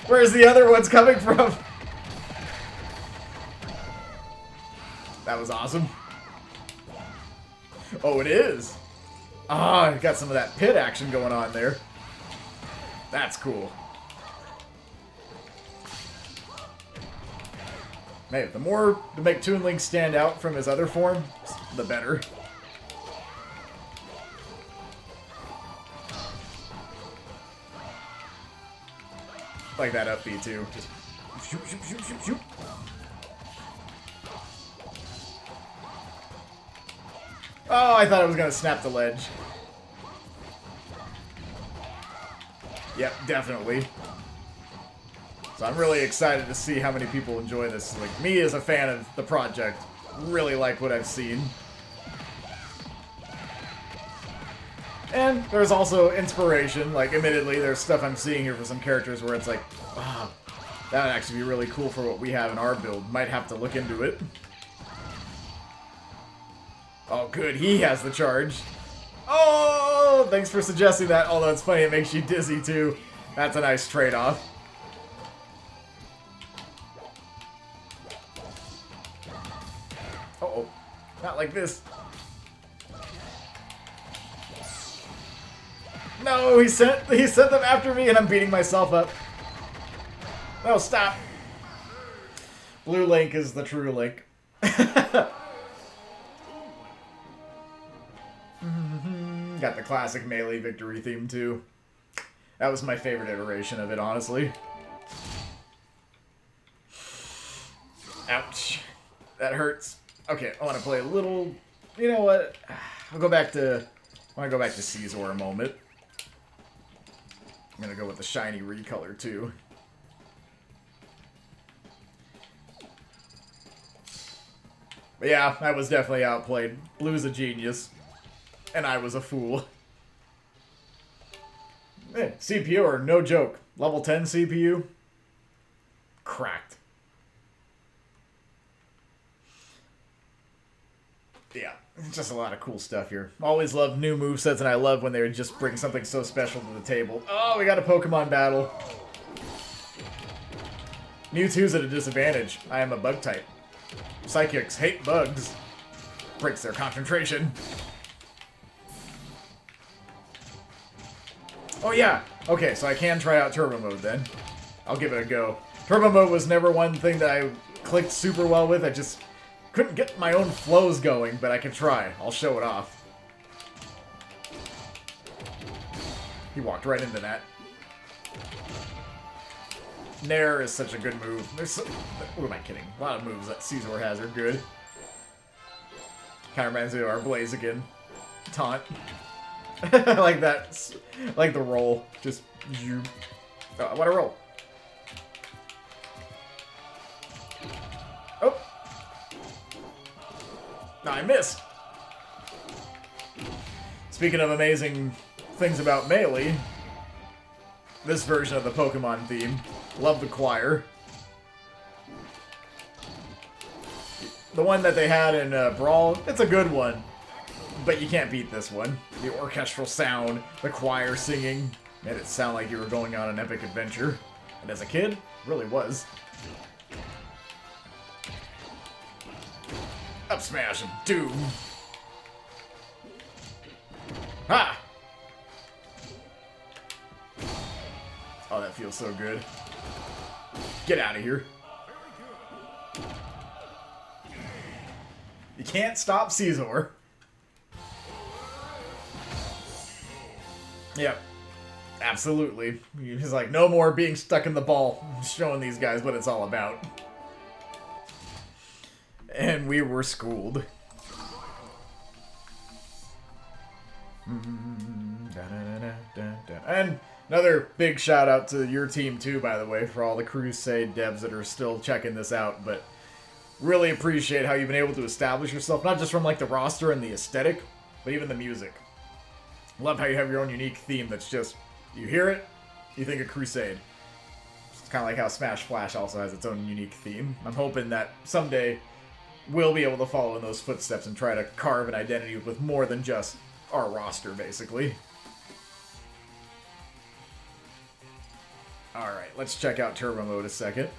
Where's the other ones coming from? That was awesome. Oh, it is. Ah, got some of that pit action going on there. That's cool. Man, the more to make Toon Link stand out from his other form, the better. Like that up B too. Just shoot, shoot, shoot, shoot, shoot. Oh, I thought I was gonna snap the ledge. Yep, definitely. So I'm really excited to see how many people enjoy this. Like, me as a fan of the project, really like what I've seen. And there's also inspiration. Like, admittedly, there's stuff I'm seeing here for some characters where it's like, oh, that would actually be really cool for what we have in our build. Might have to look into it. Oh, good. He has the charge. Oh, thanks for suggesting that. Although it's funny, it makes you dizzy, too. That's a nice trade-off. Uh-oh. Not like this. No, he sent them after me, and I'm beating myself up. No, stop. Blue Link is the true Link. Got the classic melee victory theme, too. That was my favorite iteration of it, honestly. Ouch. That hurts. Okay, I want to play a little... You know what? I'll go back to... I want to go back to Scizor a moment. I'm going to go with the shiny Recolor, too. But yeah, I was definitely outplayed. Blue's a genius. And I was a fool. Hey, CPU are no joke. Level 10 CPU? Cracked. Yeah, just a lot of cool stuff here. Always love new movesets, and I love when they just bring something so special to the table. Oh, we got a Pokemon battle. Mewtwo's at a disadvantage. I am a bug type. Psychics hate bugs. Breaks their concentration. Oh yeah! Okay, so I can try out Turbo Mode then. I'll give it a go. Turbo Mode was never one thing that I clicked super well with. I just couldn't get my own flows going, but I can try. I'll show it off. He walked right into that. Nair is such a good move. There's so, who am I kidding? A lot of moves that Scizor has are good. Kind of reminds me of our Blaziken. Taunt. I like that. Like the roll. Just you. Oh, I want to roll. Oh. No, I missed. Speaking of amazing things about Melee, this version of the Pokemon theme. Love the choir. The one that they had in Brawl, it's a good one. But you can't beat this one. The orchestral sound, the choir singing, made it sound like you were going on an epic adventure. And as a kid, it really was. Up smash of doom. Ha! Oh, that feels so good. Get out of here. You can't stop Scizor. Yep. Absolutely. He's like, no more being stuck in the ball. Showing these guys what it's all about. And we were schooled. And another big shout out to your team too, by the way, for all the Crusade devs that are still checking this out. But really appreciate how you've been able to establish yourself, not just from like the roster and the aesthetic, but even the music. Love how you have your own unique theme that's just, you hear it, you think of Crusade. It's kind of like how Smash Flash also has its own unique theme. I'm hoping that someday will be able to follow in those footsteps and try to carve an identity with more than just our roster, basically. Alright, let's check out Turbo Mode a second.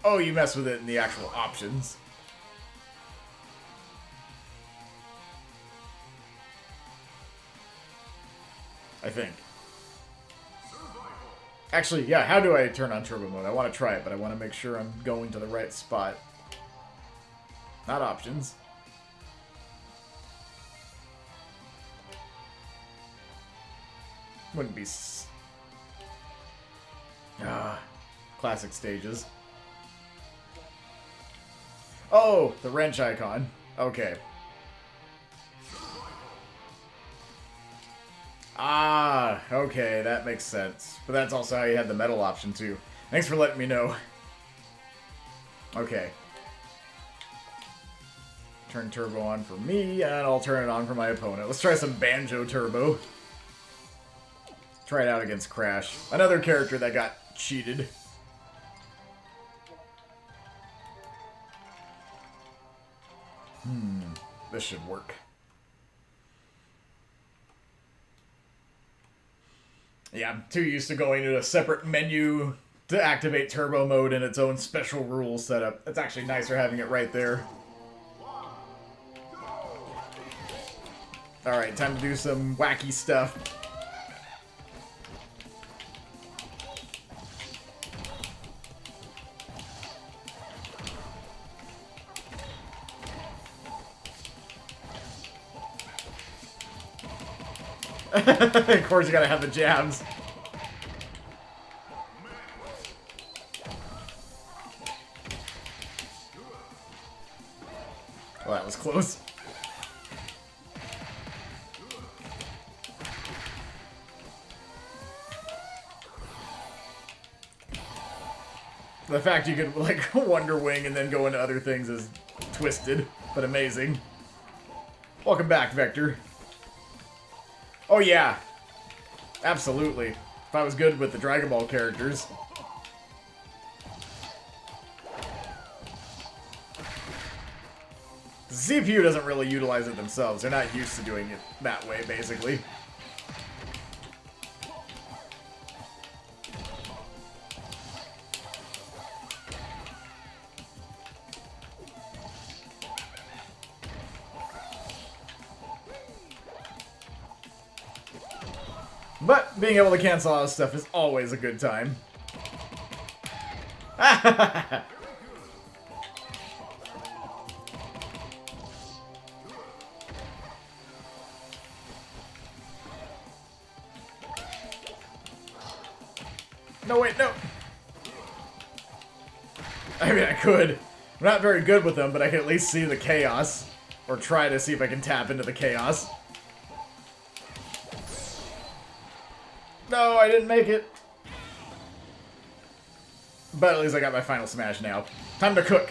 Oh, you mess with it in the actual options. I think. Actually, yeah, how do I turn on Turbo Mode? I want to try it, but I want to make sure I'm going to the right spot. Not options. Wouldn't be... classic stages. Oh, the wrench icon. Okay. Ah, okay, that makes sense. But that's also how you had the metal option, too. Thanks for letting me know. Okay. Turn Turbo on for me, and I'll turn it on for my opponent. Let's try some Banjo Turbo. Try it out against Crash. Another character that got cheated. This should work. Yeah, I'm too used to going to a separate menu to activate Turbo Mode in its own special rules setup. It's actually nicer having it right there. Alright, time to do some wacky stuff. Of course you gotta have the jabs. Well, that was close. The fact you could, like, Wonder Wing and then go into other things is twisted, but amazing. Welcome back, Vector. Oh yeah, absolutely. If I was good with the Dragon Ball characters. The CPU doesn't really utilize it themselves. They're not used to doing it that way, basically. But being able to cancel all this stuff is always a good time. No, wait, no. I mean, I could. I'm not very good with them, but I can at least see the chaos. Or try to see if I can tap into the chaos. No, I didn't make it. But at least I got my final smash now. Time to cook.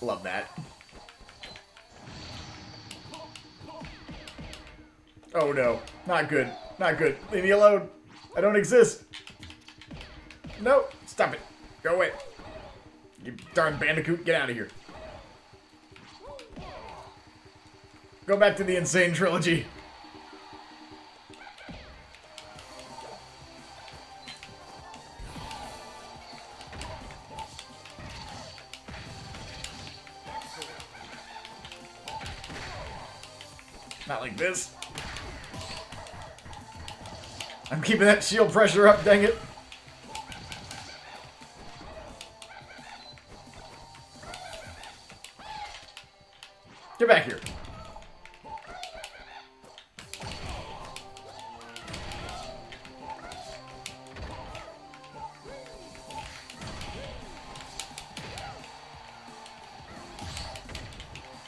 Love that. Oh no. Not good. Not good. Leave me alone. I don't exist. No. Stop it. Go away. You darn bandicoot. Get out of here. Go back to the Insane Trilogy. Not like this. I'm keeping that shield pressure up, dang it. Get back here.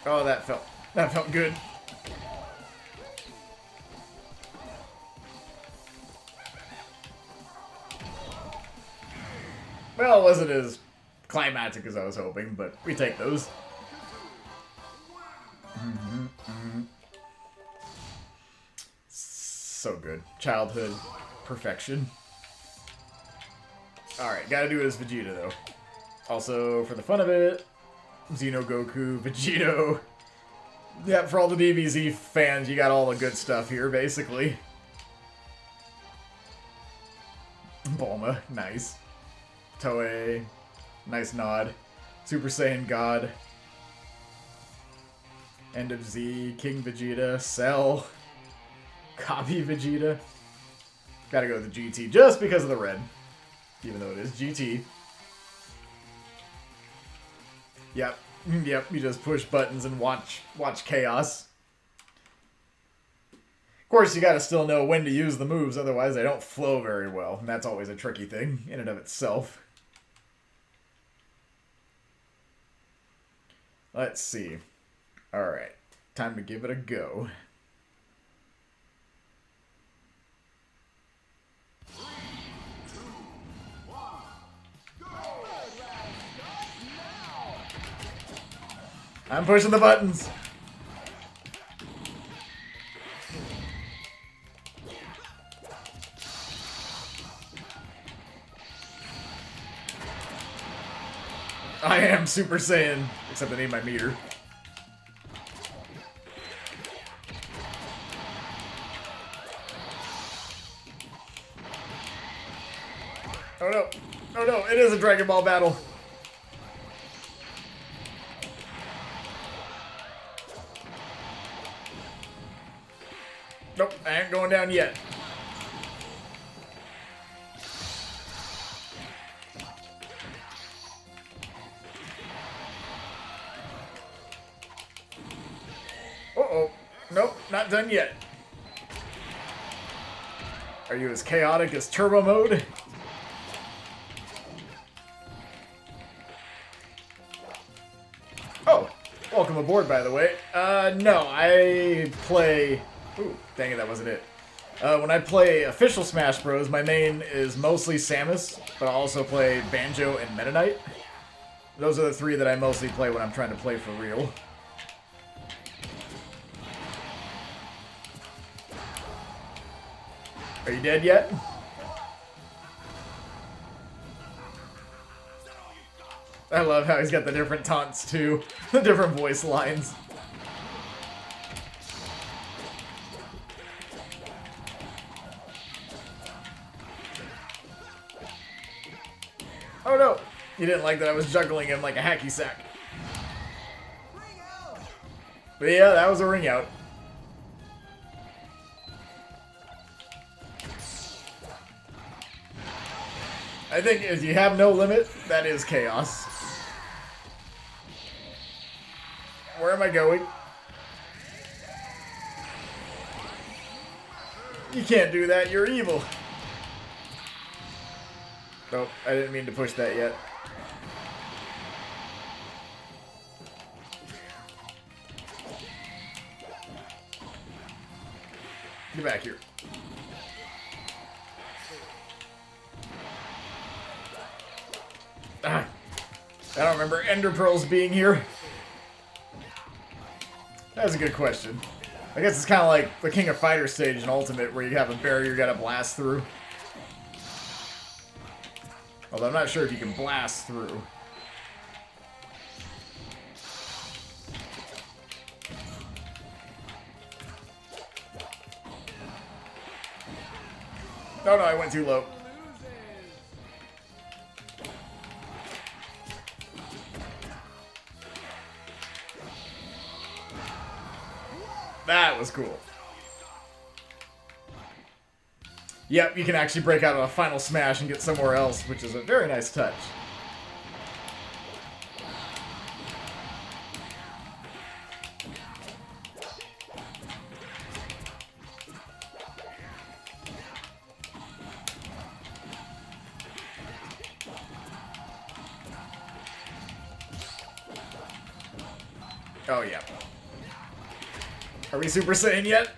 Oh, that felt good. Well, it wasn't as climactic as I was hoping, but we take those. So good. Childhood perfection. Alright, gotta do it as Vegeta, though. Also, for the fun of it, Xeno Goku, Vegito. Yeah, for all the DBZ fans, you got all the good stuff here, basically. Bulma, nice. Toei, nice nod. Super Saiyan God. End of Z, King Vegeta, Cell. Copy Vegeta. Gotta go with the GT just because of the red. Even though it is GT. Yep. Yep, you just push buttons and watch chaos. Of course, you gotta still know when to use the moves, otherwise they don't flow very well. And that's always a tricky thing in and of itself. Let's see. Alright. Time to give it a go. I'm pushing the buttons. I am Super Saiyan, except I need my meter. Oh no. Oh no, it is a Dragon Ball battle. Nope, I ain't going down yet. Uh-oh. Nope, not done yet. Are you as chaotic as Turbo Mode? Oh, welcome aboard, by the way. No, I play... Ooh, dang it, that wasn't it. When I play official Smash Bros, my main is mostly Samus, but I also play Banjo and Meta Knight. Those are the three that I mostly play when I'm trying to play for real. Are you dead yet? I love how he's got the different taunts too, the different voice lines. Oh no! You didn't like that I was juggling him like a hacky sack. But yeah, that was a ring out. I think if you have no limit, that is chaos. Where am I going? You can't do that, you're evil. Nope, I didn't mean to push that yet. Get back here. Ah, I don't remember Ender Pearls being here. That's a good question. I guess it's kind of like the King of Fighters stage in Ultimate, where you have a barrier you gotta blast through. Although I'm not sure if you can blast through. Oh no, I went too low. That was cool. Yep, you can actually break out of a final smash and get somewhere else, which is a very nice touch. Oh yeah. Are we Super Saiyan yet?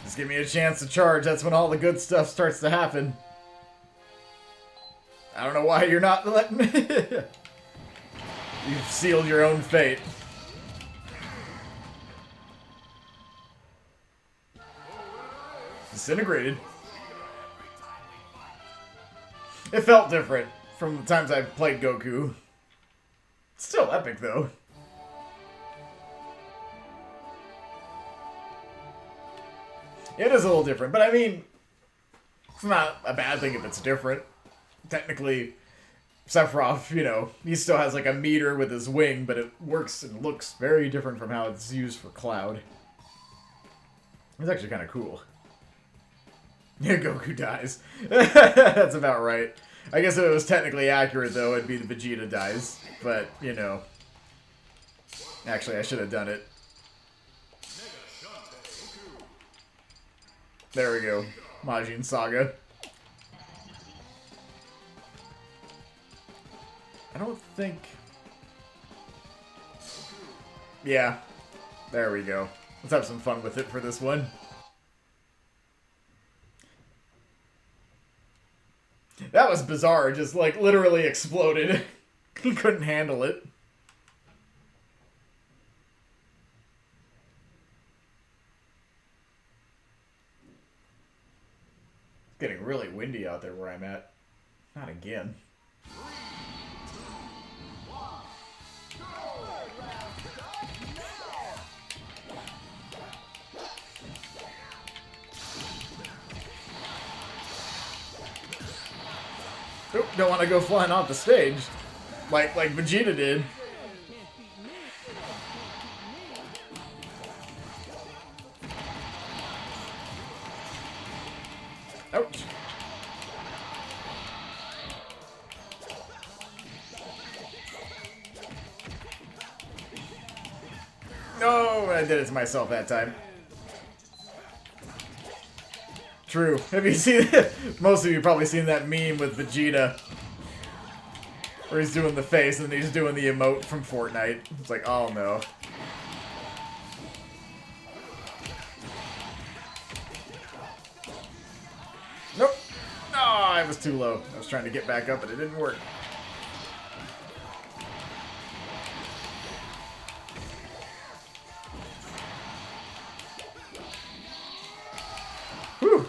Just give me a chance to charge. That's when all the good stuff starts to happen. I don't know why you're not letting me. You've sealed your own fate. Disintegrated. It felt different from the times I've played Goku. Still epic, though. It is a little different, but I mean, it's not a bad thing if it's different. Technically, Sephiroth, you know, he still has like a meter with his wing, but it works and looks very different from how it's used for Cloud. It's actually kind of cool. Yeah, Goku dies. That's about right. I guess if it was technically accurate, though, it'd be the Vegeta dies. But, you know. Actually, I should have done it. There we go. Majin Saga. I don't think... Yeah. There we go. Let's have some fun with it for this one. That was bizarre. Just, like, literally exploded. He couldn't handle it. It's getting really windy out there where I'm at. Not again. Oop, don't want to go flying off the stage. Like Vegeta did. Ouch. No, I did it to myself that time. True. Have you seen it? Most of you probably seen that meme with Vegeta. Where he's doing the face and he's doing the emote from Fortnite. It's like, oh no. Nope. Oh, I was too low. I was trying to get back up, but it didn't work. Whew.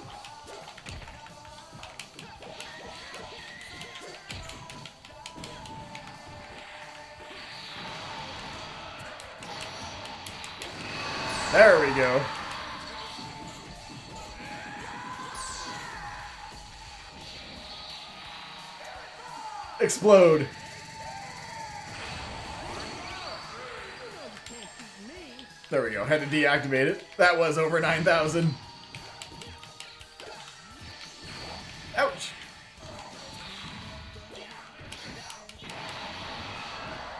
There we go. Explode. There we go. Had to deactivate it. That was over 9,000. Ouch.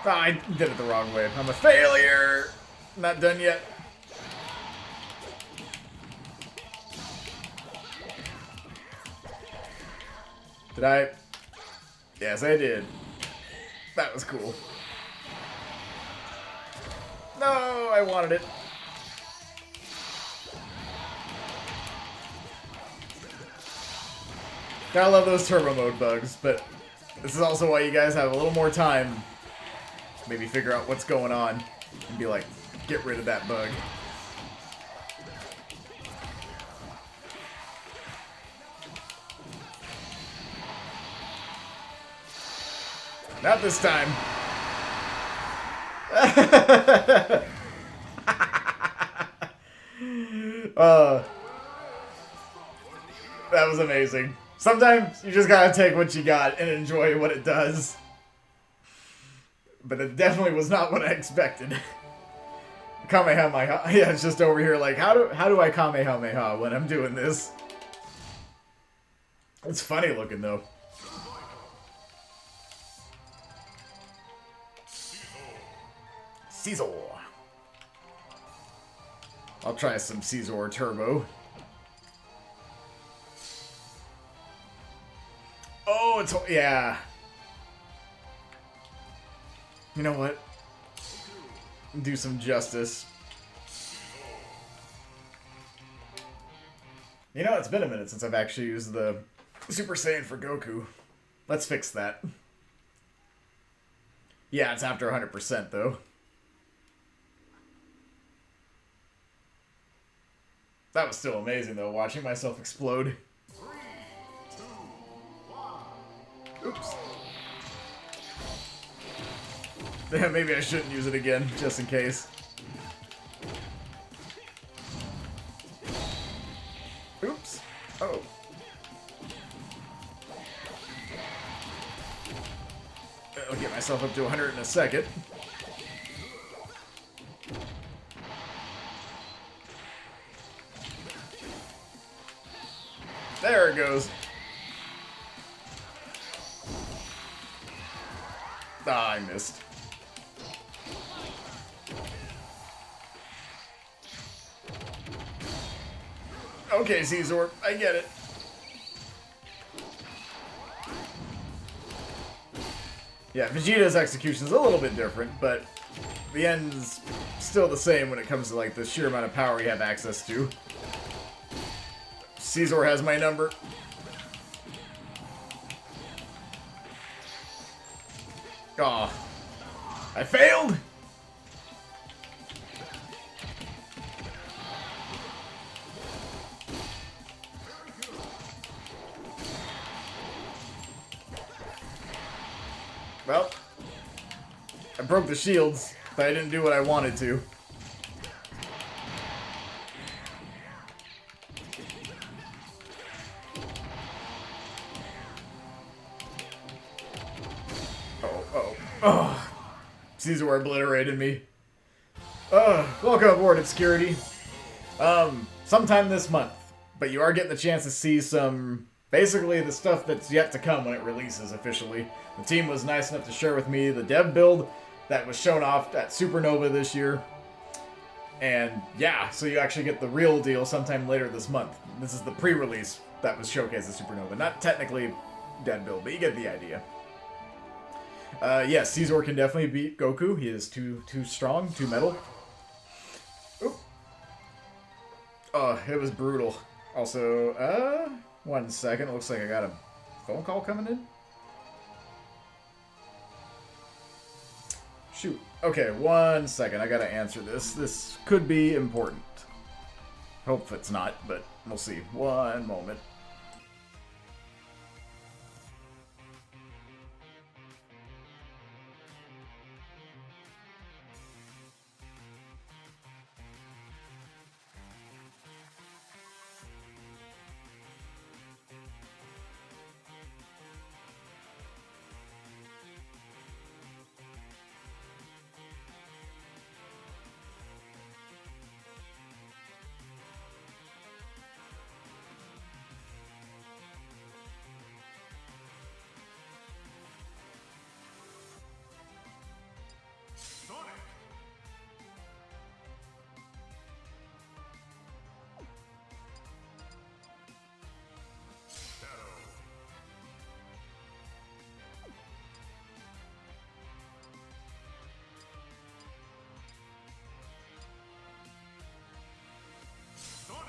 Oh, I did it the wrong way. I'm a failure. Not done yet. Did I? Yes, I did. That was cool. No, I wanted it. Gotta love those turbo mode bugs, but this is also why you guys have a little more time to maybe figure out what's going on and be like, get rid of that bug. Not this time. That was amazing. Sometimes you just gotta take what you got and enjoy what it does. But it definitely was not what I expected. Kamehameha. Yeah, it's just over here like, how do I Kamehameha when I'm doing this? It's funny looking though. Scizor. I'll try some Scizor Turbo. Oh, it's... yeah. You know what? Do some justice. You know, it's been a minute since I've actually used the Super Saiyan for Goku. Let's fix that. Yeah, it's after 100% though. That was still amazing though, watching myself explode. 3, 2, 1. Oops. Yeah, maybe I shouldn't use it again, just in case. Oops. Oh. I'll get myself up to 100 in a second. There it goes. Ah, I missed. Okay, Scizor, I get it. Yeah, Vegeta's execution is a little bit different, but the end's still the same when it comes to like the sheer amount of power you have access to. Scizor has my number. Aw. I failed! Well, I broke the shields, but I didn't do what I wanted to. Oh. Scizor obliterated me. Welcome aboard, Obscurity. Sometime this month. But you are getting the chance to see basically the stuff that's yet to come when it releases officially. The team was nice enough to share with me the dev build that was shown off at Supernova this year. And yeah, so you actually get the real deal sometime later this month. This is the pre-release that was showcased at Supernova. Not technically dev build, but you get the idea. Yes, Scizor can definitely beat Goku. He is too strong, too metal. Oop. Oh, it was brutal. Also, 1 second. It looks like I got a phone call coming in. Shoot. Okay, 1 second. I gotta answer this. This could be important. Hope it's not, but we'll see. 1 moment. Sonic. Shadow. Sonic.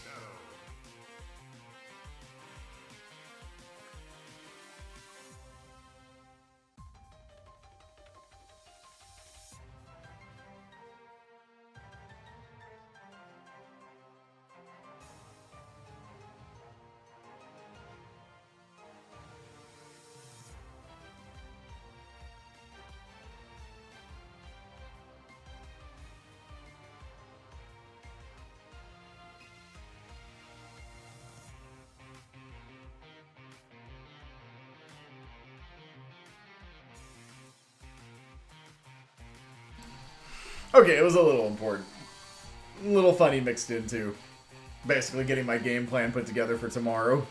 Shadow. Okay, it was a little important. A little funny mixed in too. Basically getting my game plan put together for tomorrow.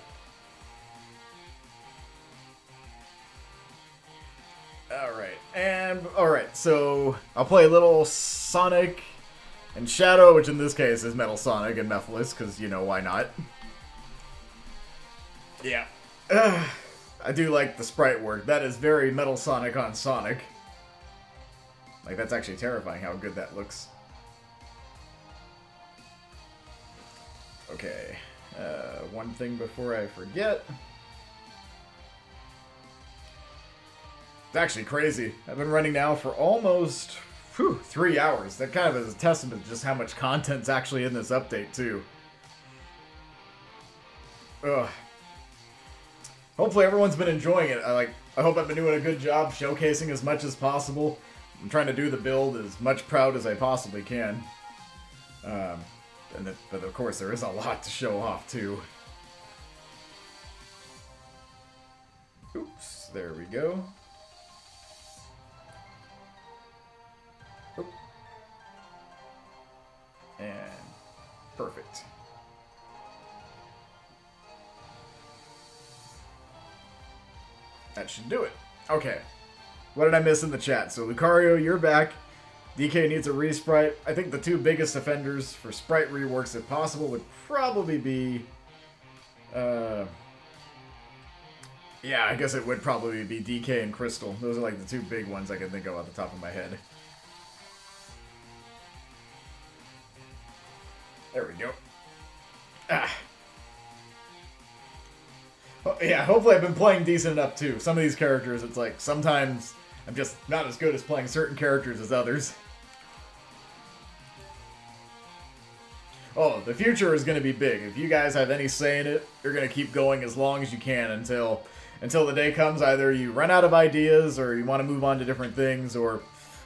Alright, so I'll play a little Sonic and Shadow, which in this case is Metal Sonic and Mephiles, because, you know, why not? Yeah. I do like the sprite work. That is very Metal Sonic on Sonic. Like, that's actually terrifying how good that looks. Okay. One thing before I forget. It's actually crazy. I've been running now for almost 3 hours. That kind of is a testament to just how much content's actually in this update, too. Ugh. Hopefully everyone's been enjoying it. I hope I've been doing a good job showcasing as much as possible. I'm trying to do the build as much proud as I possibly can. But of course there is a lot to show off too. Oops, there we go. Oop. And perfect. That should do it. Okay. What did I miss in the chat? So, Lucario, you're back. DK needs a resprite. I think the two biggest offenders for sprite reworks, if possible, would probably be... yeah, I guess it would probably be DK and Crystal. Those are like the two big ones I can think of off the top of my head. There we go. Ah. Yeah, hopefully I've been playing decent enough too. Some of these characters, it's like, sometimes I'm just not as good as playing certain characters as others. Oh, the future is going to be big. If you guys have any say in it, you're going to keep going as long as you can until the day comes either you run out of ideas or you want to move on to different things, or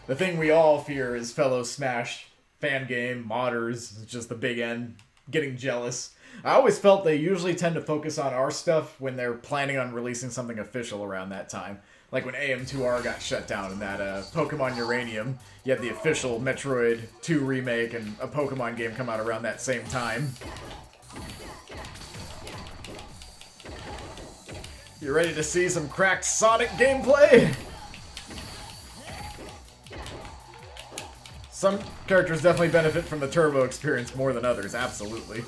the thing we all fear is fellow Smash fan game modders, just the big N, getting jealous. I always felt they usually tend to focus on our stuff when they're planning on releasing something official around that time. Like when AM2R got shut down in that Pokemon Uranium, you had the official Metroid 2 remake and a Pokemon game come out around that same time. You ready to see some cracked Sonic gameplay? Some characters definitely benefit from the turbo experience more than others, absolutely.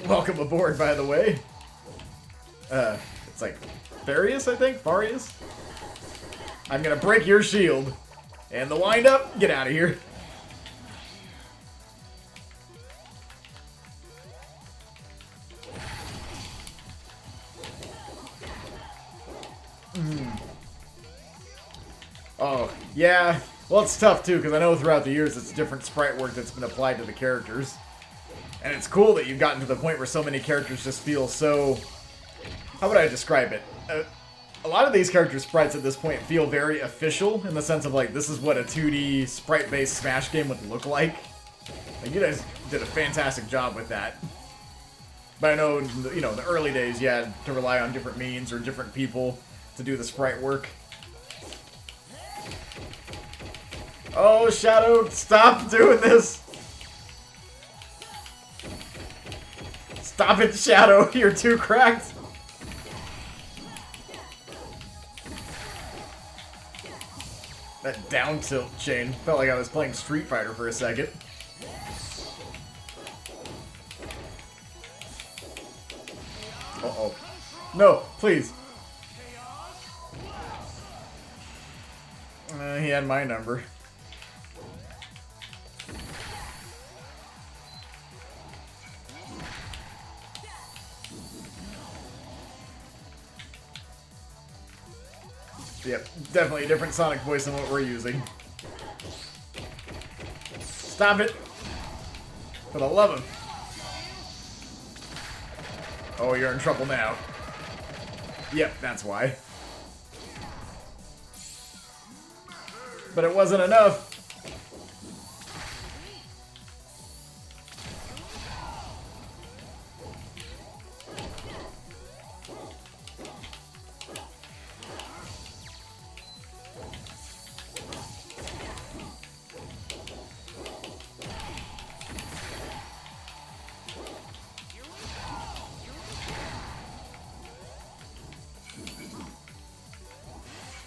Welcome aboard, by the way. It's like Farius, I think? Farius? I'm gonna break your shield. And the wind up, get out of here. Oh, yeah. Well, it's tough too, because I know throughout the years it's different sprite work that's been applied to the characters. And it's cool that you've gotten to the point where so many characters just feel so... How would I describe it? A lot of these character sprites at this point feel very official, in the sense of like, this is what a 2D sprite-based Smash game would look like. Like, you guys did a fantastic job with that. But I know, you know, in the early days you had to rely on different means or different people to do the sprite work. Oh, Shadow, stop doing this! Stop it, Shadow! You're too cracked! That down tilt chain felt like I was playing Street Fighter for a second. Uh-oh. No, please! He had my number. Yep, definitely a different Sonic voice than what we're using. Stop it! For the love of... Oh, you're in trouble now. Yep, that's why. But it wasn't enough.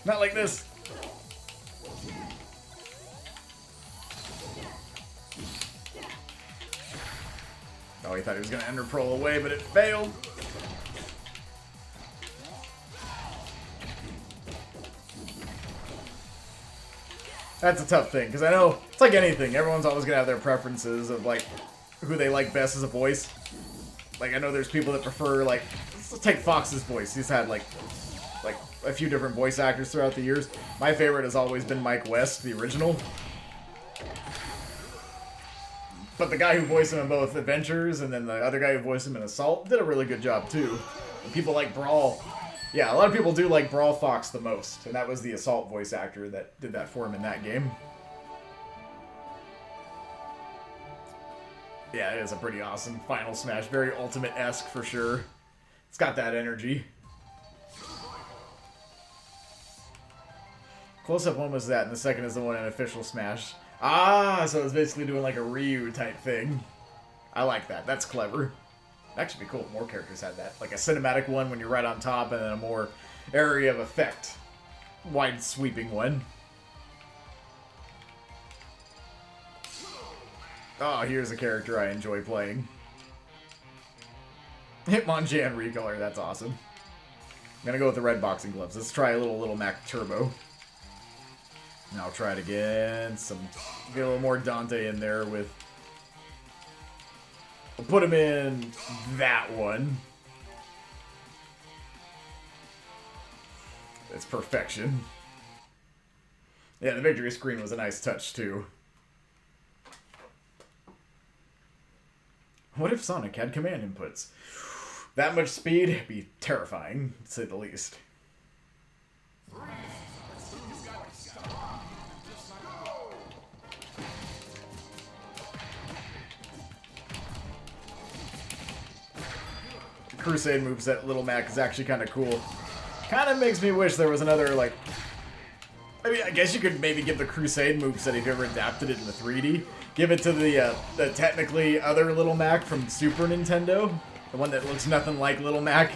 Not like this. Oh, he thought he was going to ender pearl away, but it failed. That's a tough thing, because I know it's like anything. Everyone's always going to have their preferences of, like, who they like best as a voice. Like, I know there's people that prefer, like, let's take Fox's voice. He's had, like a few different voice actors throughout the years. My favorite has always been Mike West, the original. But the guy who voiced him in both Adventures and then the other guy who voiced him in Assault did a really good job, too. And people like Brawl. Yeah, a lot of people do like Brawl Fox the most, and that was the Assault voice actor that did that for him in that game. Yeah, it is a pretty awesome Final Smash. Very Ultimate-esque for sure. It's got that energy. Close-up one was that, and the second is the one in Official Smash. Ah, so it's basically doing like a Ryu type thing. I like that. That's clever. It'd actually be cool if more characters had that. Like a cinematic one when you're right on top, and then a more area of effect, wide sweeping one. Oh, here's a character I enjoy playing. Hitmonchan Recolor, that's awesome. I'm gonna go with the red boxing gloves. Let's try a little Mac Turbo. And I'll try it again. Get a little more Dante in there with... We'll put him in that one. It's perfection. Yeah, the victory screen was a nice touch, too. What if Sonic had command inputs? That much speed? It'd be terrifying, to say the least. Crusade moveset Little Mac is actually kind of cool. Kind of makes me wish there was another, like... I mean, I guess you could maybe give the Crusade moveset if you ever adapted it into 3D. Give it to the technically other Little Mac from Super Nintendo. The one that looks nothing like Little Mac.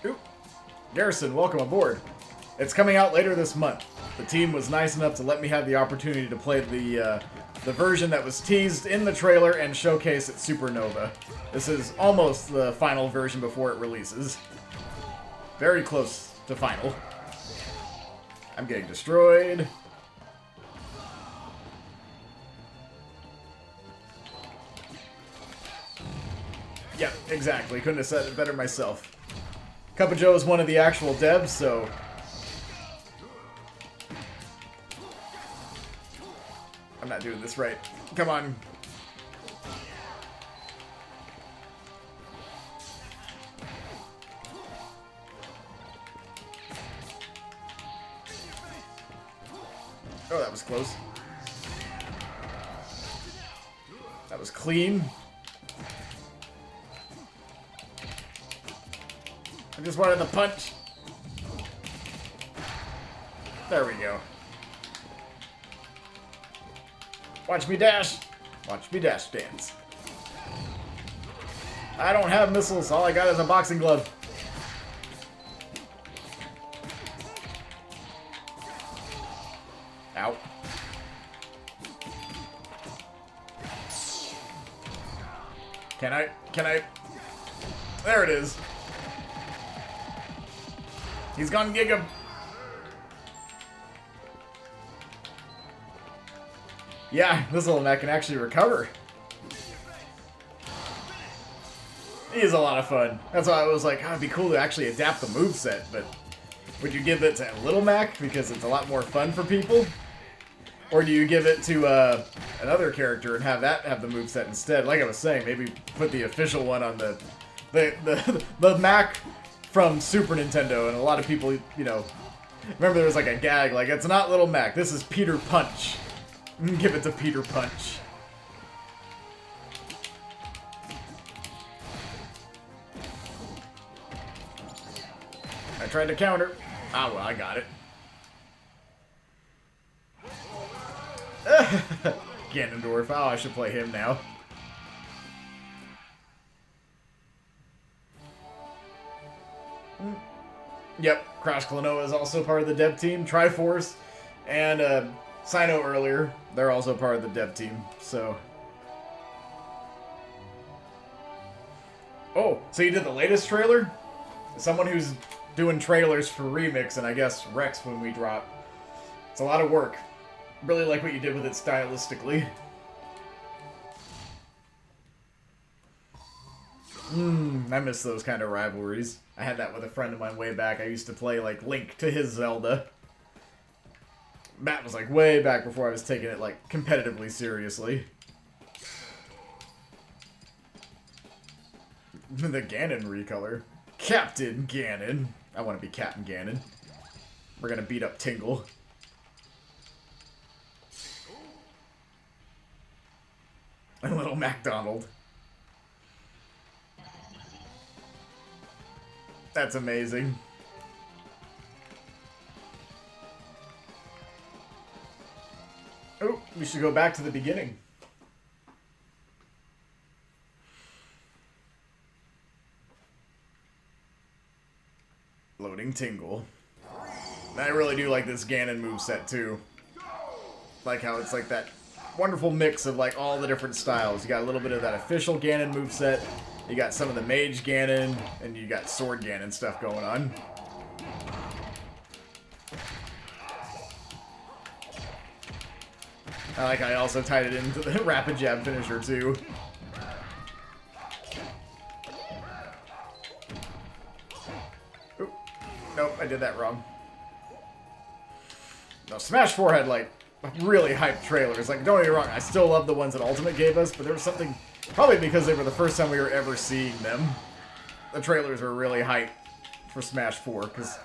Oop. Garrison, welcome aboard. It's coming out later this month. The team was nice enough to let me have the opportunity to play the version that was teased in the trailer and showcased at Supernova. This is almost the final version before it releases. Very close to final. I'm getting destroyed. Yep, exactly. Couldn't have said it better myself. Cup of Joe is one of the actual devs, so... I'm not doing this right. Come on. Oh, that was close. That was clean. I just wanted the punch. There we go. Watch me dash. Watch me dash dance. I don't have missiles. All I got is a boxing glove. Ow. Can I? There it is. He's gone Giga. Yeah, this little Mac can actually recover. He is a lot of fun. That's why I was like, oh, it'd be cool to actually adapt the moveset, but would you give it to Little Mac because it's a lot more fun for people? Or do you give it to another character and have that have the moveset instead? Like I was saying, maybe put the official one on the Mac from Super Nintendo, and a lot of people, you know, remember there was like a gag, like, it's not Little Mac, this is Peter Punch. Give it to Peter Punch. I tried to counter. Ah, well, I got it. Ganondorf. Oh, I should play him now. Yep, Crash Klonoa is also part of the dev team. Triforce and Sino earlier, they're also part of the dev team. So, oh, so you did the latest trailer? Someone who's doing trailers for Remix and I guess Rex when we drop. It's a lot of work. Really like what you did with it stylistically. I miss those kind of rivalries. I had that with a friend of mine way back. I used to play like Link to his Zelda. That was like way back before I was taking it like competitively seriously. The Ganon recolor. Captain Ganon. I want to be Captain Ganon. We're gonna beat up Tingle. And little MacDonald. That's amazing. Oh, we should go back to the beginning. Loading Tingle. I really do like this Ganon moveset too. Like how it's like that wonderful mix of like all the different styles. You got a little bit of that official Ganon moveset. You got some of the Mage Ganon, and you got Sword Ganon stuff going on. I like how I also tied it into the Rapid Jab finisher too. Oop. Nope, I did that wrong. No, Smash 4 had like really hyped trailers. Like, don't get me wrong, I still love the ones that Ultimate gave us, but there was something, probably because they were the first time we were ever seeing them. The trailers were really hyped for Smash 4, because,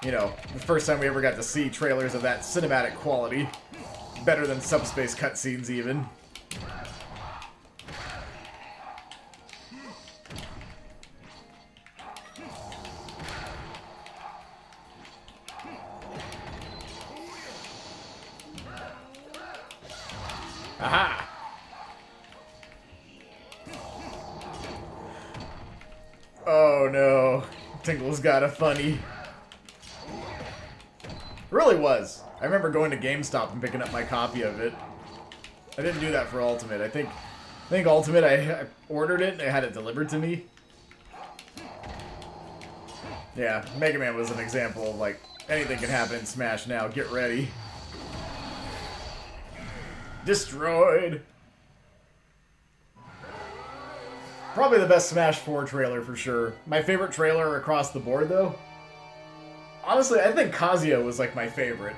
you know, the first time we ever got to see trailers of that cinematic quality. Better than subspace cutscenes, even. Aha! Oh no, Tingle's got a funny. Really was. I remember going to GameStop and picking up my copy of it. I didn't do that for Ultimate. I think Ultimate, I ordered it and they had it delivered to me. Yeah, Mega Man was an example of like, anything can happen in Smash now. Get ready. Destroyed. Probably the best Smash 4 trailer for sure. My favorite trailer across the board though? Honestly, I think Kazuya was like my favorite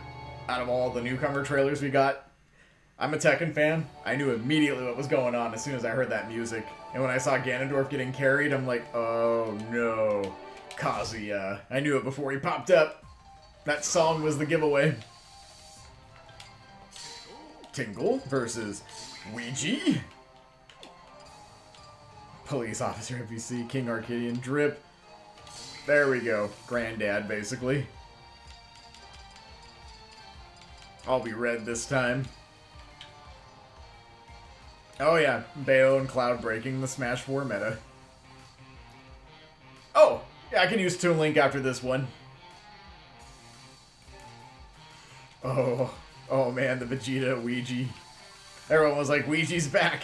out of all the newcomer trailers we got. I'm a Tekken fan. I knew immediately what was going on as soon as I heard that music. And when I saw Ganondorf getting carried, I'm like, oh no, Kazuya. I knew it before he popped up. That song was the giveaway. Tingle versus Ouija. Police Officer NPC, King Arcadian, Drip. There we go. Granddad, basically. I'll be red this time. Oh yeah, Bayo and Cloud breaking the Smash 4 meta. Oh, yeah, I can use Toon Link after this one. Oh man, the Vegeta Ouija. Everyone was like, Ouija's back.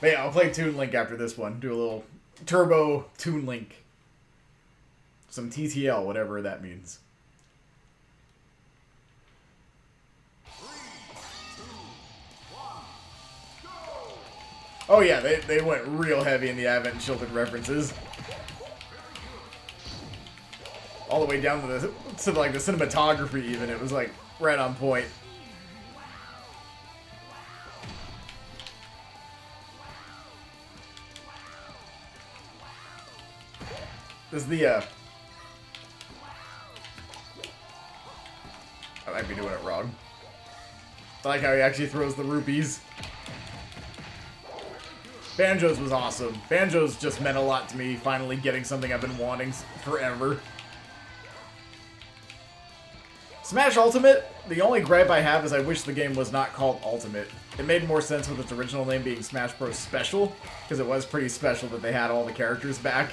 But yeah, I'll play Toon Link after this one. Do a little Turbo Toon Link. Some TTL, whatever that means. 3, 2, 1, go! Oh yeah, they went real heavy in the Advent Children references. All the way down to like the cinematography even, it was like right on point. This is the I might be doing it wrong. I like how he actually throws the rupees. Banjo's was awesome. Banjo's just meant a lot to me, finally getting something I've been wanting forever. Smash Ultimate, the only gripe I have is I wish the game was not called Ultimate. It made more sense with its original name being Smash Bros. Special, because it was pretty special that they had all the characters back.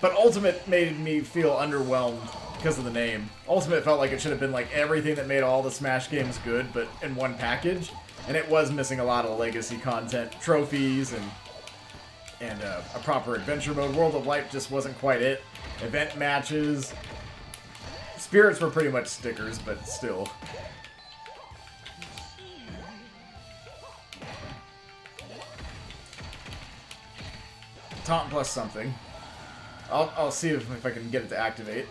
But Ultimate made me feel underwhelmed because of the name. Ultimate felt like it should have been like everything that made all the Smash games good, but in one package. And it was missing a lot of legacy content, trophies, and a proper adventure mode. World of Light just wasn't quite it. Event matches. Spirits were pretty much stickers, but still. Taunt plus something. I'll see if I can get it to activate.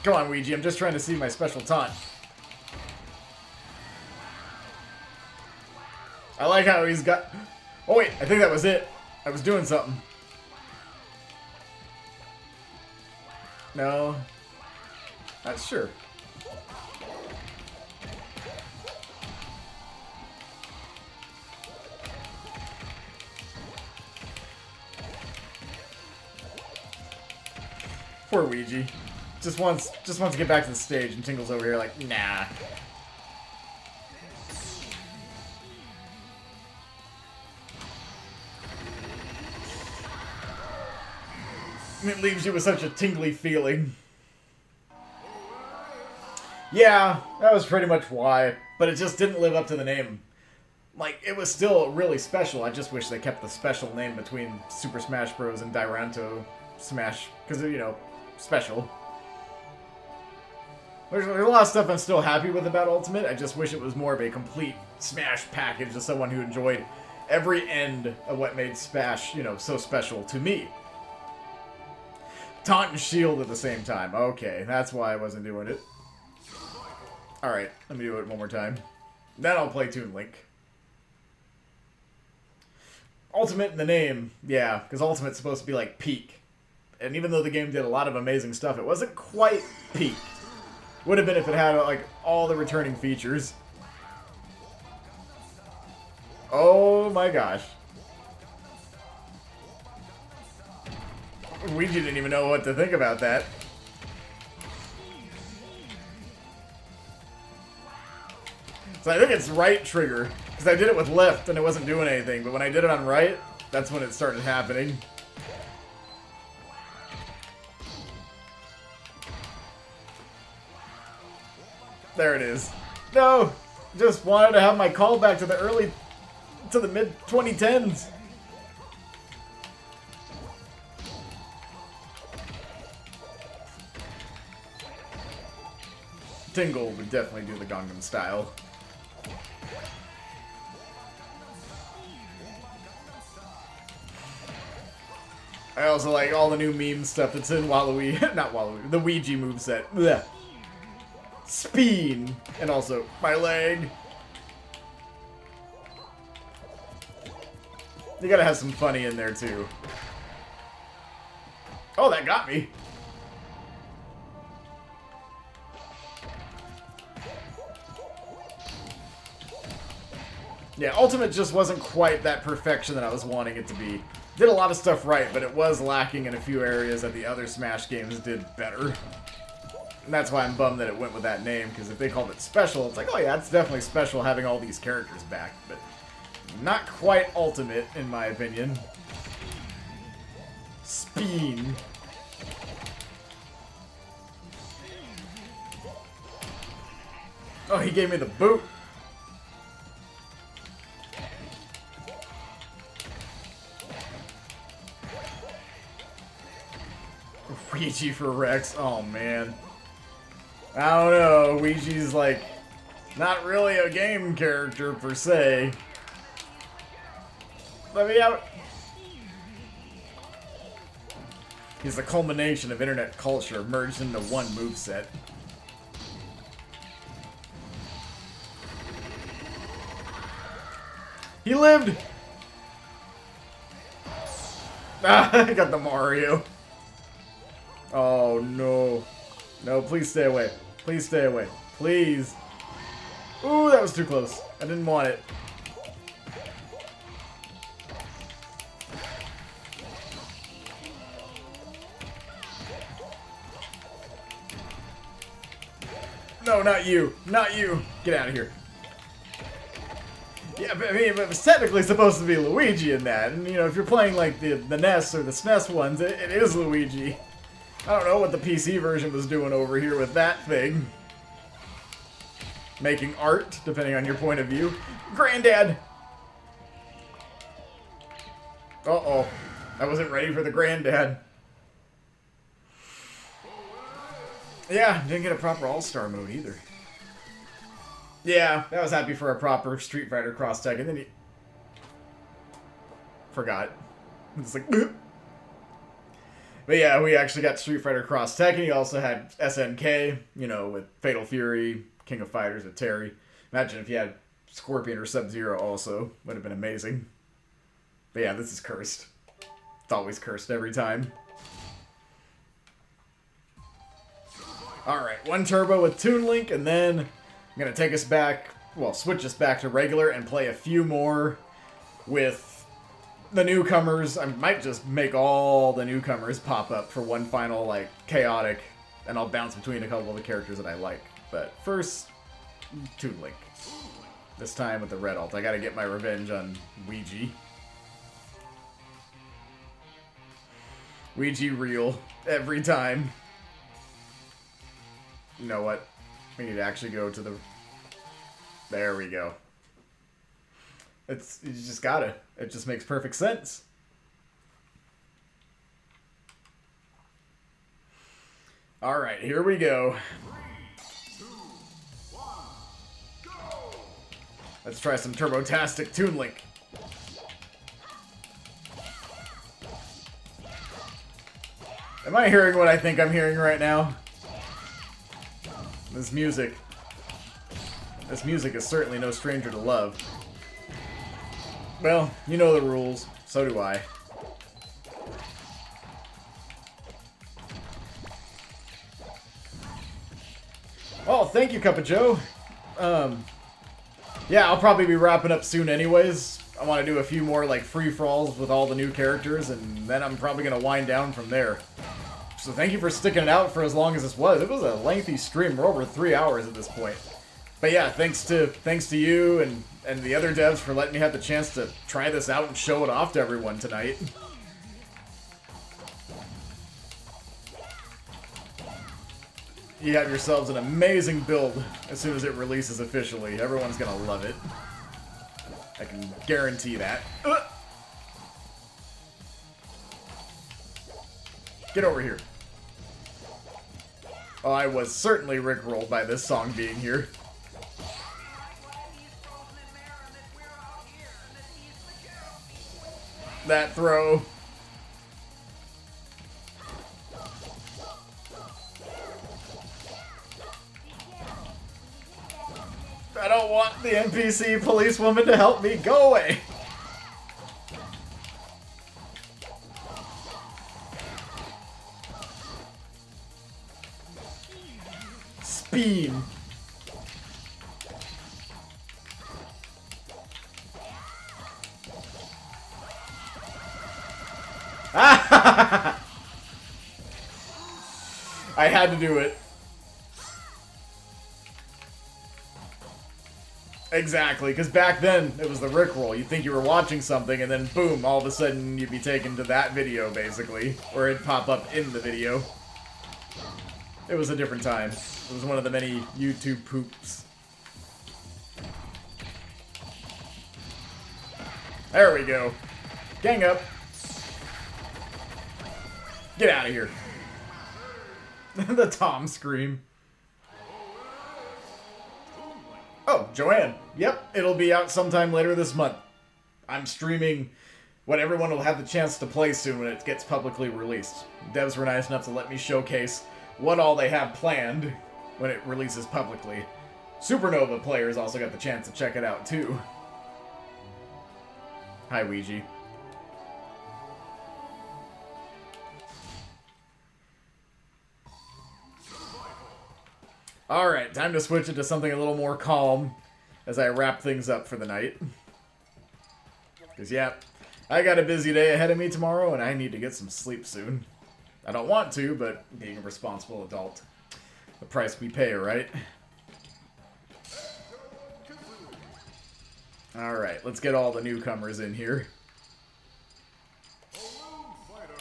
Come on, Ouija, I'm just trying to see my special taunt. I like how he's got... Oh wait, I think that was it. I was doing something. No. Not sure. Poor Ouija. Just wants to get back to the stage, and Tingle's over here like, nah. And it leaves you with such a tingly feeling. Yeah, that was pretty much why, but it just didn't live up to the name. Like, it was still really special. I just wish they kept the special name between Super Smash Bros. And Dairanto Smash, because, you know, special. There's a lot of stuff I'm still happy with about Ultimate. I just wish it was more of a complete Smash package as someone who enjoyed every end of what made Smash, you know, so special to me. Taunt and shield at the same time. Okay, that's why I wasn't doing it. Alright, let me do it one more time. Then I'll play Toon Link. Ultimate in the name, yeah, because Ultimate's supposed to be like peak. And even though the game did a lot of amazing stuff, it wasn't quite peak. Would have been if it had, like, all the returning features. Oh my gosh. We didn't even know what to think about that. So I think it's right trigger, because I did it with left and it wasn't doing anything, but when I did it on right, that's when it started happening. There it is. No! Just wanted to have my callback to the mid-2010s. Tingle would definitely do the Gangnam Style. I also like all the new meme stuff that's in Waluigi, not Waluigi, the Ouija moveset. Blech. Speen! And also, my leg. You gotta have some funny in there, too. Oh, that got me. Yeah, Ultimate just wasn't quite that perfection that I was wanting it to be. Did a lot of stuff right, but it was lacking in a few areas that the other Smash games did better. And that's why I'm bummed that it went with that name, because if they called it special, it's like, oh yeah, it's definitely special having all these characters back, but not quite Ultimate, in my opinion. Speen. Oh, he gave me the boot. Ouija for Rex. Oh, man. I don't know. Ouija's, like, not really a game character, per se. Let me out. He's the culmination of internet culture merged into one moveset. He lived! Ah, I got the Mario. Oh, no. No, please stay away. Please stay away. Please. Ooh, that was too close. I didn't want it. No, not you. Not you. Get out of here. Yeah, but I mean, it was technically supposed to be Luigi in that. And, you know, if you're playing, like, the NES or the SNES ones, it is Luigi. I don't know what the PC version was doing over here with that thing. Making art, depending on your point of view. Granddad! Uh-oh. I wasn't ready for the granddad. Yeah, didn't get a proper all-star mode either. Yeah, I was happy for a proper Street Fighter cross tag, and then he... Forgot. It's like... But yeah, we actually got Street Fighter cross tag, and he also had SNK, you know, with Fatal Fury, King of Fighters with Terry. Imagine if you had Scorpion or Sub-Zero also. Would have been amazing. But yeah, this is cursed. It's always cursed every time. Alright, one turbo with Toon Link, and then I'm going to take us back, well, switch us back to regular and play a few more with the newcomers. I might just make all the newcomers pop up for one final, like, chaotic, and I'll bounce between a couple of the characters that I like. But first, Toon Link. This time with the red alt. I got to get my revenge on Ouija. Ouija real. Every time. You know what? We need to actually go to the... There we go. You just gotta. It just makes perfect sense. Alright, here we go. 3, 2, 1, go! Let's try some Turbo-tastic Toon Link. Am I hearing what I think I'm hearing right now? This music is certainly no stranger to love. Well, you know the rules. So do I. Oh, thank you, Cup of Joe. Yeah, I'll probably be wrapping up soon anyways. I want to do a few more, like, free-for-alls with all the new characters, and then I'm probably going to wind down from there. So thank you for sticking it out for as long as this was. It was a lengthy stream. We're over 3 hours at this point. But yeah, thanks to you and the other devs for letting me have the chance to try this out and show it off to everyone tonight. You have yourselves an amazing build as soon as it releases officially. Everyone's gonna love it. I can guarantee that. Get over here. Oh, I was certainly rickrolled by this song being here. That throw. I don't want the NPC policewoman to help me. Go away. Speed. I had to do it. Exactly, because back then, it was the Rickroll. You'd think you were watching something, and then boom, all of a sudden you'd be taken to that video, basically. Or it'd pop up in the video. It was a different time. It was one of the many YouTube poops. There we go. Gang up. Get out of here. The Tom scream. Oh, Joanne. Yep, it'll be out sometime later this month. I'm streaming what everyone will have the chance to play soon when it gets publicly released. Devs were nice enough to let me showcase what all they have planned when it releases publicly. Supernova players also got the chance to check it out, too. Hi, Ouija. Alright, time to switch it to something a little more calm as I wrap things up for the night. Because, yeah, I got a busy day ahead of me tomorrow, and I need to get some sleep soon. I don't want to, but being a responsible adult, the price we pay, right? Alright, let's get all the newcomers in here. Balloon Fighter.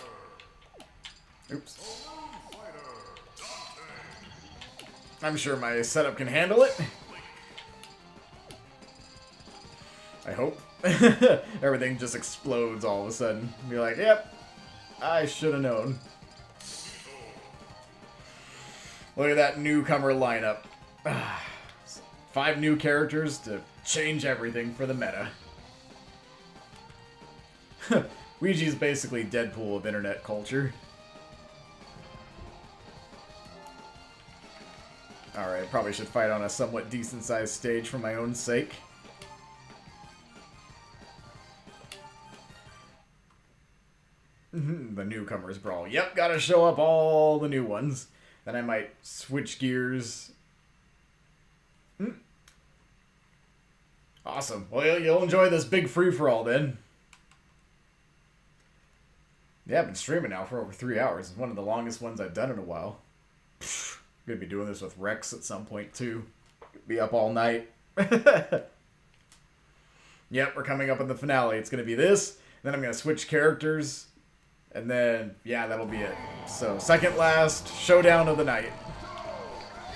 Oops. Balloon Fighter. Dante. I'm sure my setup can handle it. I hope. Everything just explodes all of a sudden. Be like, yep, I should have known. Look at that newcomer lineup. 5 new characters to change everything for the meta. Ouija's basically Deadpool of internet culture. Alright, probably should fight on a somewhat decent-sized stage for my own sake. The newcomers brawl. Yep, gotta show up all the new ones. Then I might switch gears. Awesome. Well, you'll enjoy this big free-for-all then. Yeah, I've been streaming now for over 3 hours. It's one of the longest ones I've done in a while. I'm gonna be doing this with Rex at some point too. Be up all night. Yep, we're coming up on the finale. It's gonna be this. Then I'm gonna switch characters. And then, yeah, that'll be it. So, second last showdown of the night.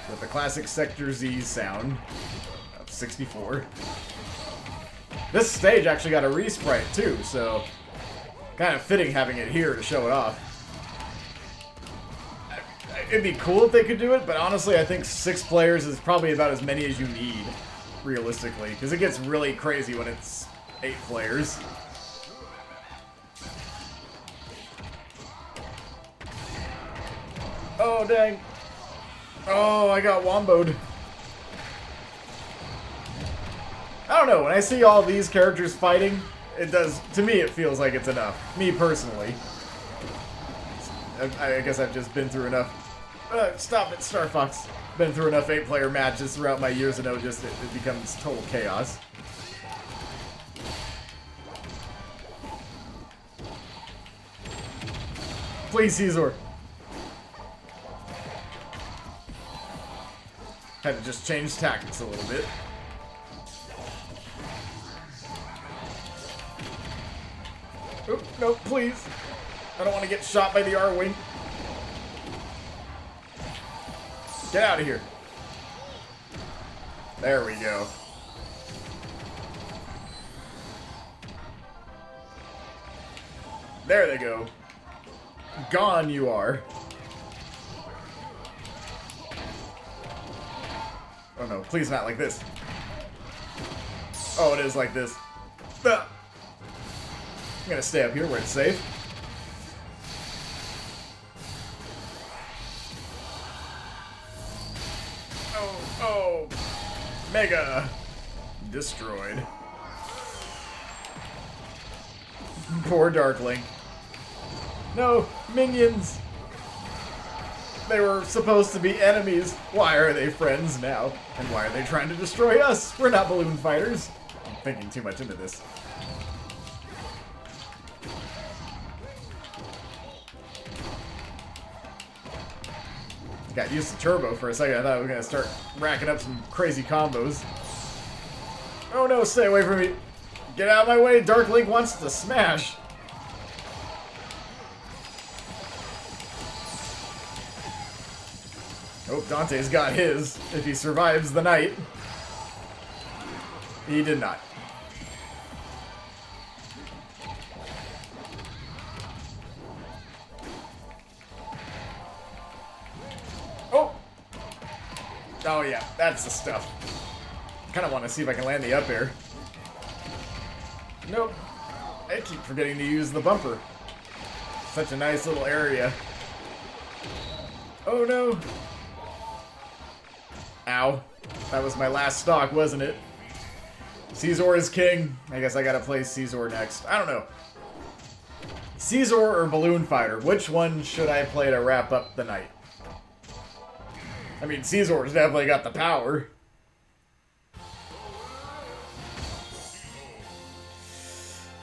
With the classic Sector Z sound of 64. This stage actually got a resprite too, so kind of fitting having it here to show it off. It'd be cool if they could do it, but honestly I think 6 players is probably about as many as you need, realistically. Because it gets really crazy when it's 8 players. Oh, dang. Oh, I got womboed. I don't know, when I see all these characters fighting, it does, to me it feels like it's enough. Me personally. I guess I've just been through enough. Stop it, Star Fox. Been through enough 8-player matches throughout my years to know just it becomes total chaos. Please, Scizor. Had to just change tactics a little bit. Oop, no, please. I don't want to get shot by the R-Wing. Get out of here. There we go. There they go. Gone you are. Oh no, please not like this. Oh, it is like this. I'm gonna stay up here where it's safe. Oh, Mega destroyed. Poor Darkling. No, minions. They were supposed to be enemies. Why are they friends now? And why are they trying to destroy us? We're not balloon fighters. I'm thinking too much into this. Got used to turbo for a second. I thought I was gonna start racking up some crazy combos. Oh no, stay away from me. Get out of my way. Dark Link wants to smash. Oh, Dante's got his, if he survives the night. He did not. Oh! Oh yeah, that's the stuff. Kind of want to see if I can land the up air. Nope. I keep forgetting to use the bumper. Such a nice little area. Oh no! Ow. That was my last stock, wasn't it? Scizor is king. I guess I gotta play Scizor next. I don't know. Scizor or Balloon Fighter? Which one should I play to wrap up the night? I mean, Scizor's definitely got the power.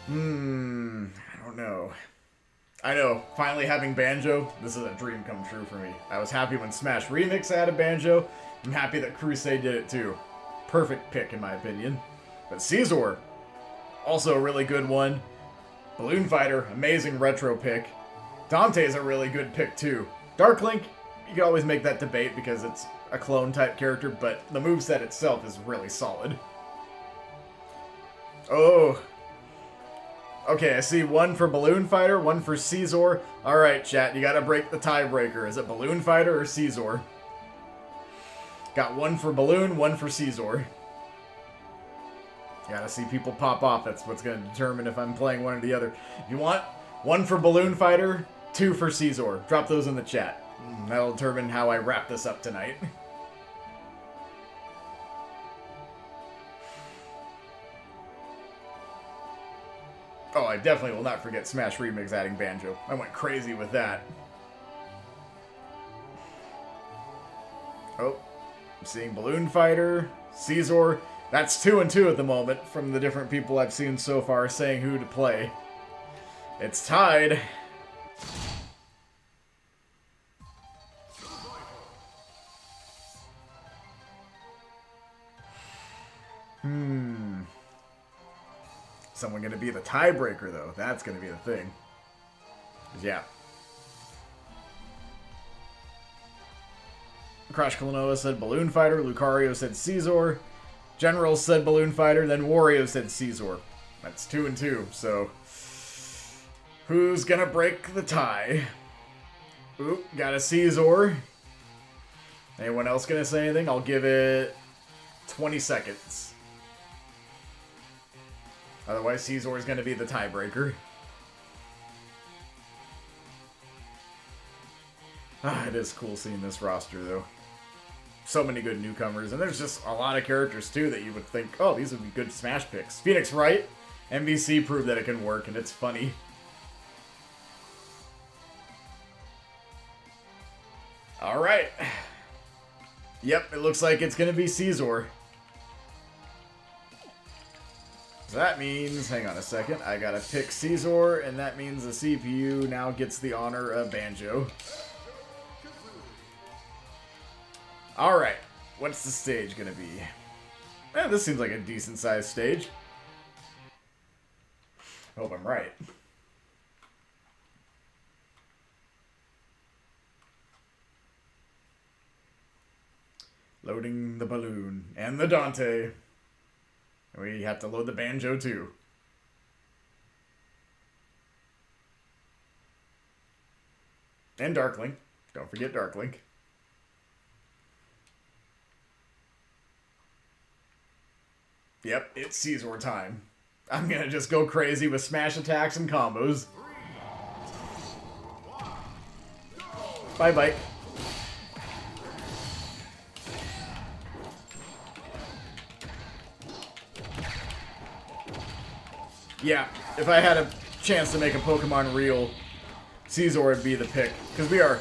I don't know. I know, finally having Banjo, this is a dream come true for me. I was happy when Smash Remix added Banjo. I'm happy that Crusade did it too. Perfect pick, in my opinion. But Scizor, also a really good one. Balloon Fighter, amazing retro pick. Dante's a really good pick too. Dark Link, you can always make that debate because it's a clone type character, but the moveset itself is really solid. Oh. Okay, I see one for Balloon Fighter, one for Scizor. Alright, chat, you gotta break the tiebreaker. Is it Balloon Fighter or Scizor? Got one for Balloon, one for Scizor. Gotta see people pop off. That's what's gonna determine if I'm playing one or the other. If you want one for Balloon Fighter, two for Scizor. Drop those in the chat. That'll determine how I wrap this up tonight. Oh, I definitely will not forget Smash Remix adding Banjo. I went crazy with that. Oh, I'm seeing Balloon Fighter, Scizor. That's 2 and 2 at the moment from the different people I've seen so far saying who to play. It's tied. Someone gonna be the tiebreaker, though. That's gonna be the thing. Yeah. Crash Klonoa said Balloon Fighter. Lucario said Scizor. General said Balloon Fighter. Then Wario said Scizor. That's 2 and 2. So, who's gonna break the tie? Oop, got a Scizor. Anyone else gonna say anything? I'll give it 20 seconds. Otherwise, Scizor is going to be the tiebreaker. It is cool seeing this roster, though. So many good newcomers. And there's just a lot of characters, too, that you would think, oh, these would be good Smash picks. Phoenix Wright, MVC proved that it can work, and it's funny. Alright. Yep, it looks like it's going to be Scizor. So that means, hang on a second, I gotta pick Scizor, and that means the CPU now gets the honor of Banjo. Alright, what's the stage gonna be? This seems like a decent sized stage. Hope I'm right. Loading the balloon and the Dante. We have to load the Banjo, too. And Dark Link. Don't forget Dark Link. Yep, it's Scizor time. I'm gonna just go crazy with smash attacks and combos. Bye-bye. Yeah, if I had a chance to make a Pokemon reel, Scizor would be the pick. Because we are...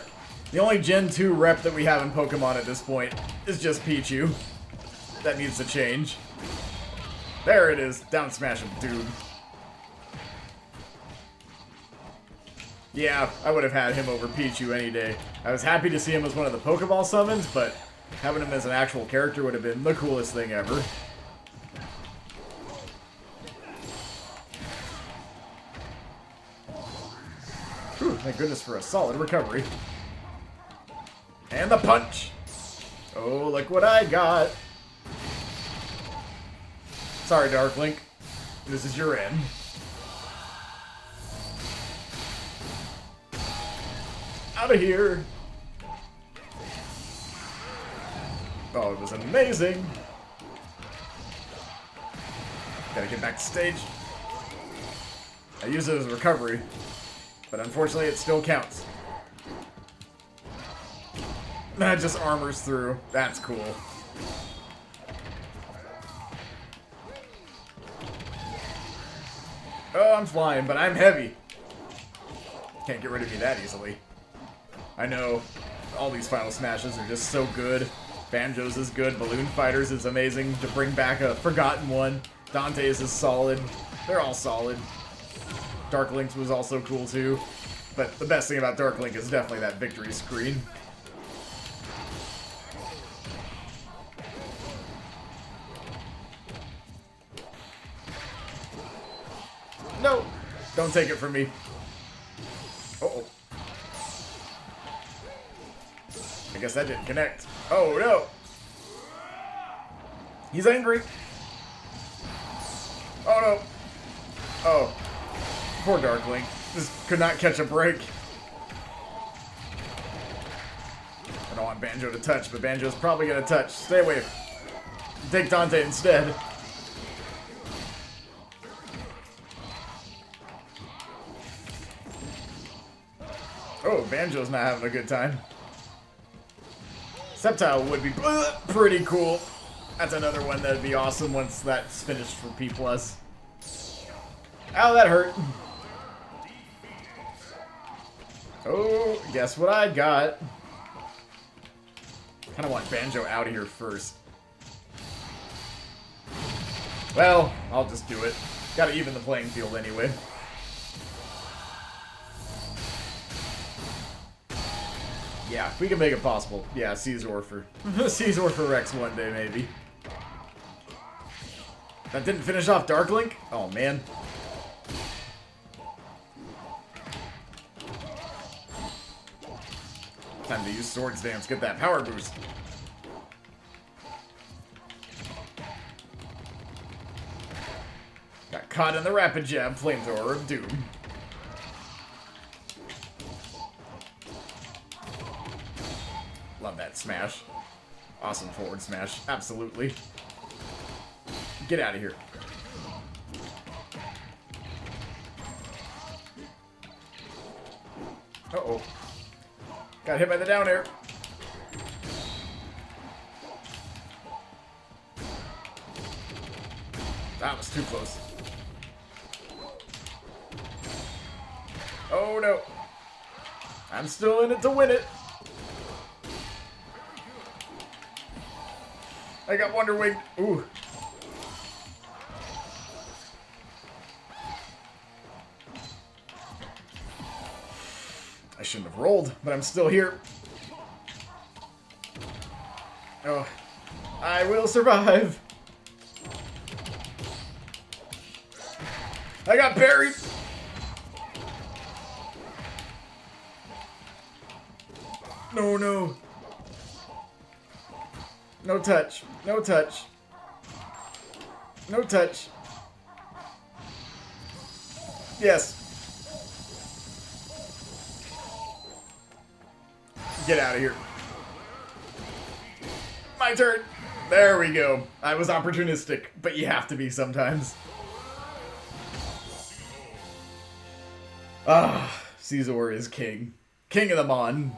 The only Gen 2 rep that we have in Pokemon at this point is just Pichu. That needs to change. There it is. Down smash him, dude. Yeah, I would have had him over Pichu any day. I was happy to see him as one of the Pokeball summons, but having him as an actual character would have been the coolest thing ever. Whew, thank goodness for a solid recovery. And the punch! Oh, look what I got! Sorry, Dark Link. This is your end. Out of here! Oh, it was amazing! Gotta get back to stage. I use it as a recovery, but unfortunately it still counts. That just armors through. That's cool. Oh, I'm flying, but I'm heavy. Can't get rid of me that easily. I know all these Final Smashes are just so good. Banjo's is good. Balloon Fighters is amazing to bring back a forgotten one. Dante's is solid. They're all solid. Dark Link's was also cool too. But the best thing about Dark Link is definitely that victory screen. Don't take it from me. Uh-oh. I guess that didn't connect. Oh, no. He's angry. Oh, no. Oh. Poor Darkling. Just could not catch a break. I don't want Banjo to touch, but Banjo's probably going to touch. Stay away. Take Dante instead. Oh, Banjo's not having a good time. Sceptile would be pretty cool. That's another one that'd be awesome once that's finished for P+. Ow, that hurt. Oh, guess what I got? Kinda want Banjo out of here first. Well, I'll just do it. Gotta even the playing field anyway. Yeah, if we can make it possible. Yeah, Scizor for Scizor for Rex one day, maybe. That didn't finish off Darklink? Oh, man. Time to use Swords Dance, get that power boost. Got caught in the Rapid Jab Flamethrower of Doom. Love that smash. Awesome forward smash. Absolutely. Get out of here. Uh-oh. Got hit by the down air. That was too close. Oh no. I'm still in it to win it. I got Wonder Wing. Ooh. I shouldn't have rolled, but I'm still here. Oh. I will survive. I got buried. No, no. No touch. No touch. No touch. Yes. Get out of here. My turn. There we go. I was opportunistic, but you have to be sometimes. Ah, Scizor is king. King of the Mon.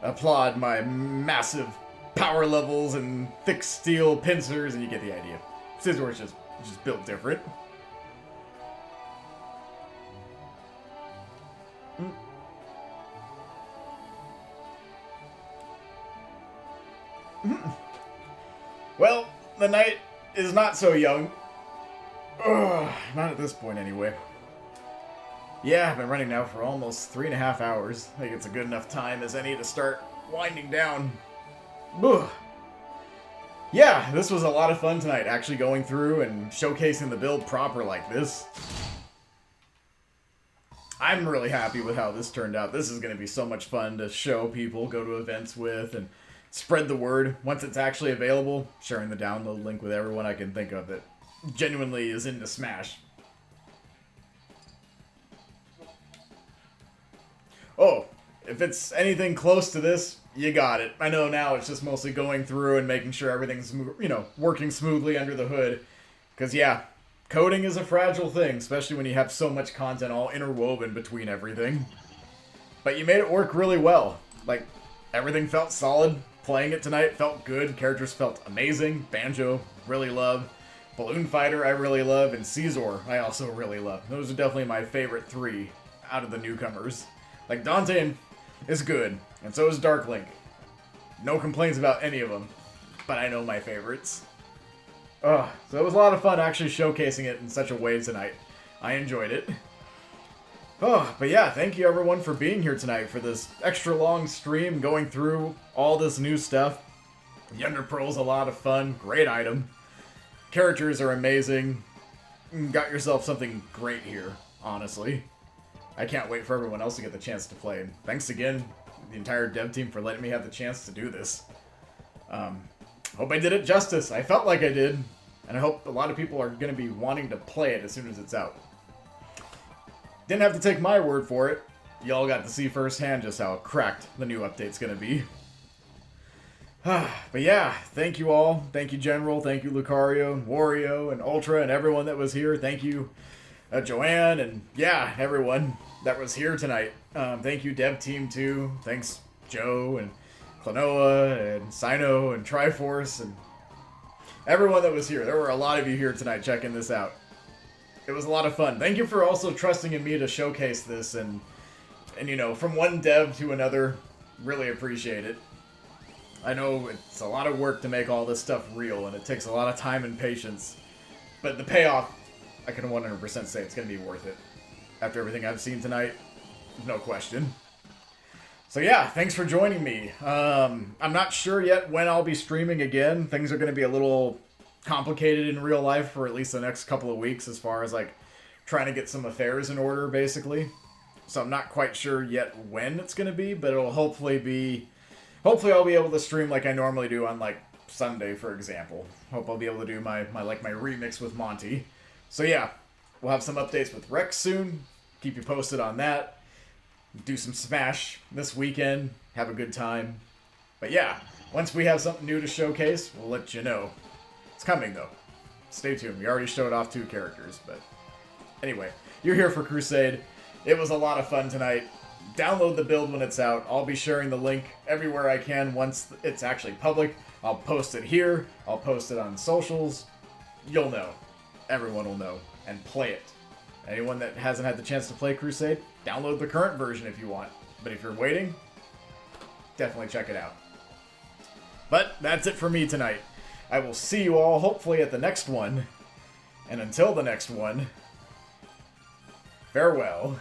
Applaud my massive power levels and thick steel pincers, and you get the idea. Scizor is just built different. Well, the night is not so young. Ugh, not at this point, anyway. Yeah, I've been running now for almost 3.5 hours. I think it's a good enough time as any to start winding down. Ugh. Yeah, this was a lot of fun tonight, actually going through and showcasing the build proper like this. I'm really happy with how this turned out. This is going to be so much fun to show people, go to events with, and spread the word. Once it's actually available, sharing the download link with everyone I can think of that genuinely is into Smash. Oh, if it's anything close to this, you got it. I know now it's just mostly going through and making sure everything's, you know, working smoothly under the hood. Because, yeah, coding is a fragile thing, especially when you have so much content all interwoven between everything. But you made it work really well. Like, everything felt solid. Playing it tonight felt good. Characters felt amazing. Banjo, really love. Balloon Fighter, I really love. And Scizor, I also really love. Those are definitely my favorite 3 out of the newcomers. Like, Dante is good, and so is Darklink. No complaints about any of them, but I know my favorites. So it was a lot of fun actually showcasing it in such a way tonight. I enjoyed it. But yeah, thank you everyone for being here tonight for this extra long stream, going through all this new stuff. Yonder Pearl's a lot of fun, great item. Characters are amazing. got yourself something great here, honestly. I can't wait for everyone else to get the chance to play. And thanks again, the entire dev team, for letting me have the chance to do this. Hope I did it justice. I felt like I did. And I hope a lot of people are going to be wanting to play it as soon as it's out. Didn't have to take my word for it. Y'all got to see firsthand just how cracked the new update's going to be. But yeah, thank you all. Thank you, General. Thank you, Lucario, and Wario, and Ultra, and everyone that was here. Thank you, Joanne, and yeah, everyone that was here tonight. Thank you, Dev Team, too. Thanks, Joe, and Klonoa, and Sino, and Triforce, and everyone that was here. There were a lot of you here tonight checking this out. It was a lot of fun. Thank you for also trusting in me to showcase this, and you know, from one dev to another, really appreciate it. I know it's a lot of work to make all this stuff real, and it takes a lot of time and patience. But the payoff, I can 100% say it's going to be worth it. After everything I've seen tonight, no question. So yeah, thanks for joining me. I'm not sure yet when I'll be streaming again. Things are going to be a little complicated in real life for at least the next couple of weeks as far as like trying to get some affairs in order, basically. So I'm not quite sure yet when it's going to be, but it'll hopefully be... Hopefully I'll be able to stream like I normally do on, like, Sunday, for example. Hope I'll be able to do my remix with Monte. So yeah, we'll have some updates with Rex soon. Keep you posted on that. Do some Smash this weekend. Have a good time. But yeah, once we have something new to showcase, we'll let you know. It's coming, though. Stay tuned. We already showed off 2 characters, but... Anyway, you're here for Crusade. It was a lot of fun tonight. Download the build when it's out. I'll be sharing the link everywhere I can once it's actually public. I'll post it here. I'll post it on socials. You'll know. Everyone will know. And play it. Anyone that hasn't had the chance to play Crusade, download the current version if you want. But if you're waiting, definitely check it out. But that's it for me tonight. I will see you all hopefully at the next one. And until the next one, farewell.